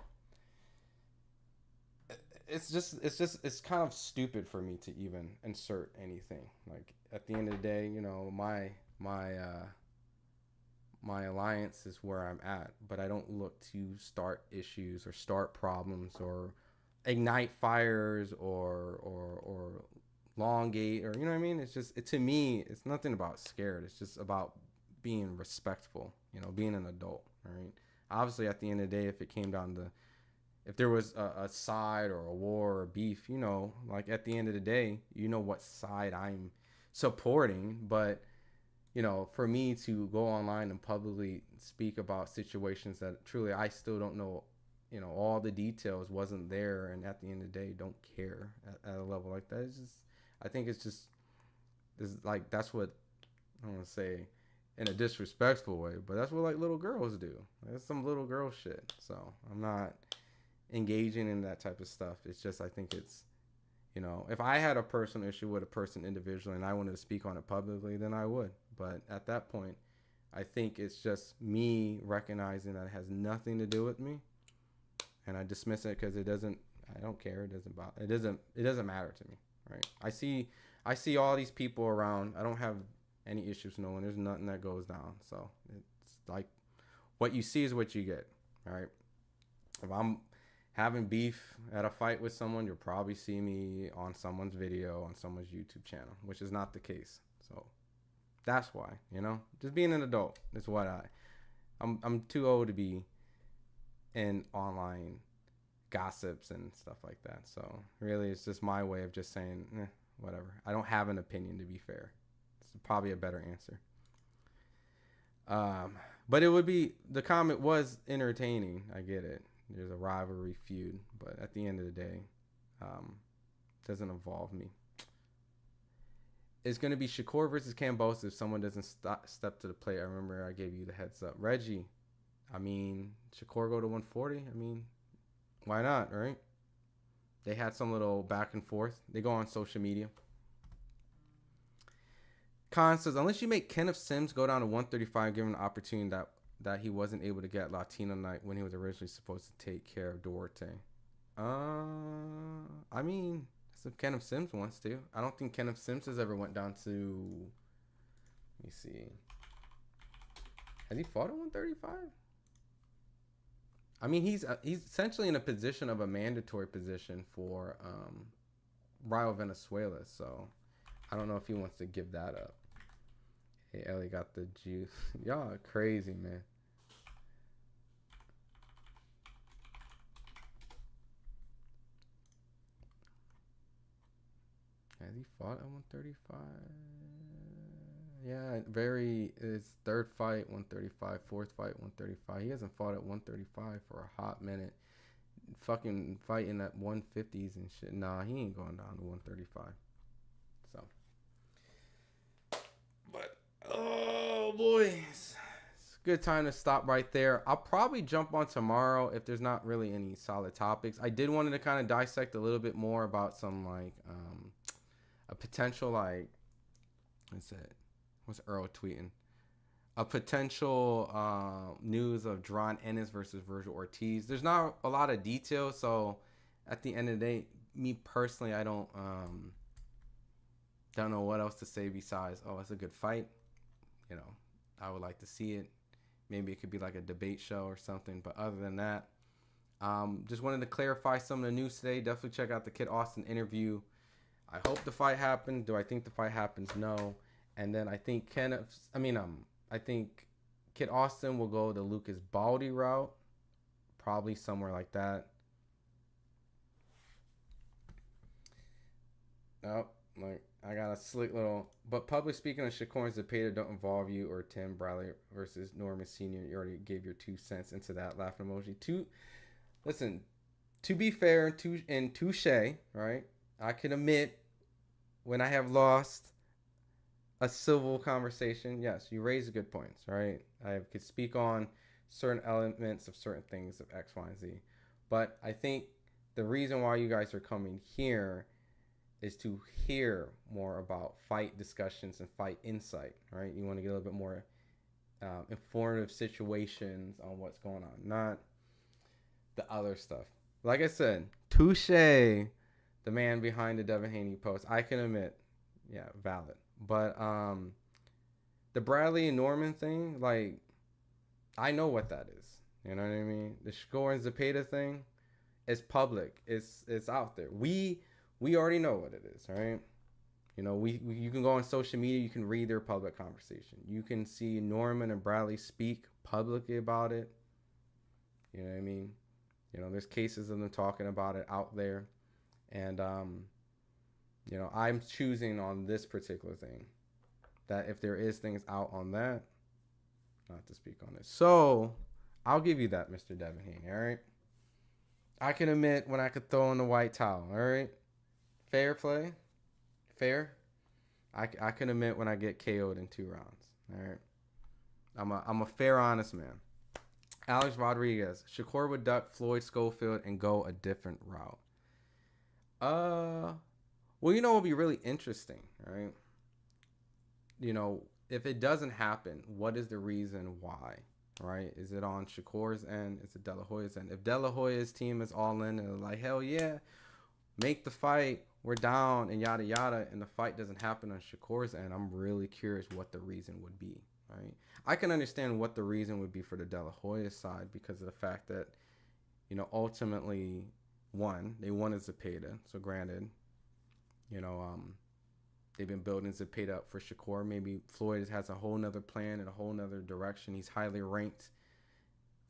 Speaker 1: it's kind of stupid for me to even insert anything. Like at the end of the day, my alliance is where I'm at, but I don't look to start issues or start problems or ignite fires or elongate, or you know what I mean? It's just to me, it's nothing about scared. It's just about being respectful, being an adult. Right? Obviously, at the end of the day, if it came down to if there was a side or a war or beef, like at the end of the day, what side I'm supporting. But for me to go online and publicly speak about situations that truly I still don't know, all the details, wasn't there, and at the end of the day don't care at a level like that, it's just, I think it's like that's what I don't want to say in a disrespectful way, but that's what like little girls do. That's some little girl shit. So I'm not engaging in that type of stuff. It's just I think it's, if I had a personal issue with a person individually and I wanted to speak on it publicly, then I would. But at that point, I think it's just me recognizing that it has nothing to do with me, and I dismiss it because it doesn't. I don't care. It doesn't bother. It doesn't matter to me. Right? I see all these people around. I don't have any issues with no one. There's nothing that goes down. So it's like what you see is what you get. All right. If I'm having beef at a fight with someone, you'll probably see me on someone's video on someone's YouTube channel, which is not the case. So that's why, just being an adult is what I'm too old to be in online gossips and stuff like that. So really it's just my way of just saying whatever. I don't have an opinion, to be fair. It's probably a better answer. But it would be, the comment was entertaining. I get it. There's a rivalry feud, but at the end of the day, doesn't involve me. It's going to be Shakur versus Kambosos if someone doesn't step to the plate. I remember I gave you the heads up. Reggie, Shakur go to 140. Why not, right? They had some little back and forth. They go on social media. Khan says, unless you make Kenneth Sims go down to 135, given the opportunity that he wasn't able to get Latino night when he was originally supposed to take care of Duarte. I mean, that's if Kenneth Sims wants to. I don't think Kenneth Sims has ever went down to. Let me see. Has he fought at 135? I mean, he's essentially in a position of a mandatory position for Rayo Venezuela, so I don't know if he wants to give that up. Hey, Ellie got the juice. Y'all are crazy, man. Has he fought at 135? Yeah, his third fight, 135, fourth fight, 135. He hasn't fought at 135 for a hot minute. Fucking fighting at 150s and shit. Nah, he ain't going down to 135. So. But, oh boy. It's a good time to stop right there. I'll probably jump on tomorrow if there's not really any solid topics. I did want to kind of dissect a little bit more about some, like, a potential, like, what's it? What's Earl tweeting? A potential news of Dron Ennis versus Virgil Ortiz. There's not a lot of details, so at the end of the day, me personally, I don't know what else to say besides, oh, it's a good fight. You know, I would like to see it. Maybe it could be like a debate show or something. But other than that, just wanted to clarify some of the news today. Definitely check out the Kid Austin interview. I hope the fight happens. Do I think the fight happens? No. And then I think I think Kid Austin will go the Lucas Baldy route. Probably somewhere like that. Oh, like I got a slick little. But public speaking on Shakur and Zepeda don't involve you or Tim Bradley versus Norman Sr. You already gave your 2 cents into that laughing emoji. Listen, to be fair and touche, right? I can admit when I have lost a civil conversation, yes, you raise good points, right? I could speak on certain elements of certain things of X, Y, and Z. But I think the reason why you guys are coming here is to hear more about fight discussions and fight insight, right? You want to get a little bit more informative situations on what's going on, not the other stuff. Like I said, touche, the man behind the Devin Haney post. I can admit, yeah, valid. But the Bradley and Norman thing, like, I know what that is. You know what I mean? The Shakur and Zepeda thing is public. It's out there. We already know what it is, right? You know, you can go on social media. You can read their public conversation. You can see Norman and Bradley speak publicly about it. You know what I mean? You know, there's cases of them talking about it out there. And, you know, I'm choosing on this particular thing that if there is things out on that, not to speak on it. So I'll give you that, Mr. Devin Haney, all right? I can admit when I could throw in the white towel, all right? Fair play? Fair? I can admit when I get KO'd in 2 rounds, all right? I'm a fair, honest man. Alex Rodriguez, Shakur would duck Floyd Schofield and go a different route. Well, you know, it'll be really interesting, right? You know, if it doesn't happen, what is the reason why, right? Is it on Shakur's end? Is it De La Hoya's end? If De La Hoya's team is all in and like, hell yeah, make the fight, we're down and yada yada, and the fight doesn't happen on Shakur's end, I'm really curious what the reason would be, right? I can understand what the reason would be for the De La Hoya side because of the fact that, you know, ultimately, one, they wanted Zepeda, so granted, you know, they've been building Zepeda up for Shakur. Maybe Floyd has a whole nother plan and a whole nother direction. He's highly ranked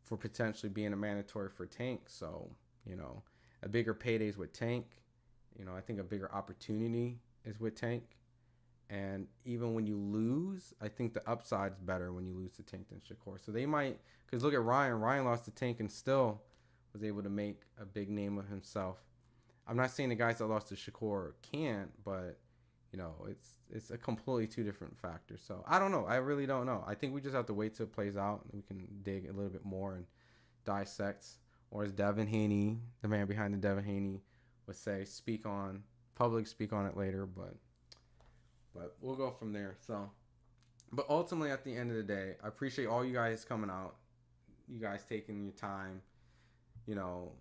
Speaker 1: for potentially being a mandatory for Tank. So, you know, a bigger paydays with Tank. You know, I think a bigger opportunity is with Tank. And even when you lose, I think the upside's better when you lose to Tank than Shakur. So they might, because look at Ryan. Ryan lost to Tank and still was able to make a big name of himself. I'm not saying the guys that lost to Shakur can't, but, you know, it's a completely 2 different factors. So I don't know. I really don't know. I think we just have to wait till it plays out and we can dig a little bit more and dissect. Or as Devin Haney, the man behind the Devin Haney, would say, speak on it later, but we'll go from there. So, but ultimately at the end of the day, I appreciate all you guys coming out. you guys taking your time, you know,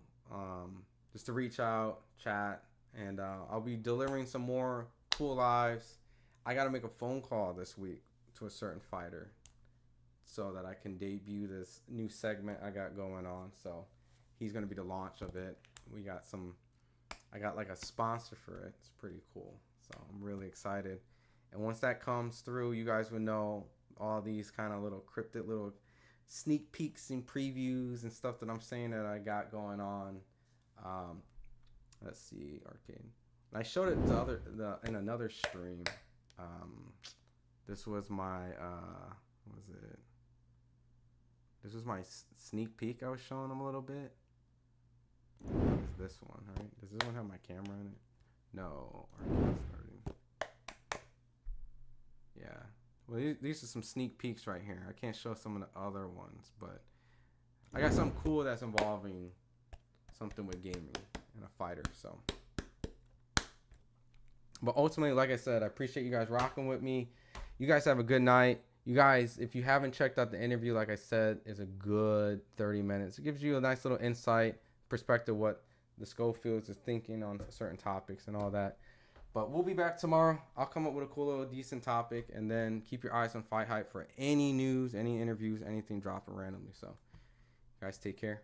Speaker 1: just to reach out, chat, and I'll be delivering some more cool lives. I got to make a phone call this week to a certain fighter so that I can debut this new segment I got going on. So he's going to be the launch of it. I got like a sponsor for it. It's pretty cool. So I'm really excited. And once that comes through, you guys will know all these kind of little cryptic little sneak peeks and previews and stuff that I'm saying that I got going on. Let's see, arcade. And I showed it to in another stream. This was my what was it? This was my sneak peek. I was showing them a little bit. It's this one, right? Does this one have my camera in it? No. Arcade starting. Yeah. Well, these are some sneak peeks right here. I can't show some of the other ones, but I got something cool that's involving something with gaming and a fighter. So, but ultimately, like I said, I appreciate you guys rocking with me. You guys have a good night. You guys, if you haven't checked out the interview, like I said, is a good 30 minutes. It gives you a nice little insight, perspective, what the Schofields is thinking on certain topics and all that. But we'll be back tomorrow. I'll come up with a cool little decent topic, and then keep your eyes on FightHype for any news, any interviews, anything dropping randomly. So, guys, take care.